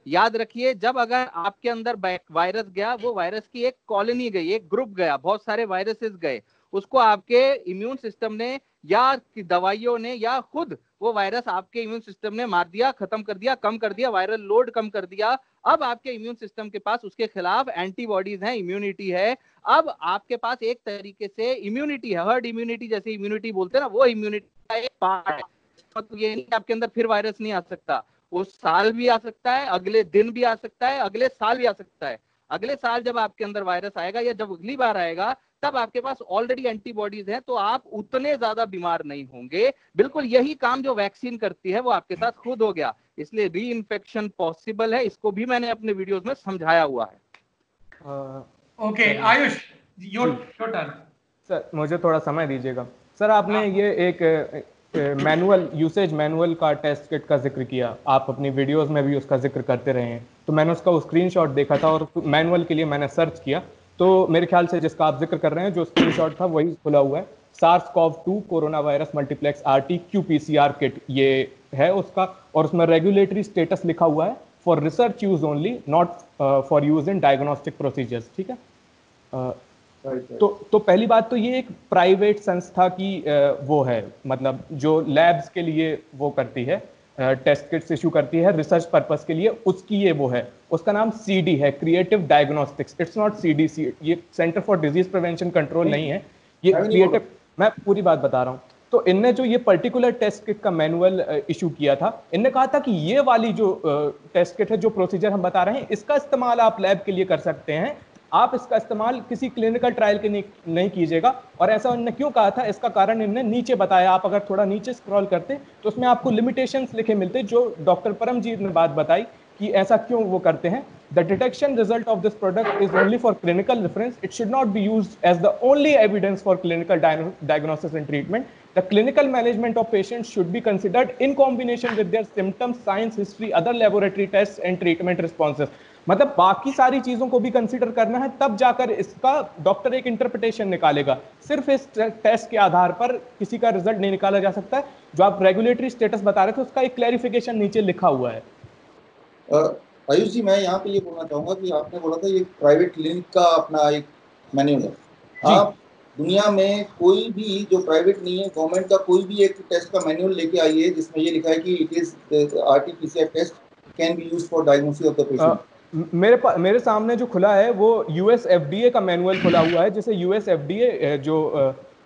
याद रखिए, जब अगर आपके अंदर वायरस गया, वो वायरस की एक कॉलोनी गई, एक ग्रुप गया, बहुत सारे वायरसेस गए, उसको आपके इम्यून सिस्टम ने या दवाइयों ने या खुद वो वायरस आपके इम्यून सिस्टम ने मार दिया, खत्म कर दिया, कम कर दिया, वायरल लोड कम कर दिया। अब आपके इम्यून सिस्टम के पास उसके खिलाफ एंटीबॉडीज हैं, इम्यूनिटी है। अब आपके पास एक तरीके से इम्यूनिटी है, हर्ड इम्यूनिटी जैसे इम्यूनिटी बोलते हैं ना, वो इम्यूनिटी का एक पार्ट है। मतलब ये नहीं कि आपके अंदर फिर वायरस नहीं आ सकता, वो साल भी आ सकता है, अगले दिन भी आ सकता है, अगले साल भी आ सकता है। अगले साल जब आपके अंदर वायरस आएगा या जब अगली बार आएगा, तब आपके पास ऑलरेडी एंटीबॉडीज हैं, तो आप उतने ज्यादा बीमार नहीं होंगे। बिल्कुल यही काम जो वैक्सीन करती है वो आपके साथ खुद हो गया, इसलिए री इन्फेक्शन पॉसिबल है। इसको भी मैंने अपने वीडियोस में समझाया हुआ है। Okay Ayush, your turn. Sir मुझे थोड़ा समय दीजिएगा। सर आपने ये एक मैनुअल यूसेज मैनुअल का टेस्ट किट का जिक्र किया, आप अपनी वीडियोस में भी उसका जिक्र करते रहे हैं, तो मैंने उसका वो स्क्रीनशॉट देखा था और मैनुअल के लिए मैंने सर्च किया, तो मेरे ख्याल से जिसका आप जिक्र कर रहे हैं जो स्क्रीनशॉट था वही खुला हुआ है। SARS-CoV-2 corona virus multiplex RT qPCR kit ये है उसका, और उसमें रेगुलेटरी स्टेटस लिखा हुआ है for research use only, not for use in diagnostic procedures. ठीक है, तो पहली बात तो ये एक प्राइवेट संस्था की वो है, मतलब जो लैब्स के लिए वो करती है, टेस्ट किट्स इशू करती है रिसर्च पर्पस के लिए, उसकी ये वो है, उसका नाम CD है, creative diagnostics. It's not CDC, ये centre for disease prevention control नहीं है, ये क्रिएटिव। मैं पूरी बात बता रहा हूँ। तो इनने जो ये पर्टिकुलर टेस्ट किट का मैनुअल इशू किया था, इनने कहा था कि ये वाली जो टेस्ट किट है, जो प्रोसीजर हम बता रहे हैं, इसका इस्तेमाल आप लैब के लिए कर सकते हैं, आप इसका इस्तेमाल किसी क्लिनिकल ट्रायल के नहीं कीजिएगा। और ऐसा उन्होंने क्यों कहा था, इसका कारण इन्होंने नीचे बताया। आप अगर थोड़ा नीचे स्क्रॉल करते तो उसमें आपको लिमिटेशंस लिखे मिलते, जो डॉक्टर परमजीत ने बात बताई कि ऐसा क्यों वो करते हैं। The detection result of this product is only for clinical reference, it should not be used as the only evidence for clinical diagnosis and treatment. The clinical management of patients should be considered in combination with their symptoms, science history, other laboratory tests and treatment responses. मतलब बाकी सारी चीजों को भी consider करना है, तब जाकर इसका डॉक्टर एक इंटरप्रिटेशन निकालेगा। सिर्फ इस टेस्ट के आधार पर किसी का रिजल्ट नहीं निकाला जा सकता है। जो आप रेगुलेटरी स्टेटस बता रहे थे, उसका एक क्लैरिफिकेशन नीचे लिखा हुआ है। आयुष जी, मैं यहाँ पे ये बोलना चाहूंगा कि आपने बोला था ये प्राइवेट क्लिनिक का अपना एक मैनुअल है। आप दुनिया में कोई भी जो प्राइवेट नहीं है, गवर्नमेंट का कोई भी एक टेस्ट का मैनुअल लेके आइए जिसमें ये लिखा है कि it is RT-PCR test can be used for diagnosis of the patient. मेरे सामने जो खुला है वो US FDA का मैनुअल खुला हुआ है, जिसे US FDA जो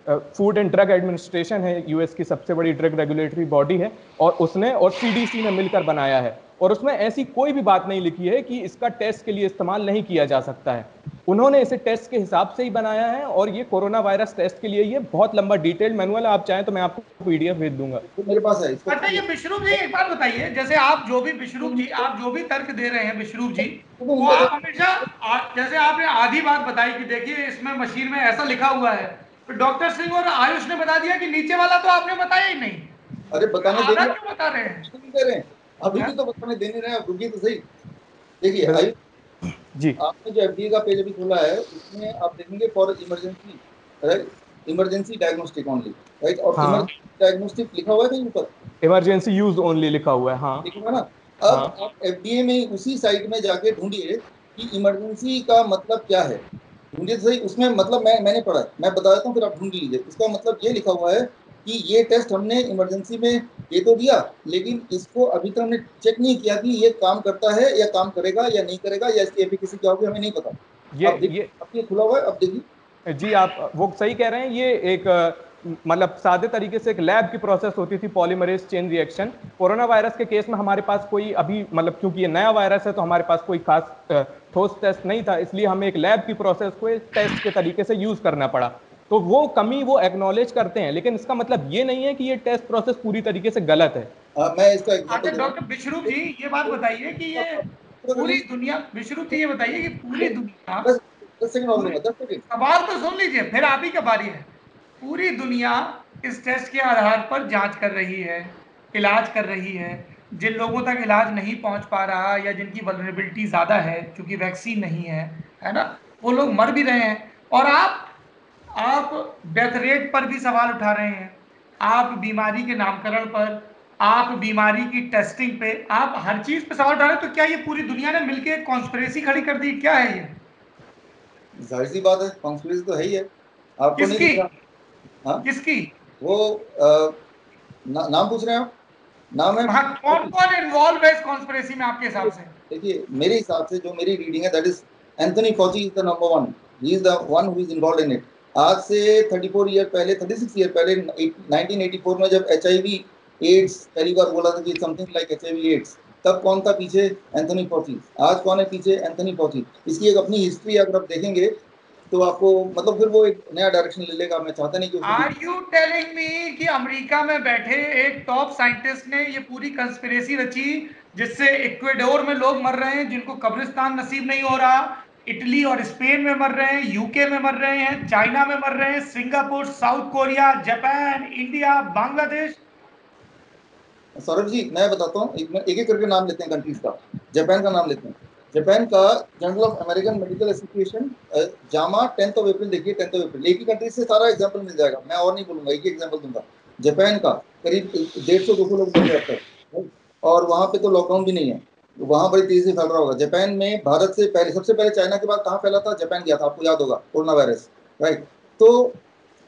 फूड एंड ड्रग एडमिनिस्ट्रेशन है, US की सबसे बड़ी ड्रग रेगुलेटरी बॉडी है, और उसने और CDC ने मिलकर बनाया है। और उसमें ऐसी कोई भी बात नहीं लिखी है कि इसका टेस्ट के लिए इस्तेमाल नहीं किया जा सकता है। उन्होंने इसे टेस्ट के हिसाब से ही बनाया है, और ये कोरोना वायरस टेस्ट के लिए ये बहुत लंबा डिटेल मैनुअल, आप चाहें तो मैं आपको PDF भेज दूंगा। तो मेरे पास है। अच्छा, ये विश्रुप जी एक बात बताइए, जैसे आप जो भी विश्रुप जी आप जो भी तर्क दे रहे हैं विश्रुप जी, वो आप हमेशा जैसे आपने आधी बात बताई कि देखिए इसमें मशीन में ऐसा लिखा हुआ है, तो डॉक्टर सिंह और आयुष ने बता दिया कि नीचे वाला तो आपने बताया ही नहीं। अरे बताने आधा क्यों बता रहे हैं? दे रहे हैं, अभी भी तो बताने देने रहे हैं, रुकिए तो सही। देखिए जी आपने जो एफडीए का पेज अभी खोला है उसमें आप देखेंगे for emergency, right, emergency diagnostic only, right, और हाँ, इमरजेंसी डायग्नोस्टिक लिखा हुआ है कहीं ऊपर, इमरजेंसी यूज ओनली लिखा हुआ है। हाँ लिखा हुआ है ना। अब हाँ आप एफडीए में उसी साइट में जाके ढूंढिए कि इमरजेंसी का मतलब क्या है, ढूंढिए तो सही। उसमें मतलब मैंने पढ़ा है, मैं बता देता हूँ, फिर आप ढूंढ लीजिए। इसका मतलब ये लिखा हुआ है कि ये टेस्ट हमने इमरजेंसी में ये तो दिया, लेकिन इसको अभी तक हमने चेक नहीं किया कि ये काम करता है या काम करेगा या नहीं करेगा, या इसकी एफिकेसी क्या होगी, हमें नहीं पता। अब देखिए, ये अब ये खुला हुआ है, अब देखिए। जी आप वो सही कह रहे हैं। ये एक मतलब सादे तरीके से एक लैब की प्रोसेस होती थी, polymerase chain reaction. Corona virus के केस में हमारे पास कोई अभी मतलब क्योंकि ये नया वायरस है तो हमारे पास कोई खास ठोस टेस्ट नहीं था, इसलिए हमें एक लैब की प्रोसेस को एक टेस्ट के तरीके से यूज करना पड़ा। तो वो कमी वो एक्नॉलेज करते हैं, लेकिन इसका मतलब ये नहीं है कि ये टेस्ट प्रोसेस पूरी तरीके से गलत है। मैं इसका अच्छा एग्जाम्पल डॉक्टर विश्रुप जी, ये बात बताइए कि ये पूरी दुनिया, विश्रुप जी ये बताइए कि पूरी दुनिया, 10 सेकंड और पूरी, लूंगा, 10 सेकंड। सवाल तो सुन लीजिए फिर आप ही का बारी है। पूरी दुनिया इस टेस्ट के आधार पर जांच कर रही है, इलाज कर रही है। जिन लोगों तक इलाज नहीं पहुंच पा रहा या जिनकी वल्नरेबिलिटी ज्यादा है क्योंकि वैक्सीन नहीं है ना, वो लोग मर भी रहे हैं। और आप डेथ रेट पर भी सवाल उठा रहे हैं, आप बीमारी के नामकरण पर, आप बीमारी की टेस्टिंग पे, आप हर चीज पे सवाल उठा रहे हैं। तो क्या ये पूरी दुनिया ने मिलकर एक कॉन्स्पिरेसी खड़ी कर दी, क्या है ये? जाहिर सी बात है, कॉन्स्पिरेसी तो है ही है, आपको नहीं किसकी? दिख रहा? हाँ, किसकी? वो नाम पूछ रहे हैं आप? नाम है वहां कौन कौन इन्वॉल्व है इस कॉन्स्पिरेसी में आपके हिसाब से? देखिए, मेरे हिसाब से जो मेरी रीडिंग है, that is Anthony Fauci is the number one, he is the one who is involve in it. आज से 34 ईयर पहले, 36 ईयर पहले, 1984 में जब HIV एड्स पहली बार बोला था कि समथिंग लाइक HIV एड्स, तब कौन था पीछे? एंथनी फॉची। आज कौन है पीछे? एंथनी फॉची। इसकी एक अपनी हिस्ट्री अगर आप देखेंगे तो आपको मतलब फिर वो एक नया डायरेक्शन ले लेगा। मैं चाहता नहीं कि उसको आर यू टेलिंग मी कि अमेरिका में बैठे एक टॉप साइंटिस्ट ने ये पूरी कंस्पिरेसी रची जिससे इक्वेडोर में लोग मर रहे हैं जिनको कब्रिस्तान नसीब नहीं हो रहा, इटली और स्पेन में मर रहे हैं, यूके में मर रहे हैं, चाइना में मर रहे हैं, Singapore, South Korea, Japan, India, Bangladesh. Saurabh ji, मैं बताता हूँ, एक एक करके नाम लेते हैं कंट्रीज का। जापान का नाम लेते हैं। जापान का journal of American medical association, Jama, 10 अप्रैल, देखिए 10 अप्रैल। एक ही कंट्री से सारा एग्जाम्पल मिल जाएगा, मैं और नहीं बोलूंगा, एक ही एग्जाम्पल दूंगा। जापान का करीब 150-200 लोग मर रहे हैं, और वहां पे तो लॉकडाउन भी नहीं है, वहां बड़ी तेजी से फैल रहा होगा। जापान में भारत से पहले, सबसे पहले चाइना के बाद कहाँ फैला था? जापान गया था, आपको याद होगा, कोरोना वायरस, राइट। तो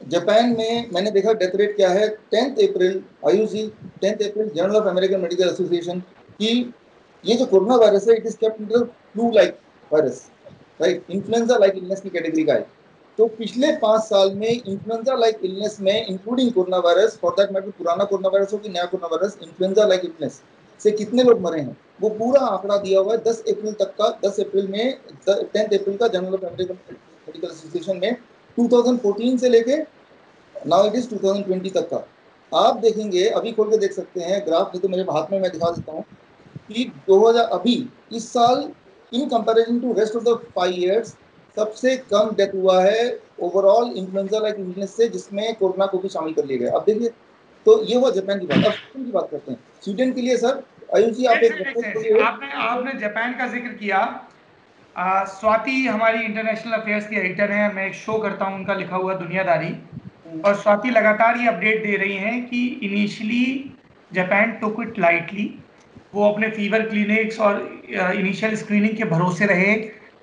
जापान में मैंने देखा डेथ रेट क्या है। 10 April, IUC, 10 April, Journal of American medical Association, की ये जो कोरोना वायरस है, it is kept under flu like virus, right, influenza like illness की कैटेगरी का है। तो पिछले 5 साल में इन्फ्लुएंजा लाइक इलनेस में, including corona virus, for that matter पुराना कोरोना वायरस हो कि नया corona virus, influenza like illness से कितने लोग मरे हैं वो पूरा आंकड़ा दिया हुआ है 10 अप्रैल तक का। 10 अप्रैल में, 10 अप्रैल का journal of American medical association में 2014 से लेके नाउ इट इज 2020 तक का आप देखेंगे। अभी खोल के देख सकते हैं ग्राफ, नहीं तो मेरे हाथ में मैं दिखा देता हूँ कि 2000 अभी इस साल in comparison to rest of the 5 years सबसे कम डेथ हुआ है ओवरऑल इन्फ्लुएंजा लाइक इलनेस से, जिसमें कोरोना को भी शामिल कर लिया गया। अब देखिए, तो ये हुआ जापान की बात। अब स्वीडन की बात करते हैं। स्वीडन के लिए सर, आयुषी आप एक आपने आपने जापान का जिक्र किया। स्वाति हमारी इंटरनेशनल अफेयर्स की एडिटर हैं, मैं एक शो करता हूं उनका लिखा हुआ दुनियादारी, और स्वाति लगातार ये अपडेट दे रही हैं कि initially Japan took it lightly, वो अपने फीवर क्लिनिक्स और इनिशियल स्क्रीनिंग के भरोसे रहे,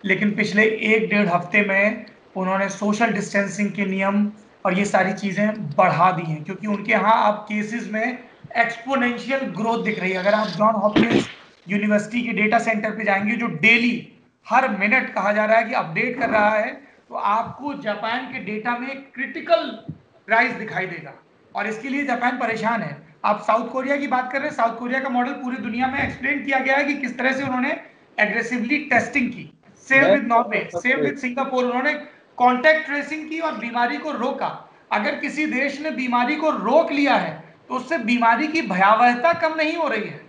लेकिन पिछले 1-1.5 हफ्ते में उन्होंने सोशल डिस्टेंसिंग के नियम और ये सारी चीजें बढ़ा दी हैं, क्योंकि उनके यहाँ अब केसेस में एक्सपोनेंशियल ग्रोथ दिख रही है। अगर आप जॉन हॉपकिंस यूनिवर्सिटी के डेटा सेंटर पे जाएंगे जो डेली हर मिनट कहा जा रहा है कि अपडेट कर रहा है, तो आपको जापान के डेटा में क्रिटिकल राइज दिखाई देगा, और इसके लिए जापान परेशान है। आप साउथ कोरिया की बात कर रहे हैं, साउथ कोरिया का मॉडल पूरी दुनिया में एक्सप्लेन किया गया है कि किस तरह से उन्होंने एग्रेसिवली टेस्टिंग की। Same with Norway, same with Singapore, उन्होंने कॉन्टैक्ट ट्रेसिंग की और बीमारी को रोका। अगर किसी देश ने बीमारी को रोक लिया है तो उससे बीमारी की भयावहता कम नहीं हो रही है।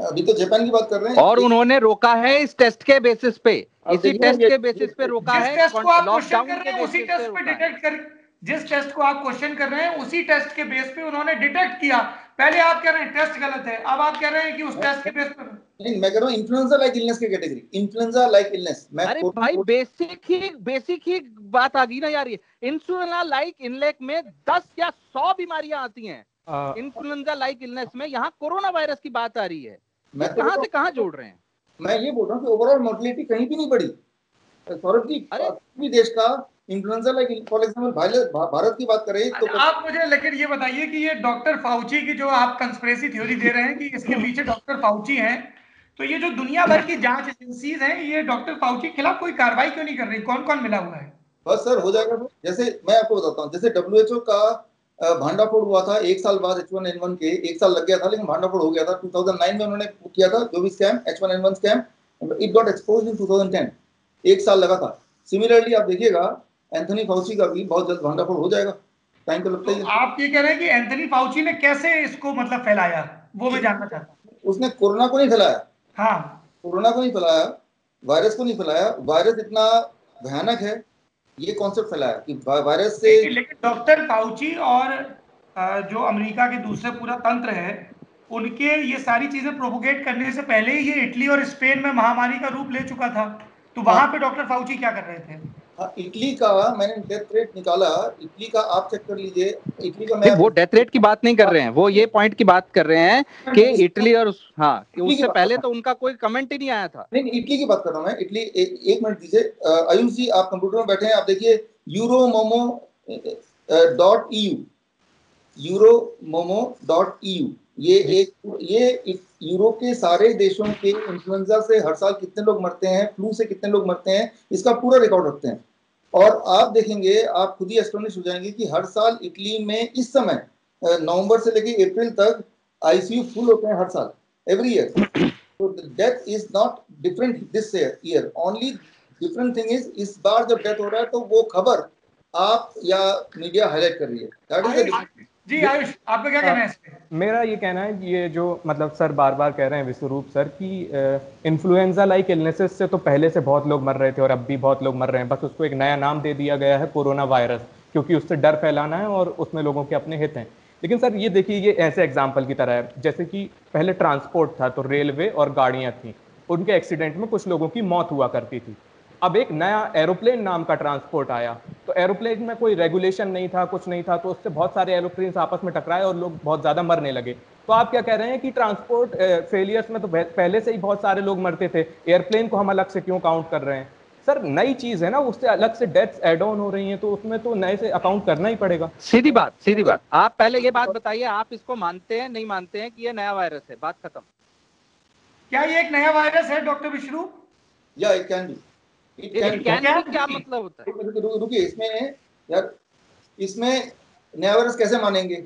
अभी तो जापान की बात कर रहे हैं, और उन्होंने रोका है इस टेस्ट के बेसिस पे, इसी टेस्ट के बेसिस पे रोका जिस है, टेस्ट को आप क्वेश्चन लॉकडाउन कर के रहे हैं उसी बेसिस पे टेस्ट पे रोका है। डिटेक्ट कर, जिस टेस्ट को आप क्वेश्चन कर रहे हैं उसी टेस्ट के बेस पे उन्होंने डिटेक्ट किया पहले आप कह रहे हैं टेस्ट गलत है, अब आप कह रहे हैं कि उस टेस्ट के बेस पर नहीं, मैं कह रहा हूँ इन्फ्लुएंजा लाइक इलनेस की कैटेगरी, इन्फ्लुएंजा लाइक इलनेस। मैं अरे भाई बेसिक ही बात आ गई ना यार। ये इन्फ्लुएंजा लाइक इलनेस में 10 या 100 बीमारियां आती हैं। इन्फ्लुएंजा लाइक इलनेस में यहाँ कोरोना वायरस की बात आ रही है। मैं कहां से कहां जोड़ रहे हैं? मैं ये बोल रहा हूँ कि ओवरऑल मोर्टेलिटी कहीं भी नहीं बढ़ी सौरभ जी। किसी देश का influenza like for example Bharat की बात करें तो आप मुझे लेकिन ये बताइए कि ये डॉक्टर फाउची की जो आप कंस्पिरेसी थ्योरी दे रहे हैं कि इसके पीछे डॉक्टर फाउची हैं, तो ये जो दुनिया भर की जांच एजेंसीज हैं ये डॉक्टर फाउची के खिलाफ कोई कार्रवाई क्यों नहीं कर रही? कौन कौन मिला हुआ है? बस सर हो जाएगा। जैसे मैं आपको बताता हूँ, जैसे WHO का भांडाफोड़ हुआ था 1 साल बाद H1N1 के, 1 साल लग गया था लेकिन भांडाफोड़ हो गया था। 2009 में उन्होंने किया था जो भी scam H1N1 scam, it got exposed इन 2010। 1 साल लगा था। सिमिलरली आप देखिएगा एंथनी फाउची का भी बहुत जल्द भांडाफोड़ हो जाएगा, टाइम तो लगता ही है। आप ये कह रहे हैं कि एंथनी फाउची ने कैसे इसको मतलब फैलाया, वो मैं जानना चाहता हूँ। उसने कोरोना को नहीं फैलाया। हाँ, कोरोना को नहीं फैलाया, वायरस को नहीं फैलाया। वायरस इतना भयानक है, ये कॉन्सेप्ट फैलाया कि वायरस से। लेकिन डॉक्टर फाउची और जो अमेरिका के दूसरे पूरा तंत्र है उनके ये सारी चीजें प्रोपोगेट करने से पहले ही ये इटली और स्पेन में महामारी का रूप ले चुका था, तो वहां पे डॉक्टर फाउची क्या कर रहे थे? हाँ, इटली का मैंने डेथ रेट निकाला, इटली का आप चेक कर लीजिए। इटली का मैं वो डेथ रेट की बात नहीं कर रहे हैं, वो ये पॉइंट की बात कर रहे हैं कि इटली और कि उससे पहले तो उनका कोई कमेंट ही नहीं आया था। नहीं, इटली की बात कर रहा हूँ मैं। इटली एक मिनट दीजिए आयुष जी, आप कंप्यूटर में बैठे हैं, आप देखिए euromomo.eu, euromomo.eu। ये यूरोप के सारे देशों के इन्फ्लुएंजा से हर साल कितने लोग मरते हैं, फ्लू से कितने लोग मरते हैं, इसका पूरा रिकॉर्ड रखते हैं। और आप देखेंगे, आप खुद ही एस्टोनिश हो जाएंगे कि हर साल इटली में इस समय नवंबर से लेकर अप्रैल तक आईसीयू फुल होते हैं हर साल, every year. So the death is not different this year. Only different thing is इस बार जब डेथ हो रहा है तो वो खबर आप या मीडिया हाईलाइट कर रही है। That is the जी आयुष, आपका क्या कहना है इस पे? मेरा ये कहना है कि ये जो मतलब सर बार बार कह रहे हैं विश्वरूप सर कि इन्फ्लुएंजा लाइक इलनेसेस से तो पहले से बहुत लोग मर रहे थे और अब भी बहुत लोग मर रहे हैं, बस उसको एक नया नाम दे दिया गया है कोरोना वायरस, क्योंकि उससे डर फैलाना है और उसमें लोगों के अपने हित हैं। लेकिन सर ये देखिए, ये ऐसे एग्जाम्पल की तरह है जैसे कि पहले ट्रांसपोर्ट था तो रेलवे और गाड़ियां थी, उनके एक्सीडेंट में कुछ लोगों की मौत हुआ करती थी। अब एक नया एरोप्लेन नाम का ट्रांसपोर्ट आया, तो एरोप्लेन में कोई रेगुलेशन नहीं था, कुछ नहीं था, तो उससे बहुत सारे एरोप्लेन आपस में टकराए और लोग बहुत ज्यादा मरने लगे। तो आप क्या कह रहे हैं कि ट्रांसपोर्ट फेलियर्स में तो पहले से ही बहुत सारे लोग मरते थे, एयरप्लेन को हम अलग से क्यों काउंट कर रहे हैं? सर नई चीज है ना, उससे अलग से डेथ्स ऐड ऑन हो रही हैं, तो उसमें तो नए से अकाउंट करना ही पड़ेगा। सीधी बात। आप पहले ये बात बताइए, आप इसको मानते हैं नहीं मानते हैं कि ये नया वायरस है? बात खत्म। क्या ये एक नया वायरस है डॉक्टर विश्वरूप? या इट कैन बी। क्या मतलब होता है? रुकिए, इसमें यार, इसमें नया वायरस कैसे मानेंगे?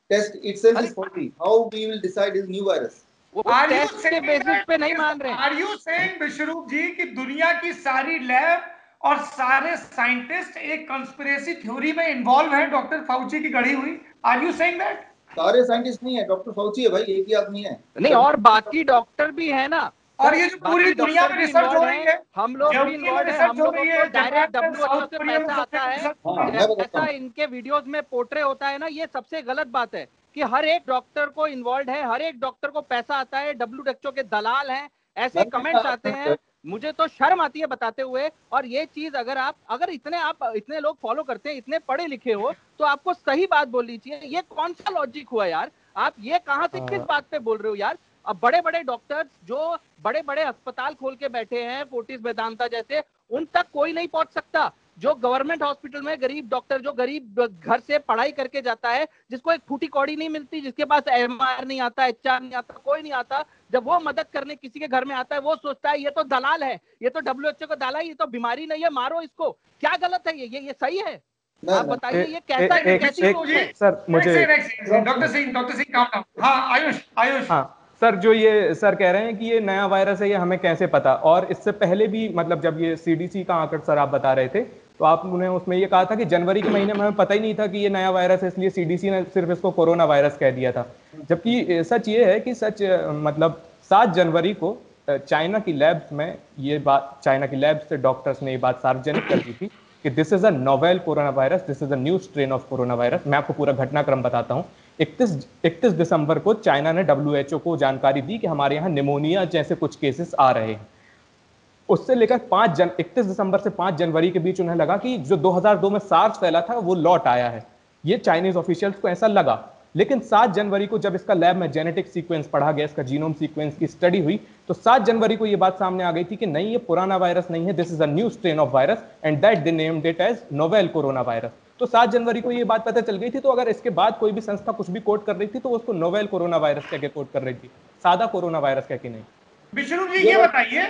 Test itself is faulty. How we will decide is new virus? Are you saying basis पे नहीं मान रहे हैं? Are you saying विश्वरूप जी कि दुनिया की सारी लैब और सारे साइंटिस्ट एक कंस्पिरेसी थ्योरी में इन्वॉल्व है डॉक्टर फाउची की गढ़ी हुई? Are you saying that? सारे साइंटिस्ट नहीं है, डॉक्टर फाउची है भाई, एक ही आदमी है। नहीं, और बाकी डॉक्टर भी है ना, और ये जो पूरी दुनिया में रिसर्च हो रही है, हम लोग भी इन्वॉल्व हैं, हम लोगों को डायरेक्ट WHO से पैसा आता है, ऐसा इनके वीडियोस में पोर्ट्रे होता है ना, ये सबसे गलत बात है कि हर एक डॉक्टर को इन्वॉल्व है, हर एक डॉक्टर को पैसा आता है, WHO के दलाल हैं, ऐसे कमेंट्स आते हैं। मुझे तो शर्म आती है बताते हुए। और ये चीज अगर इतने लोग फॉलो करते हैं, इतने पढ़े लिखे हो, तो आपको सही बात बोलनी चाहिए। ये कौन सा लॉजिक हुआ यार? आप ये कहां से किस बात पे बोल रहे हो यार? अब बड़े बड़े डॉक्टर्स जो बड़े बड़े अस्पताल खोल के बैठे हैं, फोर्टिस वेदांता जैसे, उन तक कोई नहीं पहुंच सकता। जो गवर्नमेंट हॉस्पिटल में गरीब डॉक्टर, जो गरीब घर से पढ़ाई करके जाता है, जिसको एक फूटी कौड़ी नहीं मिलती, जिसके पास MR नहीं आता, HR नहीं आता, कोई नहीं आता, जब वो मदद करने किसी के घर में आता है, वो सोचता है ये तो दलाल है, ये तो WHO का दलाल है, ये तो बीमारी नहीं है, मारो इसको। क्या गलत है ये सही है? आप बताइए, ये कैसी सोच है? सर मुझे डॉक्टर सिंह काम। हाँ आयुष सर, जो ये सर कह रहे हैं कि ये नया वायरस है, ये हमें कैसे पता? और इससे पहले भी मतलब जब ये CDC का आंकड़ा सर आप बता रहे थे, तो आपने उसमें ये कहा था कि जनवरी के महीने में हमें पता ही नहीं था कि ये नया वायरस है, इसलिए CDC ने सिर्फ इसको कोरोना वायरस कह दिया था। जबकि सच ये है कि मतलब 7 जनवरी को चाइना की लैब्स में ये बात, चाइना की लैब से डॉक्टर्स ने ये बात सार्वजनिक कर दी थी कि this is a novel corona virus, this is a new strain of corona virus. मैं आपको पूरा घटनाक्रम बताता हूँ 31 दिसंबर को चाइना ने WHO को जानकारी दी कि हमारे यहाँ निमोनिया जैसे कुछ केसेस आ रहे हैं। उससे लेकर 31 दिसंबर से 5 जनवरी के बीच उन्हें लगा कि जो 2002 में सार्स फैला था वो लौट आया है। ये चाइनीज ऑफिशियल्स को ऐसा लगा, लेकिन 7 जनवरी को जब इसका लैब में जेनेटिक सीक्वेंस पढ़ा गया, इसका जीनोम सीक्वेंस की स्टडी हुई, तो 7 जनवरी को ये बात सामने आ गई थी कि नहीं, ये पुराना वायरस नहीं है, this is a new strain of virus and that they named it as novel corona virus. तो 7 जनवरी को ये बात पता चल गई थी। तो अगर इसके बाद कोई भी संस्था कुछ भी कोट कर रही थी तो उसको नोवेल कोरोना वायरस कह के कोट कर रही थी, सादा कोरोना वायरस कह के नहीं। विष्णु जी ये बताइए,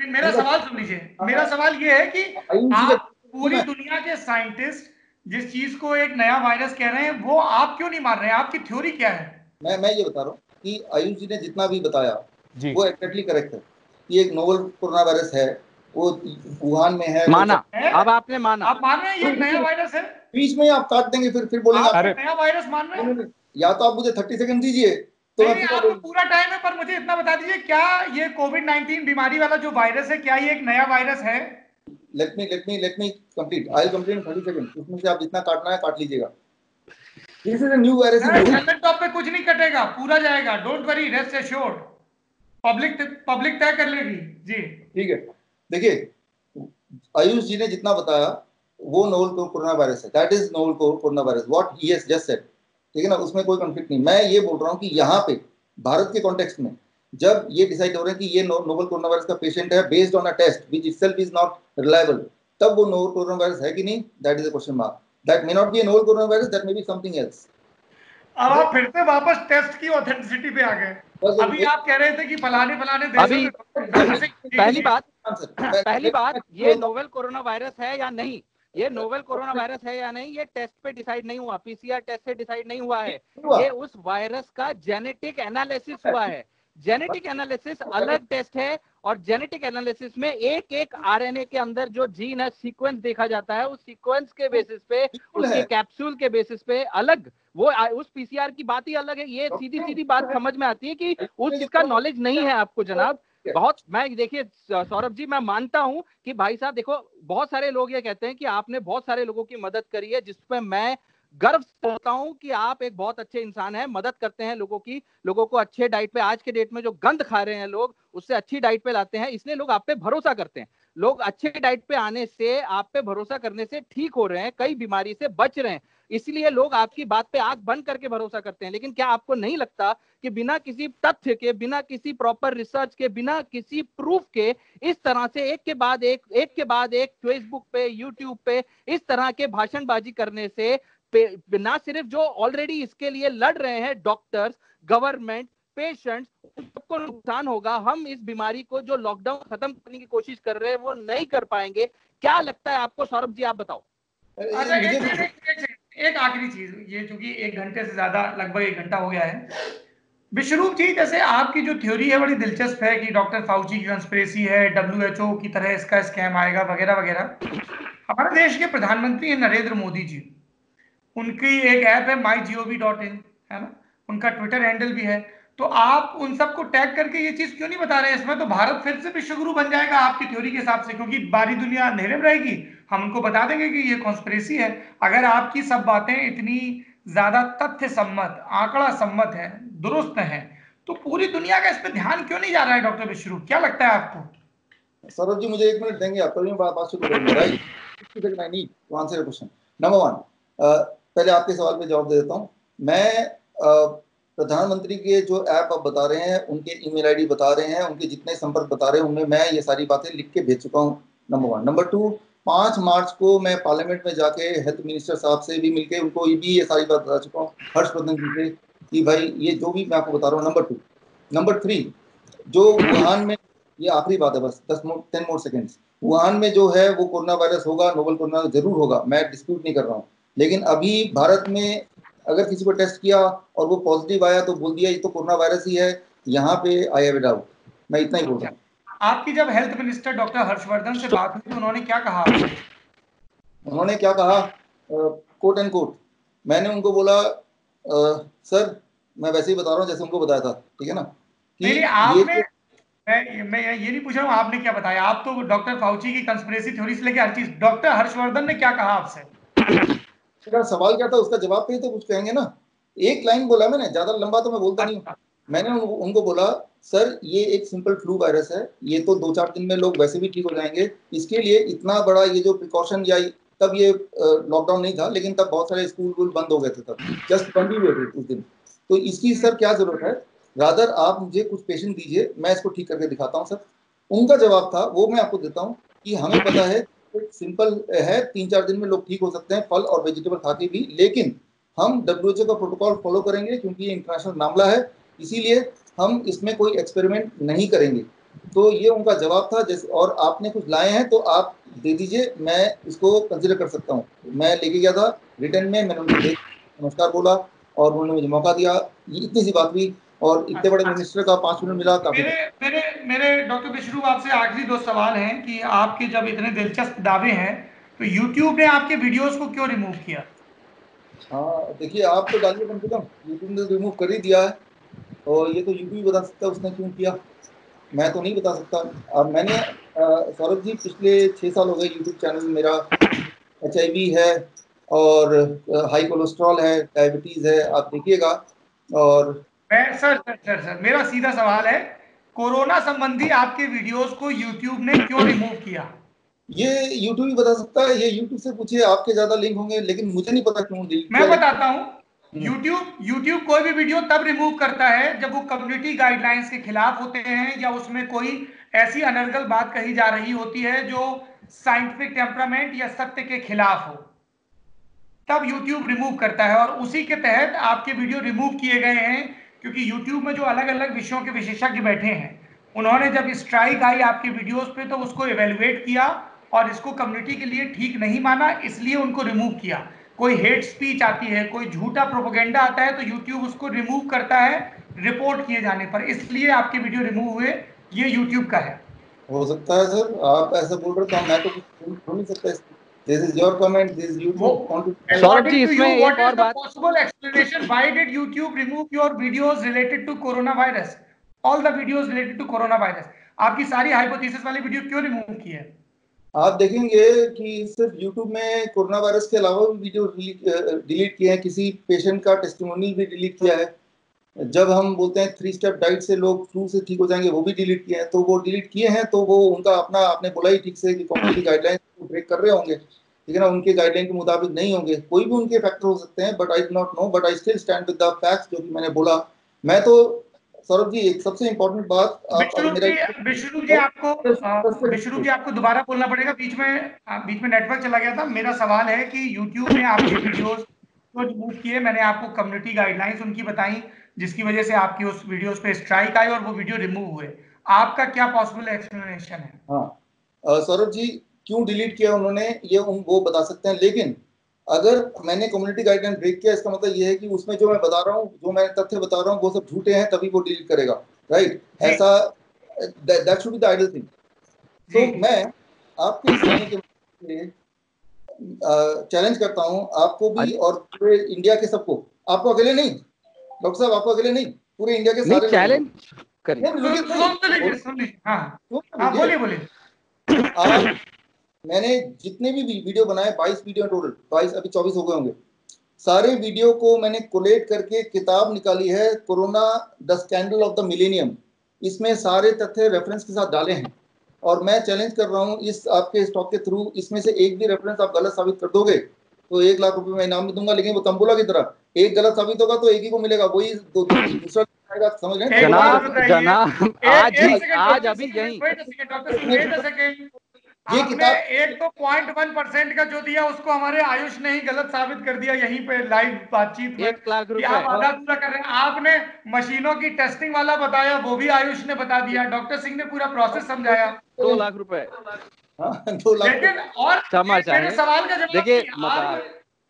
मेरा सवाल सुन लीजिए। मेरा सवाल ये है कि आप पूरी दुनिया के साइंटिस्ट जिस चीज को एक नया वायरस कह रहे हैं, वो आप क्यों नहीं मान रहे हैं? आपकी थ्योरी क्या है? मैं ये बता रहा हूँ कि आयुष जी ने जितना भी बताया जी, वो एक्जेक्टली करेक्ट है कि एक नोवेल कोरोना वायरस है, वो वुहान में है। माना, अब आपने माना, आप मान रहे हैं ये नया वायरस है? बीच में आप काट देंगे, फिर बोलेंगे आप नया वायरस मान रहे हैं? या तो आप मुझे 30 सेकंड दीजिए तो नहीं, आपको पूरा टाइम है, पर मुझे इतना बता दीजिए, क्या ये कोविड-19 बीमारी वाला जो वायरस है, क्या ये एक नया वायरस है? Let me complete. I will complete in 30 second. उसमें से आप जितना काटना है काट लीजिएगा। This is a new virus. Laptop पे कुछ नहीं कटेगा, पूरा जाएगा, don't worry, rest assured. Public तय कर लेगी जी। ठीक है, देखिए आयुष जी ने जितना बताया वो नोवेल कोरोना वायरस है, that is novel corona virus, what he has just said. ठीक है ना, उसमें कोई कॉन्फ्लिक्ट नहीं। मैं ये बोल रहा हूँ कि यहाँ पे भारत के कॉन्टेक्स्ट में जब ये डिसाइड हो रहे हैं कि ये नोवेल कोरोना वायरस का पेशेंट है based on a test which itself is not reliable, तब वो नोवेल कोरोना वायरस है कि नहीं, that is a question mark. That may not be a novel corona virus, that may be something else. अब आप फिर से वापस टेस्ट की ऑथेंटिसिटी पे आ गए। अभी आप कह रहे थे कि फलाने अभी देशों पहली बात ये नोवेल कोरोना वायरस है या नहीं, ये नोवेल कोरोना वायरस है या नहीं, ये टेस्ट पे डिसाइड नहीं हुआ, पीसीआर टेस्ट से डिसाइड नहीं हुआ है। ये उस वायरस का जेनेटिक एनालिसिस हुआ है। जेनेटिक एनालिसिस अलग टेस्ट है, और जेनेटिक एनालिसिस में एक एक आरएनए के अंदर जो जीन है, सीक्वेंस देखा जाता है, उस सीक्वेंस के बेसिस पे, उसके कैप्सूल के बेसिस पे अलग, वो उस पीसीआर की बात ही अलग है। ये सीधी सीधी बात समझ में आती है कि उस चीज का नॉलेज नहीं है आपको जनाब। बहुत, मैं देखिए सौरभ जी, मैं मानता हूं कि भाई साहब देखो, बहुत सारे लोग ये कहते हैं कि आपने बहुत सारे लोगों की मदद करी है, जिसपे मैं गर्व करता हूं कि आप एक बहुत अच्छे इंसान हैं, मदद करते हैं लोगों की, लोगों को अच्छे डाइट पे, आज के डेट में जो गंद खा रहे हैं लोग, उससे अच्छी डाइट पे लाते हैं, इसलिए लोग आप पे भरोसा करते हैं। लोग अच्छे डाइट पे आने से, आप पे भरोसा करने से ठीक हो रहे हैं, कई बीमारी से बच रहे हैं, इसलिए लोग आपकी बात पे आंख बंद करके भरोसा करते हैं। लेकिन क्या आपको नहीं लगता कि बिना किसी तथ्य के, बिना किसी प्रॉपर रिसर्च के, बिना किसी प्रूफ के, इस तरह से एक के बाद एक फेसबुक पे, यूट्यूब पे इस तरह के भाषणबाजी करने से ना सिर्फ जो ऑलरेडी इसके लिए लड़ रहे हैं डॉक्टर्स, गवर्नमेंट, पेशेंट्स, सबको नुकसान होगा। हम इस बीमारी को जो लॉकडाउन खत्म करने की कोशिश कर रहे हैं वो नहीं कर पाएंगे। क्या लगता है आपको सौरभ जी, आप बताओ। अच्छा, एक आखिरी चीज, ये चूंकि 1 घंटे से ज्यादा, लगभग 1 घंटा हो गया है, विश्वरूप जी, जैसे आपकी जो थ्योरी है बड़ी दिलचस्प है कि डॉक्टर फाउची की कंस्पिरेसी है, डब्ल्यूएचओ की तरह इसका स्कैम आएगा वगैरह वगैरह। हमारे देश के प्रधानमंत्री हैं नरेंद्र मोदी जी, उनकी एक ऐप है mygov.in, है ना, उनका ट्विटर हैंडल भी है। तो आप उन सबको टैग करके ये चीज क्यों नहीं बता रहे हैं? इसमें तो भारत फिर से विश्वगुरु बन जाएगा आपकी थ्योरी के हिसाब से, क्योंकि बारी दुनिया अंधेरे में रहेगी, हम उनको बता देंगे कि ये कॉन्स्पिरेसी है। अगर आपकी सब बातें इतनी ज्यादा तथ्य सम्मत, आंकड़ा सम्मत है, दुरुस्त है, तो पूरी दुनिया का इस पर ध्यान क्यों नहीं जा रहा है? डॉक्टर विश्वरूप, क्या लगता है आपको? सौरभ जी मुझे 1 मिनट देंगे आप, तभी मैं बात शुरू करूंगा। Right, I need to answer your question. Number 1, पहले आपके सवाल पे जवाब दे देता हूँ। मैं प्रधानमंत्री के जो ऐप आप बता रहे हैं, उनके ईमेल आईडी बता रहे हैं, उनके जितने संपर्क बता रहे हैं, उनमें मैं ये सारी बातें लिख के भेज चुका हूँ, नंबर 1। नंबर 2, 5 मार्च को मैं पार्लियामेंट में जाके हेल्थ मिनिस्टर साहब से भी मिलके उनको भी ये सारी बात बता चुका हूँ, हर्षवर्धन जी से, कि भाई ये जो भी मैं आपको बता रहा हूँ। नंबर 2, नंबर 3, जो वुहान में, ये आखिरी बात है बस, 10 मोर सेकेंड्स, वुहान में जो है वो कोरोना वायरस होगा, नोवेल कोरोना जरूर होगा, मैं डिस्प्यूट नहीं कर रहा हूँ। लेकिन अभी भारत में अगर किसी को टेस्ट किया और वो पॉजिटिव आया तो बोल दिया ये तो कोरोना वायरस ही है, यहाँ पे आई हैव अ डाउट। मैं इतना ही बोल रहा हूँ। आपकी जब हेल्थ मिनिस्टर डॉक्टर हर्षवर्धन से बात हुई तो उन्होंने क्या कहा? उन्होंने क्या कहा, कोट एंड कोट, मैंने उनको बोला सर मैं वैसे ही बता रहा हूँ जैसे उनको बताया था, ठीक है ना, कि नहीं, आपने, मैं ये नहीं पूछ रहा हूँ आपने क्या बताया, आप तो डॉक्टर फाउची की कंस्पिरेसी थ्योरी से लेके हर चीज, डॉक्टर हर्षवर्धन ने क्या कहा आपसे? मेरा सवाल क्या था उसका जवाब पे ही तो कुछ कहेंगे ना। एक लाइन बोला मैंने, ज्यादा लंबा तो मैं बोलता नहीं हूँ। मैंने उनको बोला सर ये एक सिंपल फ्लू वायरस है, ये तो 2-4 दिन में लोग वैसे भी ठीक हो जाएंगे, इसके लिए इतना बड़ा ये जो प्रिकॉशन या तब ये लॉकडाउन नहीं था, लेकिन तब बहुत सारे स्कूल बंद हो गए थे, तब जस्ट बंद ही हुए थे उस दिन, तो इसकी सर क्या जरूरत है, रादर आप मुझे कुछ पेशेंट दीजिए, मैं इसको ठीक करके दिखाता हूँ सर। उनका जवाब था वो मैं आपको देता हूँ कि हमें पता है सिंपल है, 3-4 दिन में लोग ठीक हो सकते हैं फल और वेजिटेबल खा के भी, लेकिन हम WHO का प्रोटोकॉल फॉलो करेंगे क्योंकि ये इंटरनेशनल मामला है, इसीलिए हम इसमें कोई एक्सपेरिमेंट नहीं करेंगे। तो ये उनका जवाब था। जैसे और आपने कुछ लाए हैं तो आप दे दीजिए, मैं इसको कंसिडर कर सकता हूँ। मैं लेके गया था रिटर्न में, मैंने उनको नमस्कार बोला और उन्होंने मुझे मौका दिया, ये इतनी सी बात हुई और इतने बड़े मिनिस्टर का 5 मिनट मिला काफी। मेरे मेरे डॉक्टर विष्णु आपसे आखिरी 2 सवाल हैं कि आपके जब इतने दिलचस्प दावे हैं तो YouTube ने आपके वीडियोस को क्यों रिमूव किया? हाँ देखिए, आप तो डालिए कम से कम, यूट्यूब ने रिमूव कर ही दिया है और ये तो यूट्यूब बता सकता है उसने क्यों किया, मैं तो नहीं बता सकता। अब मैंने सौरभ जी पिछले 6 साल हो गए यूट्यूब चैनल मेरा, HIV है और हाई कोलेस्ट्रॉल है, डायबिटीज है, आप देखिएगा। और मैं सर मेरा सीधा सवाल है, कोरोना संबंधी आपके वीडियोस को YouTube ने क्यों रिमूव किया? ये यूट्यूब ही बता सकता है, ये यूट्यूब से पूछिए, आपके ज्यादा लिंक होंगे, लेकिन मुझे नहीं पता क्यों डिलीट मैं किया। बताता हूं। YouTube कोई भी वीडियो तब रिमूव करता है जब वो कम्युनिटी गाइडलाइंस के खिलाफ होते हैं या उसमें कोई ऐसी अनर्गल बात कही जा रही होती है जो साइंटिफिक टेम्परामेंट या सत्य के खिलाफ हो, तब YouTube रिमूव करता है। और उसी के तहत आपके वीडियो रिमूव किए गए हैं, क्योंकि YouTube में जो अलग अलग विषयों के विशेषज्ञ बैठे हैं, उन्होंने जब स्ट्राइक आई आपके वीडियोस पे तो उसको इवेलुएट किया और इसको कम्युनिटी के लिए ठीक नहीं माना, इसलिए उनको रिमूव किया। कोई हेट स्पीच आती है, कोई झूठा प्रोपेगेंडा आता है तो YouTube उसको रिमूव करता है रिपोर्ट किए जाने पर, इसलिए आपके वीडियो रिमूव हुए। ये YouTube का है। हो सकता है सर, आप ऐसा बोल रहे तो मैं तो कुछ बोल नहीं सकता इसमें। This is your comment, this is YouTube. Saurabh ji According to you, इसमें एक what is और the बात, possible explanation? Why did YouTube remove your videos related to coronavirus? All the videos related to coronavirus. आपकी सारी हाइपोथेसिस वाली video क्यों remove की है? आप देखेंगे कि सिर्फ YouTube में कोरोना वायरस के अलावा भी वीडियो डिलीट किए हैं, किसी पेशेंट का टेस्टिमोनी भी डिलीट किया है। जब हम बोलते हैं 3 स्टेप डाइट से लोग फ्लू से ठीक हो जाएंगे, वो भी डिलीट किए हैं। तो वो डिलीट किए हैं तो वो उनका अपना, आपने बोला ही ठीक से कि कम्युनिटी गाइडलाइंस को ब्रेक कर रहे होंगे, ठीक है ना, उनके गाइडलाइन के मुताबिक नहीं होंगे, कोई भी उनके फैक्टर हो सकते हैं, but I do not know, but I still stand with the facts जो कि मैंने बोला। मैं तो सौरभ जी एक सबसे इंपॉर्टेंट बात, आप अगर मेरा विष्णु जी आपको दोबारा बोलना पड़ेगा, बीच में नेटवर्क चला गया था। मेरा सवाल है कि YouTube ने आपके वीडियोस को रिमूव किए, मैंने आपको कम्युनिटी गाइडलाइंस उनकी बताई जिसकी वजह से आपकी उस वीडियोस पे स्ट्राइक आई और वो वीडियो रिमूव हुए। आपका क्या पॉसिबल एक्सप्लेनेशन है? हाँ सौरभ जी, क्यों डिलीट किया उन्होंने ये वो बता सकते हैं, लेकिन अगर मैंने कम्युनिटी गाइडलाइन ब्रेक किया इसका मतलब ये है कि उसमें जो मैं बता रहा हूँ, जो मैं तथ्य बता रहा हूँ वो सब झूठे हैं, तभी वो डिलीट करेगा, राइट? ऐसा that should be the ideal thing. तो मैं आपके इस कहने के चैलेंज करता हूँ आपको भी और पूरे इंडिया के सबको, आपको अकेले नहीं डॉक्टर साहब, आपको अकेले नहीं, पूरे इंडिया के सारे चैलेंज करिए। आप, मैंने जितने भी वीडियो बनाए 22 वीडियो टोटल, 22 अभी 24 हो गए होंगे, सारे वीडियो को मैंने कोलेट करके किताब निकाली है, corona the scandal of the millennium. इसमें सारे तथ्य रेफरेंस के साथ डाले हैं और मैं चैलेंज कर रहा हूँ इस आपके स्टॉक के थ्रू, इसमें से एक भी रेफरेंस आप गलत साबित कर दोगे तो 1 लाख रुपए मैं इनाम भी दूंगा, लेकिन वो तंबुला की तरह एक गलत साबित होगा तो एक ही को मिलेगा, वही दूसरा आएगा, समझ रहे हैं? जनाब आज अभी यही ये किताब एक तो 0.1% का जो दिया उसको हमारे आयुष ने ही गलत साबित कर दिया यहीं पे लाइव बातचीत में 1 लाख रुपए आप आधा अधूरा कर रहे हैं। आपने मशीनों की टेस्टिंग वाला बताया, वो भी आयुष ने बता दिया। डॉक्टर सिंह ने पूरा प्रोसेस समझाया। 2 लाख रुपए 2 लाख। लेकिन और मेरे सवाल का जवाब देखिए,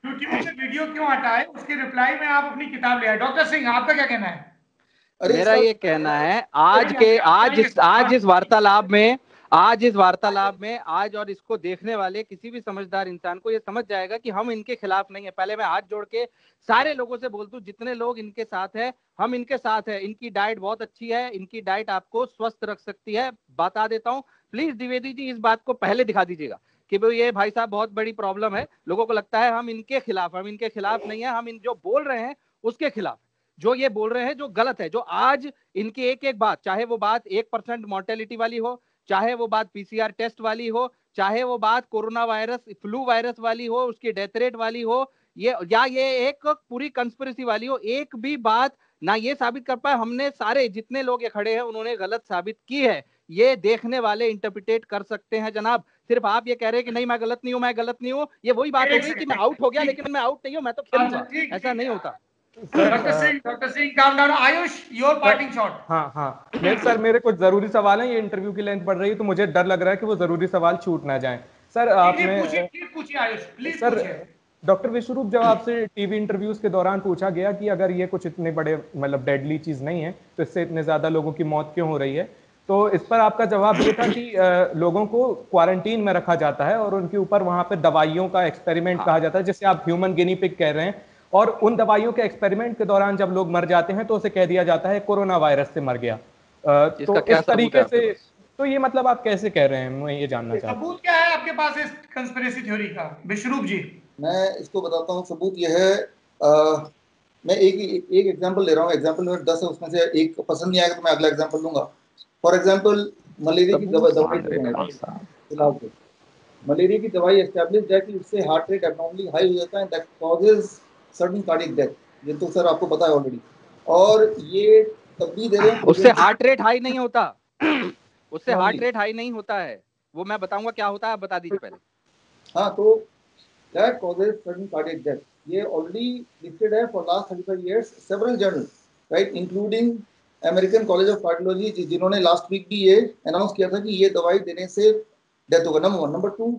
यूट्यूब से वीडियो क्यों हटाए, उसके रिप्लाई में आप अपनी किताब ले आए। डॉक्टर सिंह आपका क्या कहना है? मेरा ये कहना है आज इस वार्तालाप में आज और इसको देखने वाले किसी भी समझदार इंसान को ये समझ जाएगा कि हम इनके खिलाफ नहीं है। पहले मैं हाथ जोड़ के सारे लोगों से बोल दूं, जितने लोग इनके साथ है, हम इनके साथ है। इनकी डाइट बहुत अच्छी है, इनकी डाइट आपको स्वस्थ रख सकती है, बता देता हूं। प्लीज द्विवेदी जी इस बात को पहले दिखा दीजिएगा। कि ये भाई साहब बहुत बड़ी प्रॉब्लम है, लोगों को लगता है हम इनके खिलाफ नहीं है, हम इन जो बोल रहे हैं उसके खिलाफ, जो ये बोल रहे हैं जो गलत है, जो आज इनकी एक एक बात, चाहे वो बात 1% मॉर्टेलिटी वाली हो, चाहे वो बात पीसीआर टेस्ट वाली हो, चाहे वो बात कोरोना वायरस फ्लू वायरस वाली हो, उसकी डेथ रेट वाली हो, ये एक पूरी कंस्पिरेसी वाली हो, एक भी बात ना ये साबित कर पाए। हमने सारे जितने लोग ये खड़े हैं उन्होंने गलत साबित की है, ये देखने वाले इंटरप्रिटेट कर सकते हैं जनाब। सिर्फ आप ये कह रहे हैं कि नहीं मैं गलत नहीं हूं, ये वही बात हो गई कि मैं आउट हो गया, लेकिन मैं आउट नहीं हूं, मैं तो खेलूंगा, ऐसा नहीं होता। Doctor Singh calm down. Ayush your parting shot. हाँ सर, मेरे कुछ जरूरी सवाल हैं, ये इंटरव्यू की लेंथ बढ़ रही है तो मुझे डर लग रहा है कि वो जरूरी सवाल छूट ना जाएं। सर आपने पूछिए आयुष, प्लीज सर पूछिए। डॉक्टर विश्वरूप, जब आपसे टीवी इंटरव्यूज के दौरान पूछा गया कि अगर ये कुछ इतने बड़े मतलब डेडली चीज नहीं है तो इससे इतने ज्यादा लोगों की मौत क्यों हो रही है, तो इस पर आपका जवाब ये था कि लोगों को क्वारंटीन में रखा जाता है और उनके ऊपर वहां पे दवाइयों का एक्सपेरिमेंट कहा जाता है, जिसे आप ह्यूमन गिनी पिग कह रहे हैं, और उन दवाइयों के एक्सपेरिमेंट के दौरान जब लोग मर जाते हैं तो उसे कह दिया जाता है कोरोना वायरस से मर गया। तो इस तरीके से तो ये मतलब आप कैसे कह रहे हैं, मैं ये जानना चाहता हूं। सबूत क्या है आपके पास इस कंस्पिरेसी थ्योरी का, विश्वरूप जी? मैं इसको बताता हूँ। सबूत यह है, मैं एक एग्जांपल ले रहा हूँ। एग्जांपल में 10 है, उसमें से एक पसंद नहीं आएगा तो मैं अगला एग्जांपल लूंगा। फॉर एग्जांपल मलेरिया की दवाई मलेरिया की दवाई एस्टैब्लिश्ड है कि उससे हार्ट रेट एब्नॉर्मली हाई हो जाता है, that causes sudden cardiac death. ये तो सर आपको पता है ऑलरेडी। और ये तब भी दे रहे हैं, उससे हार्ट रेट हाई नहीं होता, उससे हार्ट रेट हाई नहीं होता है, वो मैं बताऊंगा क्या होता है, आप बता दीजिए पहले। हाँ, तो that causes sudden cardiac death, ये ऑलरेडी लिस्टेड है for last 35 years several journal, right, including American college of cardiology, जिन्होंने लास्ट वीक भी ये अनाउंस किया था कि ये दवाई देने से डेथ होगा। नंबर 1। नंबर 2,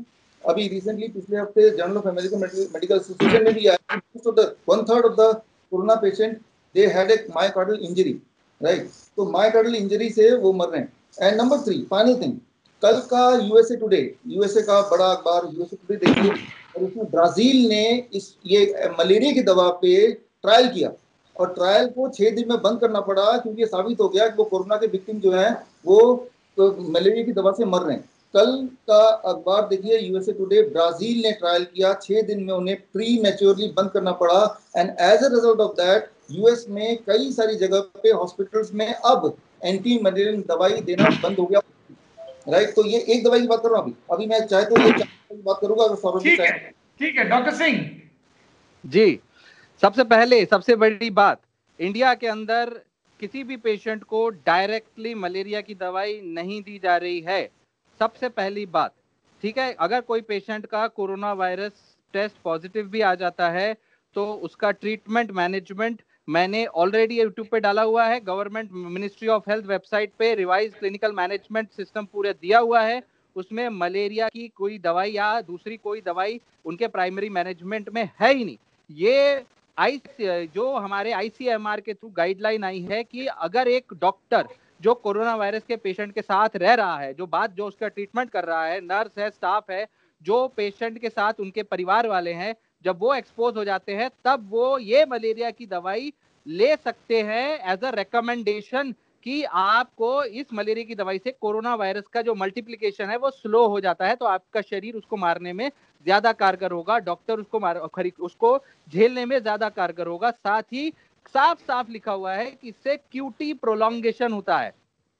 अभी रिसेंटली पिछले हफ्ते journal of American medical association में भी आया, so the 1/3 of the corona patient they had a myocardial injury, right. तो मायोकार्डियल इंजरी से वो मर रहे हैं। एंड नंबर 3, फाइनल थिंग, कल का यूएसए टुडे, यूएसए का बड़ा अखबार यूएसए टुडे देखिए, और उसमें ब्राजील ने ये मलेरिया की दवा पे ट्रायल किया, और ट्रायल को 6 दिन में बंद करना पड़ा क्योंकि ये साबित हो गया कि वो कोरोना के विक्टिम जो हैं वो तो मलेरिया की दवा से मर रहे हैं। कल का अखबार देखिए यूएसए टुडे, ब्राजील ने ट्रायल किया, 6 दिन में उन्हें प्री मैच्योरली बंद करना पड़ा, and as a result of that US में कई सारी जगह पे हॉस्पिटल्स में अब एंटी मलेरियल दवाई देना बंद हो गया, राइट। तो ये एक दवाई की बात कर रहा हूँ अभी मैं चाहे तो ये की बात करूंगा अगर सौरभ जी चाहे। ठीक है डॉक्टर सिंह जी। सबसे पहले सबसे बड़ी बात, इंडिया के अंदर किसी भी पेशेंट को डायरेक्टली मलेरिया की दवाई नहीं दी जा रही है, सबसे पहली बात, ठीक है। अगर कोई पेशेंट का कोरोना वायरस टेस्ट पॉजिटिव भी आ जाता है तो उसका ट्रीटमेंट मैनेजमेंट मैंने ऑलरेडी यूट्यूब पे डाला हुआ है, government ministry of health website पे रिवाइज क्लिनिकल मैनेजमेंट सिस्टम पूरा दिया हुआ है, उसमें मलेरिया की कोई दवाई या दूसरी कोई दवाई उनके प्राइमरी मैनेजमेंट में है ही नहीं। ये जो हमारे आईसीएमआर के थ्रू गाइडलाइन आई है कि अगर एक डॉक्टर जो कोरोना वायरस के पेशेंट के साथ रह रहा है, जो उसका ट्रीटमेंट कर रहा है, नर्स है, स्टाफ है, जो पेशेंट के साथ उनके परिवार वाले हैं, जब वो एक्सपोज हो जाते हैं तब वो ये मलेरिया की दवाई ले सकते हैं एज अ रिकमेंडेशन कि आपको इस मलेरिया की दवाई से कोरोना वायरस का जो मल्टीप्लिकेशन है वो स्लो हो जाता है, तो आपका शरीर उसको मारने में ज्यादा कारगर होगा, डॉक्टर उसको झेलने में ज्यादा कारगर होगा। साथ ही साफ साफ लिखा हुआ है कि इससे क्यूटी प्रोलॉन्गेशन होता है,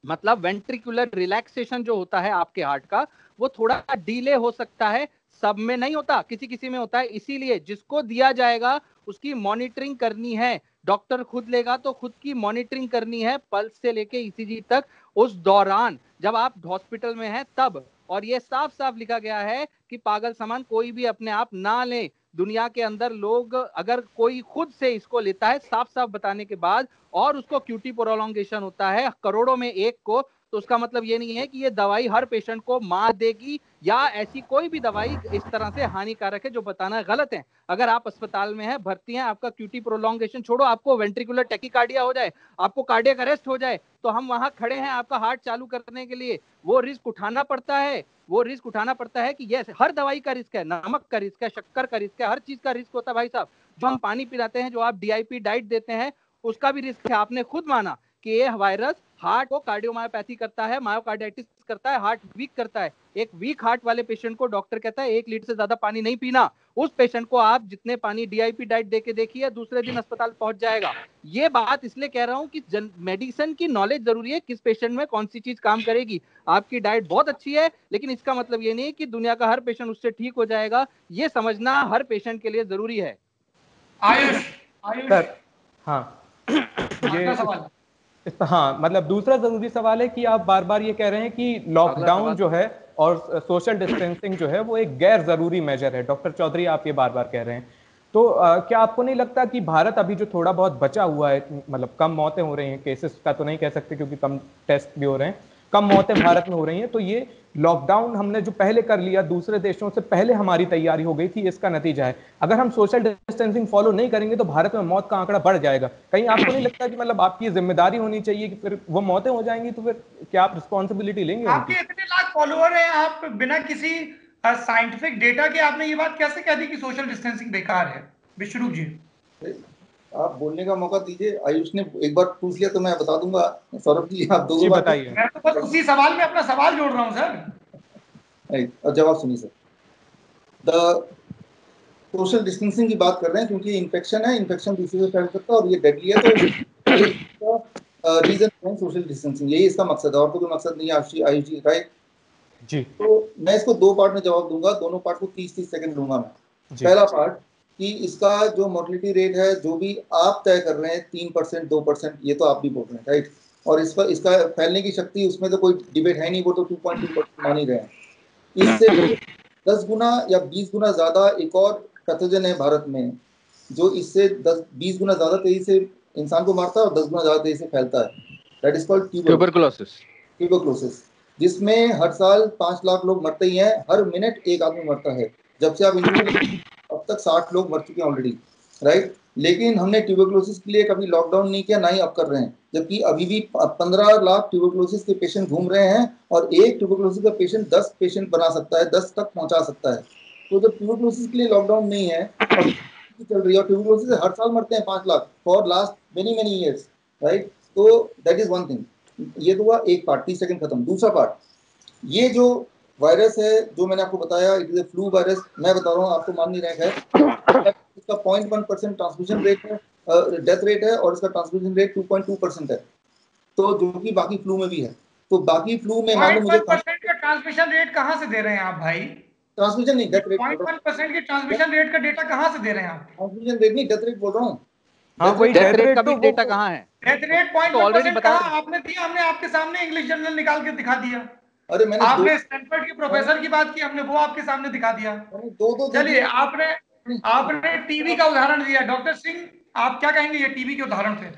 मतलब वेंट्रिकुलर रिलैक्सेशन जो होता है आपके हार्ट का वो थोड़ा डिले हो सकता है, सब में नहीं होता, किसी किसी में होता है। इसीलिए जिसको दिया जाएगा उसकी मॉनिटरिंग करनी है, डॉक्टर खुद लेगा तो खुद की मॉनिटरिंग करनी है, पल्स से लेके ईसीजी तक, उस दौरान जब आप हॉस्पिटल में हैं तब। और ये साफ साफ लिखा गया है कि पागल सामान कोई भी अपने आप ना ले। दुनिया के अंदर लोग अगर कोई खुद से इसको लेता है साफ साफ बताने के बाद और उसको क्यूटी प्रोलॉन्गेशन होता है करोड़ों में एक को, तो उसका मतलब ये नहीं है कि ये दवाई हर पेशेंट को मार देगी या ऐसी कोई भी दवाई इस तरह से हानिकारक है जो बताना गलत है। अगर आप अस्पताल में हैं, भर्ती हैं, आपका क्यूटी प्रोलॉन्गेशन छोड़ो, आपको वेंट्रिकुलर टैकीकार्डिया हो जाए, आपको कार्डियक अरेस्ट हो जाए, तो हम वहां खड़े हैं आपका हार्ट चालू करने के लिए। वो रिस्क उठाना पड़ता है, वो रिस्क उठाना पड़ता है कि ये हर दवाई का रिस्क है, नमक का रिस्क है, शक्कर का रिस्क है, हर चीज का रिस्क होता है भाई साहब। जो हम पानी पिलाते हैं, जो आप डीआईपी डाइट देते हैं, उसका भी रिस्क है। आपने खुद माना कि ये वायरस हार्ट को कार्डियोमायोपैथी करता है, मायोकार्डाइटिस करता है, हार्ट वीक करता है। एक वीक हार्ट वाले पेशेंट को डॉक्टर कहता है 1 लीटर से ज्यादा पानी नहीं पीना। उस पेशेंट को आप जितने पानी डीआईपी डाइट देके देखिए, दूसरे दिन अस्पताल पहुंच जाएगा। ये बात इसलिए कह रहा हूं कि मेडिसिन की नॉलेज जरूरी है, किस पेशेंट में कौन सी चीज काम करेगी। आपकी डाइट बहुत अच्छी है, लेकिन इसका मतलब ये नहीं कि दुनिया का हर पेशेंट उससे ठीक हो जाएगा। ये समझना हर पेशेंट के लिए जरूरी है। आयुष सर, हाँ दूसरा सवाल। हाँ, मतलब दूसरा जरूरी सवाल है कि आप बार बार ये कह रहे हैं कि लॉकडाउन जो है और सोशल डिस्टेंसिंग जो है वो एक गैर जरूरी मेजर है। डॉक्टर चौधरी, आप ये बार बार कह रहे हैं, तो क्या आपको नहीं लगता कि भारत अभी जो थोड़ा बहुत बचा हुआ है, मतलब कम मौतें हो रही हैं, केसेस का तो नहीं कह सकते क्योंकि कम टेस्ट भी हो रहे हैं, कम मौतें भारत में हो रही हैं, तो ये लॉकडाउन हमने जो पहले कर लिया, दूसरे देशों से पहले हमारी तैयारी हो गई थी, इसका नतीजा है। अगर हम सोशल डिस्टेंसिंग फॉलो नहीं करेंगे तो भारत में मौत का आंकड़ा बढ़ जाएगा। कहीं आपको नहीं लगता कि मतलब आपकी जिम्मेदारी होनी चाहिए कि फिर वो मौतें हो जाएंगी तो फिर क्या आप रिस्पॉन्सिबिलिटी लेंगे? आपके इतने लाख फॉलोअर हैं, आप बिना किसी साइंटिफिक डेटा के आपने ये बात कैसे कह दी कि सोशल डिस्टेंसिंग बेकार है? विश्वरूप जी, आप बोलने का मौका दीजिए। आयुष ने एक बार पूछ लिया तो मैं बता दूंगा। सौरभ जी, आप दो बार बताइए। मैं तो बस उसी सवाल में अपना सवाल जोड़ रहा हूं सर। और जवाब सुनिए सर। द सोशल डिस्टेंसिंग की बात कर रहे हैं क्योंकि इन्फेक्शन है, इन्फेक्शन दूसरे से फैल सकता है और ये डेडली है, तो रीजन है सोशल डिस्टेंसिंग, यही इसका मकसद है और तो कोई मकसद नहीं है। आयुष जी, राइट जी। तो मैं इसको 2 पार्ट में जवाब दूंगा, दोनों पार्ट को 30-30 सेकंड दूंगा मैं। पहला पार्ट कि इसका जो मोर्टेलिटी रेट है, जो भी आप तय कर रहे हैं 3%, 2%, ये तो आप भी बोल रहे हैं, राइट, और इसका फैलने की शक्ति, उसमें तो कोई डिबेट है नहीं, वो तो 2.2% मान ही रहे हैं। इससे 10 गुना या 20 गुना ज्यादा एक और पैथोजन है भारत में जो इससे 10-20 गुना ज्यादा तेजी से इंसान को मारता है और 10 गुना ज्यादा तेजी से फैलता है। दैट इज कॉल्ड ट्यूबरकुलोसिस, जिसमें हर साल 5 लाख लोग मरते ही हैं, हर मिनट एक आदमी मरता है। जब से आप अब तक 60 लोग मर चुके हैं ऑलरेडी, राइट। लेकिन हमने ट्यूबरकुलोसिस के लिए कभी लॉकडाउन नहीं किया, ना ही अब कर रहे हैं, जबकि अभी भी 15 लाख ट्यूबरकुलोसिस के पेशेंट घूम रहे हैं और एक ट्यूबरकुलोसिस का पेशेंट 10 पेशेंट बना सकता है, 10 तक पहुंचा सकता है। तो जब ट्यूबरकुलोसिस के लिए लॉकडाउन नहीं है और चल रही है, और ट्यूबरकुलोसिस से हर साल मरते हैं 5 lakh for last many years, right. तो दैट इज वन थिंग। ये तो हुआ एक पार्ट, 30 सेकंड खत्म। दूसरा पार्ट, ये जो वायरस है जो मैंने आपको बताया, it is a flu virus. मैं बता रहा हूँ, आपको मान नहीं रहा है। इसका 0.1% ट्रांसमिशन रेट है, डेथ रेट है, और इसका ट्रांसमिशन रेट 2.2% है, तो जो कि बाकी फ्लू में भी है। तो बाकी फ्लू में मान लो मुझे 0.1% का ट्रांसमिशन रेट कहां से दे रहे हैं आप भाई? ट्रांसमिशन नहीं, डेथ रेट। 0.1% की ट्रांसमिशन रेट का डेटा कहां से दे रहे हैं आप? ट्रांसमिशन रेट नहीं, डेथ रेट बोल रहा हूँ। हाँ, वही डेथ रेट का तो भी डेटा कहाँ है? डेथ रेट तो ऑलरेडी 0.1% बता कहां आपने दिया? हमने आपके सामने इंग्लिश जर्नल निकाल के दिखा दिया। अरे मैंने आपने स्टैनफोर्ड के प्रोफेसर की बात की, हमने वो आपके सामने दिखा दिया। दो चलिए, आपने टीबी का उदाहरण दिया। डॉक्टर सिंह, आप क्या कहेंगे ये टीबी के उदाहरण थे?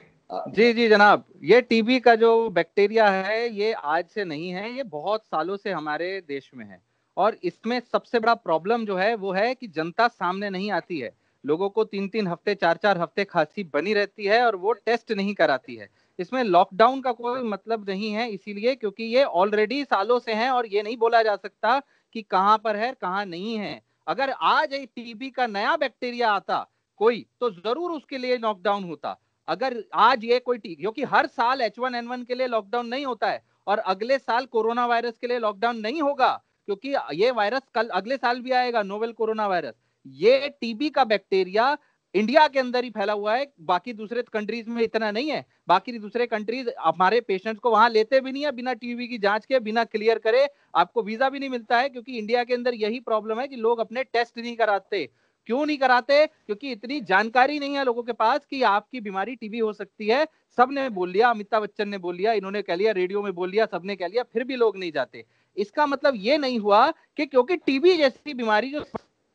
जी जनाब, ये टीबी का जो बैक्टीरिया है ये आज से नहीं है, ये बहुत सालों से हमारे देश में है। और इसमें सबसे बड़ा प्रॉब्लम जो है वो है कि जनता सामने नहीं आती है। लोगों को 3-3 हफ्ते 4-4 हफ्ते खांसी बनी रहती है और वो टेस्ट नहीं कराती है। इसमें लॉकडाउन का कोई मतलब नहीं है, इसीलिए क्योंकि ये ऑलरेडी सालों से है और ये नहीं बोला जा सकता कि कहां पर है कहां नहीं है। अगर आज एक टीबी का नया बैक्टीरिया आता कोई, तो जरूर उसके लिए लॉकडाउन होता। अगर आज ये कोई क्योंकि हर साल H1N1 के लिए लॉकडाउन नहीं होता है और अगले साल कोरोना वायरस के लिए लॉकडाउन नहीं होगा, क्योंकि ये वायरस कल अगले साल भी आएगा, नोवेल कोरोना वायरस। ये टीबी का बैक्टीरिया इंडिया के अंदर ही फैला हुआ है, बाकी दूसरे कंट्रीज में इतना नहीं है। बाकी दूसरे कंट्रीज हमारे पेशेंट्स को वहां लेते भी नहीं है बिना टीबी की जांच के, बिना क्लियर करे। आपको वीजा भी नहीं मिलता है, क्योंकि इंडिया के अंदर यही प्रॉब्लम है कि लोग अपने टेस्ट नहीं कराते। क्यों नहीं कराते? क्योंकि इतनी जानकारी नहीं है लोगों के पास कि आपकी बीमारी टीबी हो सकती है। सबने बोल लिया, अमिताभ बच्चन ने बोल लिया, इन्होंने कह लिया, रेडियो में बोल लिया, सबने कह लिया, फिर भी लोग नहीं जाते। इसका मतलब ये नहीं हुआ कि क्योंकि टीबी जैसी बीमारी जो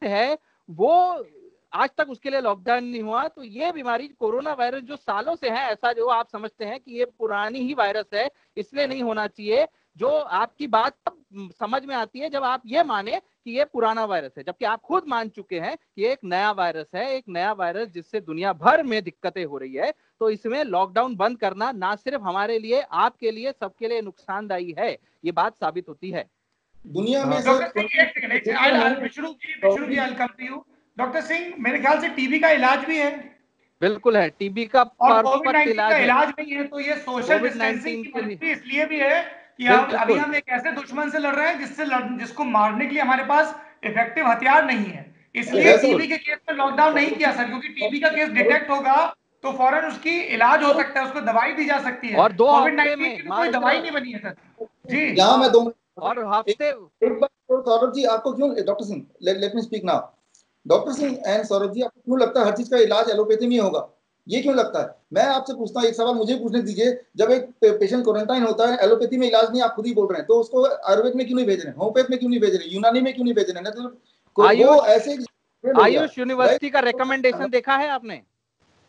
है वो आज तक उसके लिए लॉकडाउन नहीं हुआ, तो ये बीमारी कोरोना वायरस जो सालों से है, ऐसा जो आप समझते हैं कि ये पुरानी ही वायरस है, इसलिए नहीं होना चाहिए। जो आपकी बात समझ में आती है जब आप ये माने कि ये पुराना वायरस है, जबकि आप खुद मान चुके हैं कि एक नया वायरस है, एक नया वायरस जिससे दुनिया भर में दिक्कतें हो रही है। तो इसमें लॉकडाउन बंद करना ना सिर्फ हमारे लिए, आपके लिए, सबके लिए नुकसानदायी है, ये बात साबित होती है। दुनिया में डॉक्टर सिंह, मेरे ख्याल से टीबी का इलाज भी है। बिल्कुल है, टीबी का और कोविड परफेक्ट 19 इलाज का है। इलाज नहीं है, तो ये सोशल कोविड डिस्टेंसिंग 19 की के लिए मजबूरी इसलिए भी है कि अब अभी बिल्कुल हम एक ऐसे दुश्मन से लड़ रहे हैं जिसको मारने के लिए हमारे पास इफेक्टिव हथियार नहीं है। इसलिए वैसे टीबी के केस में लॉकडाउन नहीं किया सर, क्योंकि टीबी का केस डिटेक्ट होगा तो फौरन उसकी इलाज हो सकता है, उसको दवाई दी जा सकती है। और 2 कोविड हफ्ते 19 में की तो कोई दवाई मात्र नहीं बनी है सर जी। यहाँ मैं 2 मिनट और एक, हफ्ते एक बात और सौरभ जी, आपको क्यों, doctor Singh let me speak now, doctor Singh and Saurabh ji, आपको क्यों लगता है हर चीज का इलाज एलोपैथी में ही होगा? ये क्यों लगता है? मैं आपसे पूछता हूँ, एक सवाल मुझे पूछने दीजिए, जब एक पेशेंट क्वारंटाइन होता है, एलोपैथी में इलाज नहीं, आप खुद ही बोल रहे हैं, तो उसको आयुर्वेद में क्यों नहीं भेज रहे हैं, होम्योपैथ में क्यों नहीं भेज रहे हैं, यूनानी में क्यों नहीं भेज रहे हैं? वो आयुष ऐसे हो गया, आयुष यूनिवर्सिटी का रिकमेंडेशन देखा है आपने?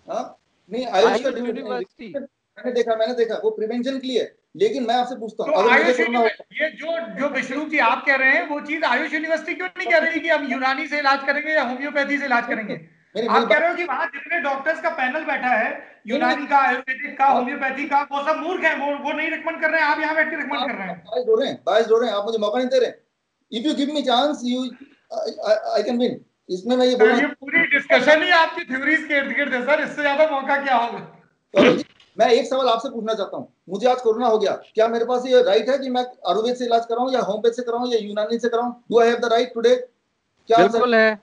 हाँ नहीं, आयुष का आयुष यूनिवर्सिटी मैंने देखा वो प्रिवेंशन के लिए है। लेकिन मैं आपसे पूछता हूँ, तो अगर मुझे आयुष कोरोना होगा, ये जो विष्णु जी आप कह रहे हैं वो चीज आयुष यूनिवर्सिटी क्यों नहीं कह रही कि हम यूनानी से इलाज करेंगे या होम्योपैथी से इलाज करेंगे? मेरी आप कह बात रहे हो कि वहां जितने डॉक्टर्स का पैनल बैठा है, नहीं, यूनानी का, आयुर्वेदिक का, आप होम्योपैथी का, वो सब मूर्ख हैं, वो नहीं रिकमेंड कर रहे हैं, आप यहाँ बैठ के रिकमेंड कर रहे हैं। बाइस्ड हो रहे हैं, आप मुझे मौका नहीं दे रहे। If you give me chance, you I can win. इसमें मैं ये तो बोलना ये पूरी डिस्कशन ही आपकी थ्योरीज के इर्द गिर्द है सर, इससे ज्यादा मौका क्या होगा? सौरभ जी, मैं एक सवाल आपसे पूछना चाहता हूँ, मुझे आज कोरोना हो गया, क्या मेरे पास ये राइट है कि मैं आयुर्वेद से इलाज कराऊं या होम्योपैथ से कराऊं या यूनानी से कराऊं? Do I have the right today? क्या आंसर? बिल्कुल है,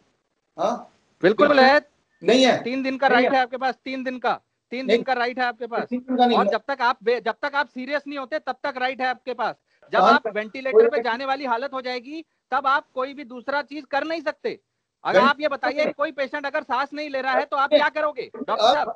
हाँ, बिल्कुल है। नहीं है, 3 दिन का राइट है आपके पास, 3 दिन का, 3 नहीं, दिन का राइट है आपके पास। 3 दिन का नहीं, और जब तक आप सीरियस नहीं होते तब तक राइट है आपके पास। जब कहां आप वेंटिलेटर पे जाने वाली हालत हो जाएगी तब आप कोई भी दूसरा चीज कर नहीं सकते। अगर आप ये बताइए, कोई पेशेंट अगर सांस नहीं ले रहा है तो आप क्या करोगे डॉक्टर साहब?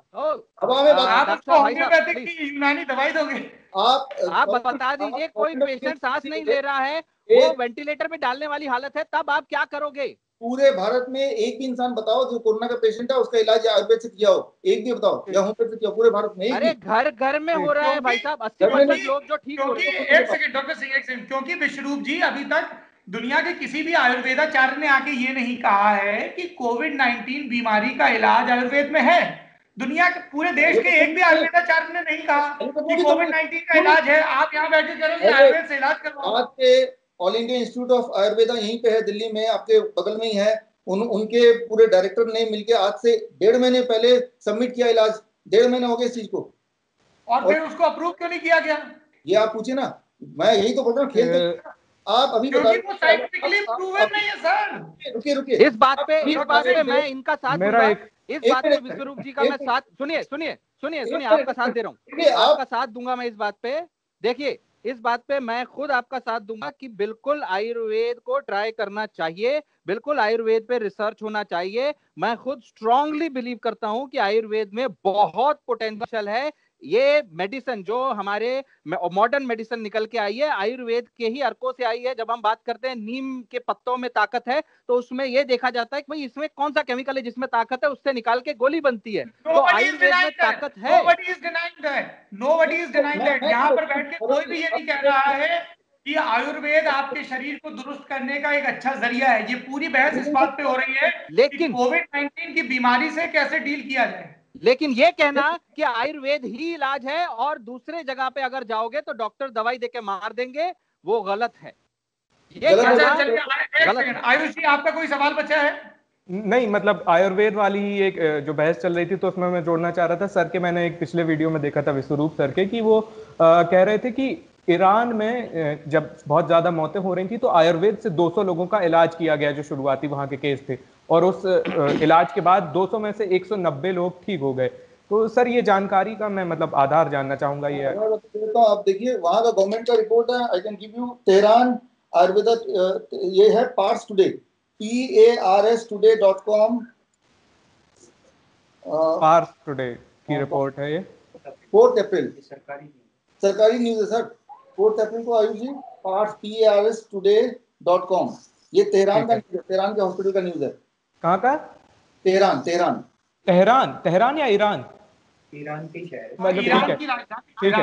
अब हमें आप डॉक्टर उसको साहब, भाई साहब होम्योपैथिक प्लीज, की यूनानी दवाई दोगे? आप बता दीजिए, कोई पेशेंट सांस नहीं ले रहा है, वो वेंटिलेटर पे डालने वाली हालत है, तब आप क्या करोगे? पूरे भारत में एक भी इंसान बताओ जो कोरोना का पेशेंट है उसका इलाज आयुर्वेद से किया हो, एक भी बताओ, या होम्योपैथ से किया हो पूरे भारत में, एक अरे भी? घर घर में हो रहा है भाई साहब, 80% लोग जो ठीक हो क्योंकि रहे हैं। एक सेकंड डॉक्टर सिंह, एक सेकंड, क्योंकि विश्वरूप जी अभी तक दुनिया के किसी भी आयुर्वेदाचार्य ने आके ये नहीं कहा है कि कोविड 19 बीमारी का इलाज आयुर्वेद में है। दुनिया के पूरे देश के एक भी आयुर्वेदाचार्य ने नहीं कहा कि कोविड 19 का इलाज है। आप यहाँ बैठे करोगे आयुर्वेद से इलाज करवाओ। आज के all India institute of Ayurveda यहीं पे है, दिल्ली में, आपके बगल में ही है। उनके पूरे डायरेक्टर ने मिलकर आज से 1.5 महीने पहले सबमिट किया इलाज। 1.5 महीने हो गए इस चीज को, और फिर उसको अप्रूव क्यों नहीं किया गया? ये आप पूछिए ना, मैं यही तो बोल रहा हूँ, खेल आप अभी बता क्योंकि वो साइंटिफिकली प्रूवन नहीं है सर। रुकिए इस बात पे मैं इनका साथ मेरा दूंगा। एक इस बात पे विश्वरूप जी का मैं साथ, सुनिए, आपका साथ दे रहा हूँ, आपका साथ दूंगा मैं इस बात पे। देखिए, इस बात पे मैं खुद आपका साथ दूंगा कि बिल्कुल आयुर्वेद को ट्राई करना चाहिए, बिल्कुल आयुर्वेद पे रिसर्च होना चाहिए। मैं खुद स्ट्रांगली बिलीव करता हूं कि आयुर्वेद में बहुत पोटेंशियल है। ये मेडिसिन जो हमारे मॉडर्न मेडिसिन निकल के आई है, आयुर्वेद के ही अर्कों से आई है। जब हम बात करते हैं नीम के पत्तों में ताकत है, तो उसमें यह देखा जाता है कि भाई इसमें कौन सा केमिकल है जिसमें ताकत है, उससे निकाल के गोली बनती है। तो आयुर्वेद में ताकत है। Nobody is denying that. यहाँ पर बैठ के कोई भी ये नहीं कह रहा है कि आयुर्वेद आपके शरीर को दुरुस्त करने का एक अच्छा जरिया है। ये पूरी बहस इस बात पे हो रही है कि कोविड 19 की बीमारी से कैसे डील किया जाए। लेकिन ये कहना कि आयुर्वेद ही इलाज है और दूसरे जगह पे अगर जाओगे तो डॉक्टर दवाई देके मार देंगे, वो गलत है। ये कहना आयुष जी, आपका कोई सवाल बचा है? नहीं, मतलब आयुर्वेद वाली एक जो बहस चल रही थी तो उसमें मैं जोड़ना चाह रहा था सर के। मैंने एक पिछले वीडियो में देखा था विश्वरूप सर के कि वो कह रहे थे कि ईरान में जब बहुत ज्यादा मौतें हो रही थी तो आयुर्वेद से 200 लोगों का इलाज किया गया, जो शुरुआती वहां के केस थे, और उस इलाज के बाद 200 में से 190 लोग ठीक हो गए। तो सर ये जानकारी का मैं मतलब आधार जानना चाहूंगा। ये आप देखिए वहां का गवर्नमेंट का रिपोर्ट है, I can give you. Tehran Ayurveda, ये है Pars today, PARStoday.com, Pars today की रिपोर्ट है ये, 4 अप्रैल, सरकारी न्यूज है सर। 4 अप्रैल को आयुष जी, पार्स PARStoday.com, ये तेहरान का, तेहरान के हॉस्पिटल का न्यूज है। कहाँ का? तेहरान या ईरान? ईरान की शहर, मतलब ठीक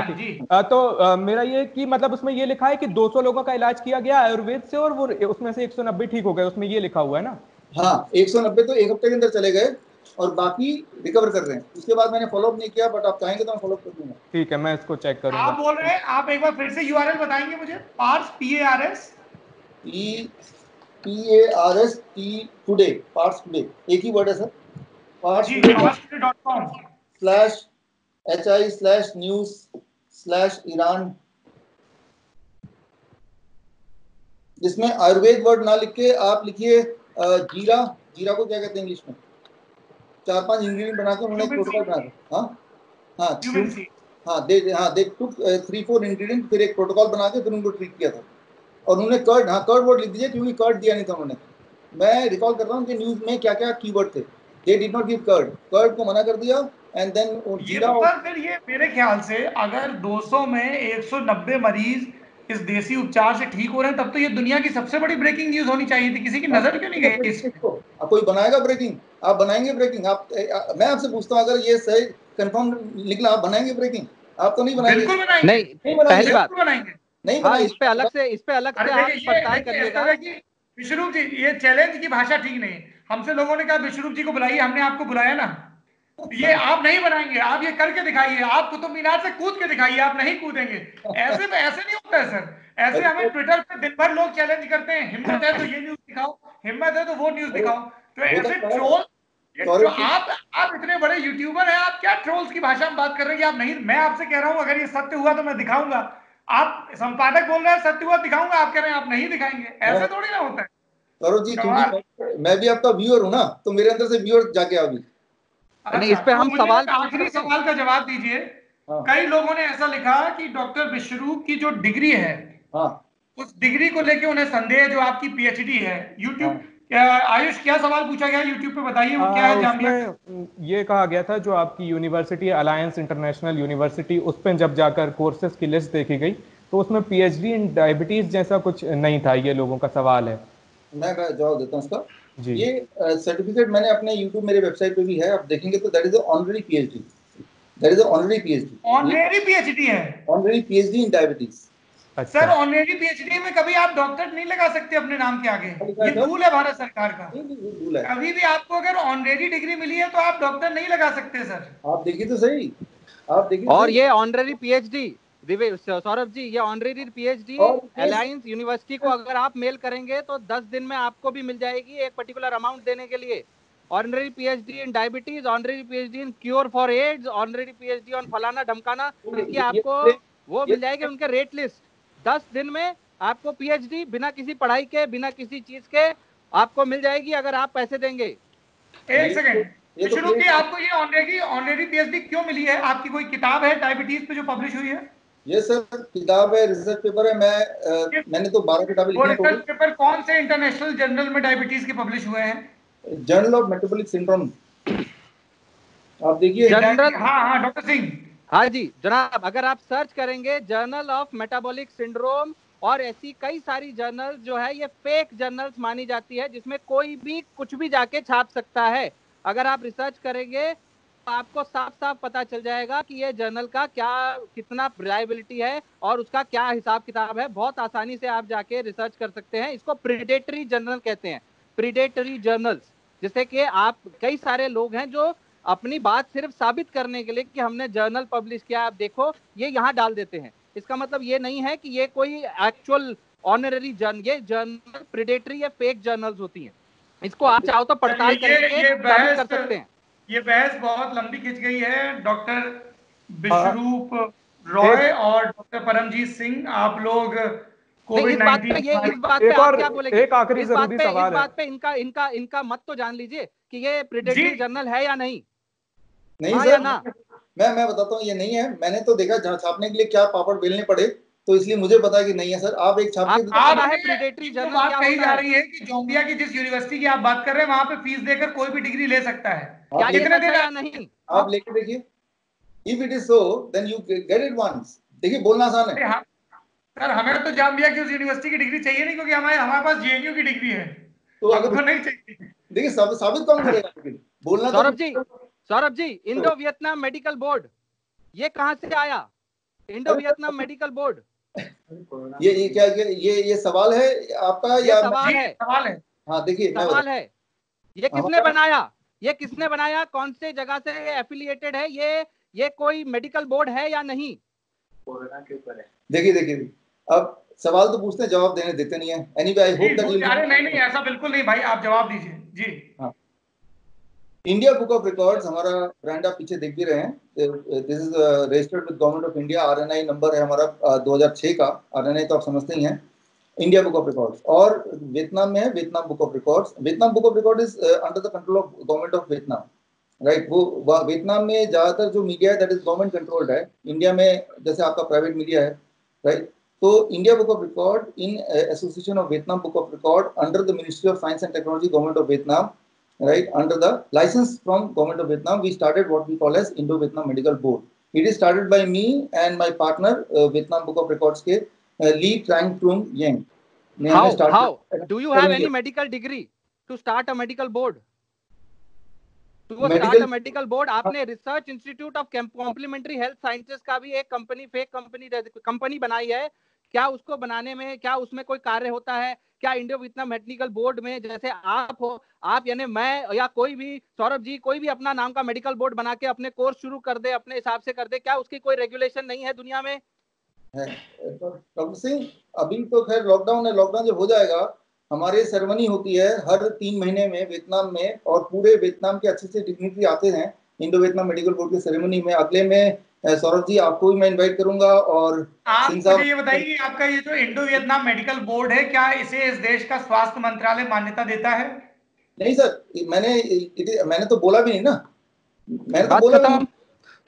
है। तो मेरा ये कि मतलब उसमें ये लिखा है कि 200 लोगों का इलाज किया गया आयुर्वेद से और वो उसमें से 190 ठीक हो गए, उसमें ये लिखा हुआ है ना? हाँ, 190 तो एक हफ्ते के अंदर चले गए और बाकी रिकवर कर रहे हैं। उसके बाद मैंने फॉलोअप नहीं किया, बट आप चाहेंगे तो मैं फॉलोअप कर दूंगा। ठीक है, मैं इसको चेक करूंगा। आप बोल रहे हैं, आप एक बार फिर से यूआरएल बताएंगे मुझे? Pars PARS today, Pars today, एक ही वर्ड है सर, parstoday.com/hi/news/Iran, जिसमें आयुर्वेद वर्ड ना लिख के आप लिखिए जीरा। जीरा को क्या कहते हैं इंग्लिश में? 4-5 इंग्रेडिएंट बना के उन्होंने एक प्रोटोकॉल बना दिया। दे टुक 3-4 इंग्रेडिएंट, फिर एक प्रोटोकॉल बना के फिर उनको ट्रीट किया था। और उन्होंने कर्ड वर्ड लिख दीजिए, क्योंकि कर्ड दिया नहीं था उन्होंने। मैं रिकॉल कर रहा हूँ कि न्यूज में क्या क्या कीवर्ड थे। They did not give cured को मना कर दिया। एंड देन जीरा। फिर ये मेरे ख्याल से अगर 200 में 190 मरीज इस देसी उपचार से ठीक हो रहे हैं, तब तो ये दुनिया की सबसे बड़ी ब्रेकिंग न्यूज होनी चाहिए थी। किसी की नजर क्यों नहीं गई इस पे? कोई बनाएगा ब्रेकिंग? आप बनाएंगे ब्रेकिंग? मैं आपसे पूछता हूँ, अगर ये सही कंफर्म निकला, आप बनाएंगे ब्रेकिंग? आप तो नहीं बनाएंगे। बिल्कुल बनाएंगे। नहीं, पहली बात बनाएंगे। नहीं बनाएंगे। इस पे अलग से आप पड़ताल करिएगा। विश्वरूप जी, ये चैलेंज की भाषा ठीक नहीं। हमसे लोगों ने कहा विश्वरूप जी को बुलाइए, हमने आपको बुलाया ना। ये आप नहीं बनाएंगे, आप ये करके दिखाइए, आप कुतुब मीनार से कूद के दिखाइए। आप नहीं कूदेंगे, ऐसे नहीं होता है सर। ऐसे हमें ट्विटर पे दिन भर लोग चैलेंज करते हैं, हिम्मत है तो ये न्यूज दिखाओ, हिम्मत है तो वो न्यूज दिखाओ। तो ऐसे ट्रोल, तो आप इतने बड़े यूट्यूबर हैं, आप क्या ट्रोल्स की भाषा में बात कर रहे हैं कि आप नहीं। मैं आपसे कह रहा हूं अगर ये सत्य हुआ तो मैं दिखाऊंगा। आप संपादक बोल रहे हैं सत्य हुआ दिखाऊंगा, आप कह रहे हैं आप नहीं दिखाएंगे। ऐसे थोड़ी ना होता है। सौरभ जी, क्योंकि मैं भी आपका व्यूअर हूं ना, तो मेरे अंदर से व्यूअर जाके आ भी। नहीं, इस पे हम सवाल आखिरी सवाल का जवाब दीजिए। कई लोगों ने ऐसा लिखा कि डॉक्टर विश्वरूप की जो डिग्री है, उस डिग्री को लेके उन्हें संदेह, जो आपकी पीएचडी है। यूट्यूब आयुष, क्या सवाल पूछा गया यूट्यूब पे, बताइए वो क्या है? जामिया ये कहा गया था जो आपकी यूनिवर्सिटी अलायंस इंटरनेशनल यूनिवर्सिटी, उस पर जब जाकर कोर्सेज की लिस्ट देखी गई तो उसमें पीएचडी इन डायबिटीज जैसा कुछ नहीं था। ये लोगों का सवाल है। मैं जवाब देता हूँ इसका। ये सर्टिफिकेट मैंने अपने यूट्यूब, मेरे वेबसाइट पे भी है, आप देखेंगे तो that is honorary PhD. That is honorary PhD. Honorary PhD है, ऑनररी पीएचडी इन डायबिटीज। अच्छा। सर ऑनररी पीएचडी में कभी आप डॉक्टर नहीं लगा सकते अपने नाम के आगे। ये रूल है भारत सरकार का। अभी भी आपको अगर ऑनररी डिग्री मिली है तो आप डॉक्टर नहीं लगा सकते सर। आप देखिए तो सही, आप देखिए। और ये ऑनररी पीएचडी, सौरभ जी, ये ऑनररी पीएचडी अलायंस यूनिवर्सिटी को अगर आप मेल करेंगे तो 10 दिन में आपको भी मिल जाएगी, एक पर्टिकुलर अमाउंट देने के लिए। Honorary PhD in diabetes, honorary PhD in cure for AIDS, honorary PhD on फलाना ढमकाना, इसकी आपको वो मिल जाएगी उनके रेट लिस्ट। 10 दिन में आपको पीएचडी बिना किसी पढ़ाई के, बिना किसी चीज के आपको मिल जाएगी, अगर आप पैसे देंगे। एक सेकंड विश्वरूप जी, आपको ये ऑनररी पीएचडी क्यों मिली है? आपकी कोई किताब है डायबिटीज पे जो पब्लिश हुई है? ये सर किताब है, रिसर्च पेपर है। मैंने तो 12 किताबें लिखी हैं। रिसर्च पेपर कौन से इंटरनेशनल जर्नल में डायबिटीज के पब्लिश हुए हैं? जर्नल ऑफ मेटाबॉलिक सिंड्रोम, आप देखिए। हाँ डॉक्टर सिंह। हाँ जी जनाब, अगर आप सर्च करेंगे जर्नल ऑफ मेटाबॉलिक सिंड्रोम, और ऐसी कई सारी जर्नल जो है ये फेक जर्नल्स मानी जाती है, जिसमें कोई भी कुछ भी जाके छाप सकता है। अगर आप रिसर्च करेंगे तो आपको साफ साफ पता चल जाएगा कि ये जर्नल का कितना रिलायबिलिटी है और उसका क्या हिसाब किताब है। बहुत आसानी से आप जाके रिसर्च कर सकते हैं। इसको प्रीडेटरी जर्नल कहते हैं, प्रीडेटरी जर्नल्स। जैसे कि आप, कई सारे लोग हैं जो अपनी बात सिर्फ साबित करने के लिए कि हमने जर्नल पब्लिश किया, आप देखो, ये यहाँ डाल देते हैं। इसका मतलब ये नहीं है कि ये कोई एक्चुअल ऑनररी ये जर्नल प्रीडेटरी या फेक जर्नल्स होती हैं। इसको आप चाहो तो पड़ताल करके साबित कर सकते हैं। ये बहस बहुत लंबी खिंच गई है। डॉक्टर विश्वरूप रॉय और डॉक्टर परमजीत सिंह, आप लोग कोविड-19 इस बात पे आप क्या बोलेंगे? एक आखिरी जरूरी सवाल है। इस बात पे इनका मत तो जान लीजिए कि ये प्रीडेटरी जर्नल है या नहीं। नहीं सर, ना मैं बताता हूँ, ये नहीं है। मैंने तो देखा जहाँ छापने के लिए क्या पापड़ बेलने पड़े, तो इसलिए मुझे पता है कि नहीं है सर। आप एक छाप है प्रीडेटरी जर्नल बात कही जा रही है कि जोम्बिया की जिस यूनिवर्सिटी की आप बात कर रहे हैं, वहां पे फीस देकर कोई भी डिग्री ले सकता है। क्या कितने देना है? नहीं, आप लेके देखिए। If it is so then you get it once. देखिए, बोलना आसान है सर। हमें तो जाम्बिया की उस यूनिवर्सिटी की डिग्री चाहिए नहीं, क्योंकि हमारे पास जेएनयू की डिग्री है। तो अगर नहीं चाहिए, देखिए साबित कौन करेगा? बोलना। Saurabh ji, Indo Vietnam medical board, ये कहां से आया? इंडो वियतनाम मेडिकल बोर्ड, ये क्या ये सवाल है आपका या सवाल है? हाँ देखिए, सवाल है। ये किसने बनाया? ये किसने बनाया? कौन से जगह से एफिलिएटेड है? ये कोई मेडिकल बोर्ड है या नहीं? कोरोना के ऊपर है। देखिए अब सवाल तो पूछते हैं, जवाब देते नहीं है। Anyway, I hope that you. अरे नहीं, ऐसा बिल्कुल नहीं भाई, आप जवाब दीजिए जी। हाँ, इंडिया बुक ऑफ रिकॉर्ड्स हमारा ब्रांड आप पीछे देख भी रहे हैं। This is registered with government of India. RNI number है हमारा 2006 का। आरएनआई तो आप समझते ही हैं, इंडिया बुक ऑफ रिकॉर्ड्स। और वियतनाम में है Vietnam book of records. Vietnam book of record is under the control of government of Vietnam, right. वो वियतनाम में ज्यादातर जो मीडिया है दैट इज गवर्नमेंट कंट्रोल्ड है। इंडिया में जैसे आपका प्राइवेट मीडिया है, राइट। तो India book of record in association of Vietnam book of record under the ministry of science and technology, government of Vietnam, right, under the license from government of Vietnam, we started what we call as Indo-Vietnam Medical Board. It is started by me and my partner, Vietnam Book of Records के Lee Trang Trung Yang. How do you have any medical degree to start a medical board? start a medical board, आपने research institute of complementary health sciences का भी एक company, fake company बनाई है। क्या उसको बनाने में, क्या उसमें कोई कार्य होता है? क्या इंडो वियतनाम मेडिकल बोर्ड में जैसे आप हो, आप यानी मैं या कोई भी, सौरभ जी, कोई भी अपना नाम का मेडिकल बोर्ड बना के अपने कोर्स शुरू कर दे, अपने हिसाब से कर दे, क्या उसकी कोई रेगुलेशन नहीं है दुनिया में? डॉक्टर सिंह, अभी तो खैर लॉकडाउन है। लॉकडाउन जब हो जाएगा, हमारी सेरेमनी होती है हर 3 महीने में वियतनाम में, और पूरे वियतनाम के अच्छे से डिग्निटरी आते हैं इंडो वियतनाम मेडिकल बोर्ड की सेरेमनी में। अगले में सौरभ जी आपको भी मैं इनवाइट करूंगा। और आप मुझे ये बताइए कि आपका ये जो इंडो वियतनाम मेडिकल बोर्ड है, क्या इसे इस देश का स्वास्थ्य मंत्रालय मान्यता देता है? नहीं सर, मैंने तो बोला भी नहीं ना, मैंने तो बोला नहीं।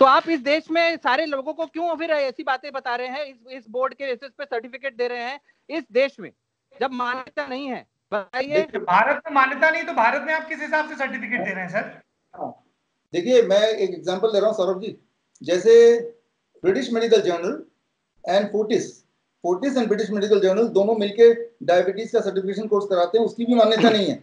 तो आप इस देश में सारे लोगों को क्यों फिर ऐसी बातें बता रहे हैं, इस बोर्ड के बेसिस पे सर्टिफिकेट दे रहे हैं इस देश में, जब मान्यता नहीं है? बताइए। भारत में मान्यता नहीं तो भारत में आप किस हिसाब से सर्टिफिकेट दे रहे हैं सर? देखिए, मैं एक एग्जांपल दे रहा हूँ सौरभ जी। जैसे British medical journal and Fortis and British medical journal दोनों मिलके डायबिटीज का सर्टिफिकेशन कोर्स कराते हैं, उसकी भी मान्यता नहीं है।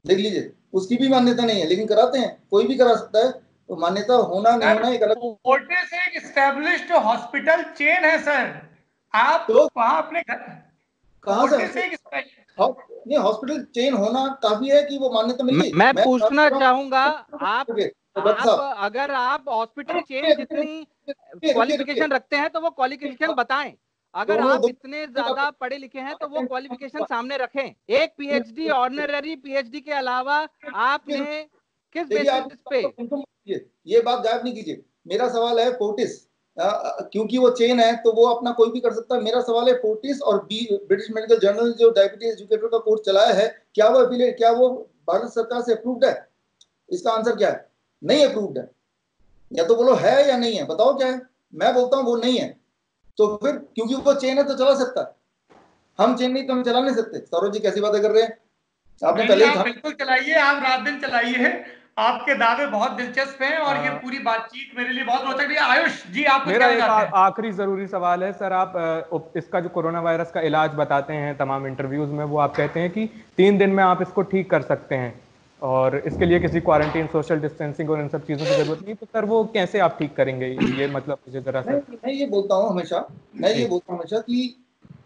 देख लीजिए, उसकी भी मान्यता नहीं है, लेकिन कराते हैं। कोई भी करा सकता है, तो मान्यता होना नहीं होना एक अलग। फोर्टिस एक एस्टैब्लिश्ड हॉस्पिटल चेन है सर। आप तो वहां अपने घर कहां से नहीं, हॉस्पिटल चेन होना काफी है कि वो मान्यता मिल गई? मैं पूछना चाहूंगा, आप अगर आप हॉस्पिटल चेन जितनी क्वालिफिकेशन रखते हैं तो वो क्वालिफिकेशन बताएं। अगर आप इतने ज्यादा पढ़े लिखे हैं तो वो क्वालिफिकेशन सामने रखें। एक पीएचडी, ऑनररी पीएचडी के अलावा आपने किस बेसिस पे? ये बात गायब नहीं कीजिए। मेरा सवाल है फोर्टिस, क्योंकि वो चेन है तो वो अपना कोई भी कर सकता है। मेरा सवाल है फोर्टिस और ब्रिटिश मेडिकल जर्नल जो डायबिटीज एजुकेटर का कोर्स चलाया है, क्या वो भारत सरकार से अप्रूव्ड है? इसका आंसर क्या है? नहीं अप्रूव्ड है। या तो बोलो है या नहीं है, बताओ क्या है। मैं बोलता हूँ वो नहीं है, तो फिर क्योंकि वो चेन है तो चला सकता है, हम चेन नहीं तो हम चला नहीं सकते। सौरभ जी कैसी बातें कर रहे हैं? आपने पहले ही बिल्कुल चलाइए, आप रात दिन चलाइए। आपके दावे बहुत दिलचस्प हैं और ये पूरी बातचीत मेरे लिए बहुत रोचक है। आयुष जी, आप मेरा एक आखिरी जरूरी सवाल है सर। आप इसका जो कोरोना वायरस का इलाज बताते हैं तमाम इंटरव्यूज में, वो आप कहते हैं कि 3 दिन में आप इसको ठीक कर सकते हैं और इसके लिए किसी क्वारंटीन, सोशल डिस्टेंसिंग और इन सब चीजों की जरूरत नहीं। तो सर वो कैसे आप ठीक करेंगे? ये मतलब मुझे जरा सा। मैं ये बोलता हूँ हमेशा कि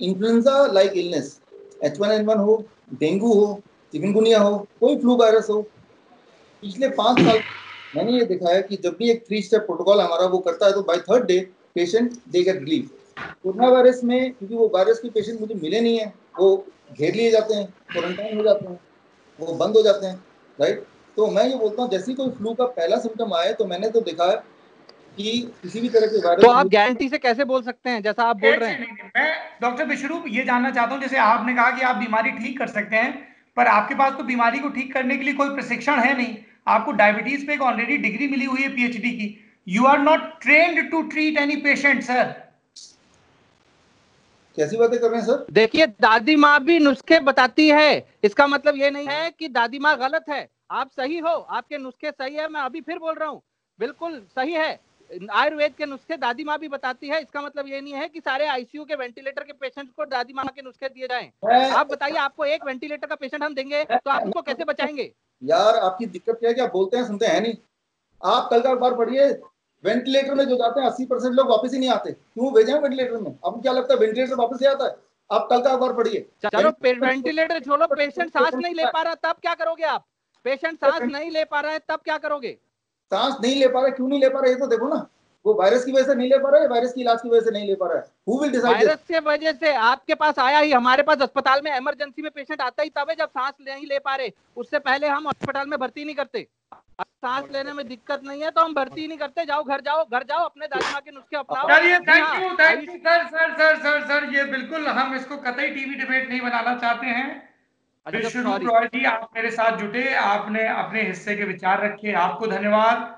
इन्फ्लुएंजा लाइक इलनेस, H1N1 हो, डेंगू हो, चिकनगुनिया हो, कोई फ्लू वायरस हो, पिछले 5 साल मैंने ये देखा है कि जब भी एक 3 स्टेप प्रोटोकॉल हमारा वो करता है तो by 3rd day patient they get relief. Corona virus में क्योंकि वो वायरस के पेशेंट मुझे मिले नहीं है, वो घेर लिए जाते हैं, क्वारंटाइन हो जाते हैं, वो बंद हो जाते हैं, राइट। तो मैं ये बोलता हूँ जैसे ही कोई फ्लू का पहला सिम्टम आए तो मैंने तो देखा है कि किसी भी तरह के वायरस। तो आप गारंटी से कैसे बोल सकते हैं जैसा आप बोल रहे हैं? मैं डॉक्टर विश्वरूप ये जानना चाहता हूँ, जैसे आपने कहा कि आप बीमारी ठीक कर सकते हैं, पर आपके पास तो बीमारी को ठीक करने के लिए कोई प्रशिक्षण है नहीं। आपको डायबिटीज पे एक ऑलरेडी डिग्री मिली हुई है पीएचडी की। You are not trained to treat any patient sir. कैसी बातें कर रहे हैं सर? देखिए, दादी माँ भी नुस्खे बताती है, इसका मतलब ये नहीं है कि दादी माँ गलत है। आप सही हो, आपके नुस्खे सही है। मैं अभी फिर बोल रहा हूँ, बिल्कुल सही है। आयुर्वेद के नुस्खे दादी माँ भी बताती है। इसका मतलब ये नहीं है कि सारे आईसीयू के वेंटिलेटर के पेशेंट्स को दादी माँ के नुस्खे दिए जाएं। आप बताइए, आपको एक वेंटिलेटर का पेशेंट हम देंगे तो आप उसको कैसे बचाएंगे? यार, आपकी दिक्कत क्या है कि आप बोलते हैं सुनते हैं नहीं। आप कल का अखबार पढ़िए, वेंटिलेटर में जो जाते हैं 80% लोग वापस ही नहीं आते। क्यों भेजे वेंटिलेटर में? आपको क्या लगता है वेंटिलेटर वापस ही आता है? आप कल का अखबार पढ़िए। चलो वेंटिलेटर छोड़ो, पेशेंट सांस नहीं ले पा रहा तब क्या करोगे आप? पेशेंट सांस नहीं ले पा रहा है तब क्या करोगे? सांस नहीं ले पा रहा, क्यों नहीं ले पा रहा ये तो देखो ना। वो वायरस की वजह से नहीं ले पा रहा है, वायरस की इलाज की वजह से नहीं ले पा रहा है? Who will decide? वायरस के वजह से आपके पास आया ही, हमारे पास अस्पताल में इमरजेंसी में पेशेंट आता ही तब है जब सांस नहीं ले पा रहे, उससे पहले हम अस्पताल में भर्ती नहीं करते। सांस लेने में दिक्कत नहीं है तो हम भर्ती नहीं करते। जाओ घर जाओ, घर जाओ, अपने दादी माँ के नुस्खे अपनाओ। चलिए, thank you sir sir sir sir sir ये बिल्कुल हम इसको कतई टीवी डिबेट नहीं बनाना चाहते हैं। विश्वरूप रॉय जी, आप मेरे साथ जुटे, आपने अपने हिस्से के विचार रखे, आपको धन्यवाद।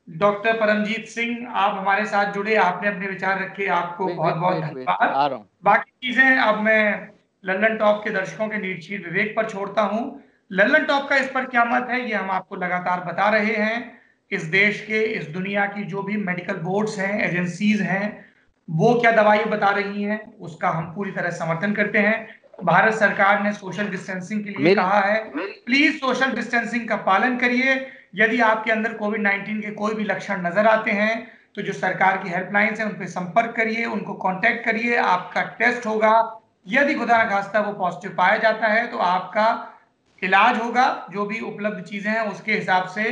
डॉक्टर परमजीत सिंह, आप हमारे साथ जुड़े, आपने अपने विचार रखे, आपको बहुत बहुत धन्यवाद। बाकी चीजें अब मैं लल्लन टॉप के दर्शकों के निर्चीर विवेक पर छोड़ता हूं। लल्लन टॉप का इस पर क्या मत है ये हम आपको लगातार बता रहे हैं। इस देश के, इस दुनिया की जो भी मेडिकल बोर्ड्स हैं, एजेंसीज हैं, वो क्या दवाई बता रही हैं उसका हम पूरी तरह समर्थन करते हैं। भारत सरकार ने सोशल डिस्टेंसिंग के लिए कहा है, प्लीज सोशल डिस्टेंसिंग का पालन करिए। यदि आपके अंदर कोविड-19 के कोई भी लक्षण नजर आते हैं तो जो सरकार की हेल्पलाइंस है उन पर संपर्क करिए, उनको कांटेक्ट करिए, आपका टेस्ट होगा। यदि खुदा न खास्ता वो पॉजिटिव पाया जाता है तो आपका इलाज होगा। जो भी उपलब्ध चीजें हैं उसके हिसाब से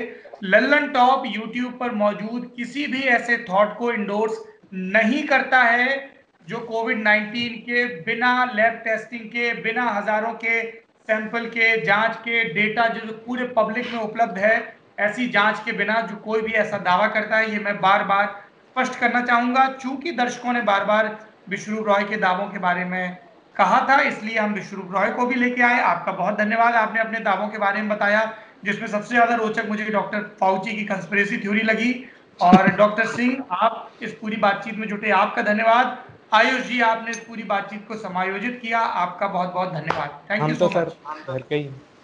लल्लन टॉप यूट्यूब पर मौजूद किसी भी ऐसे थॉट को इंडोर्स नहीं करता है जो कोविड-19 के बिना लैब टेस्टिंग के, बिना हजारों के सैंपल के जांच के डेटा जो पूरे पब्लिक में उपलब्ध है, ऐसी जांच के बिना जो कोई भी ऐसा दावा करता है, ये मैं बार बार स्पष्ट करना चाहूंगा। चूंकि दर्शकों ने बार बार विश्वरूप रॉय के दावों के बारे में कहा था, इसलिए हम विश्वरूप रॉय को भी लेके आए। आपका बहुत धन्यवाद, आपने अपने दावों के बारे में बताया, जिसमें सबसे ज्यादा रोचक मुझे डॉक्टर फाउची की कंस्पिरेसी थ्योरी लगी। और डॉक्टर सिंह, आप इस पूरी बातचीत में जुटे, आपका धन्यवाद। आयुष जी, आपने इस पूरी बातचीत को समायोजित किया, आपका बहुत बहुत धन्यवाद। Thank you so much.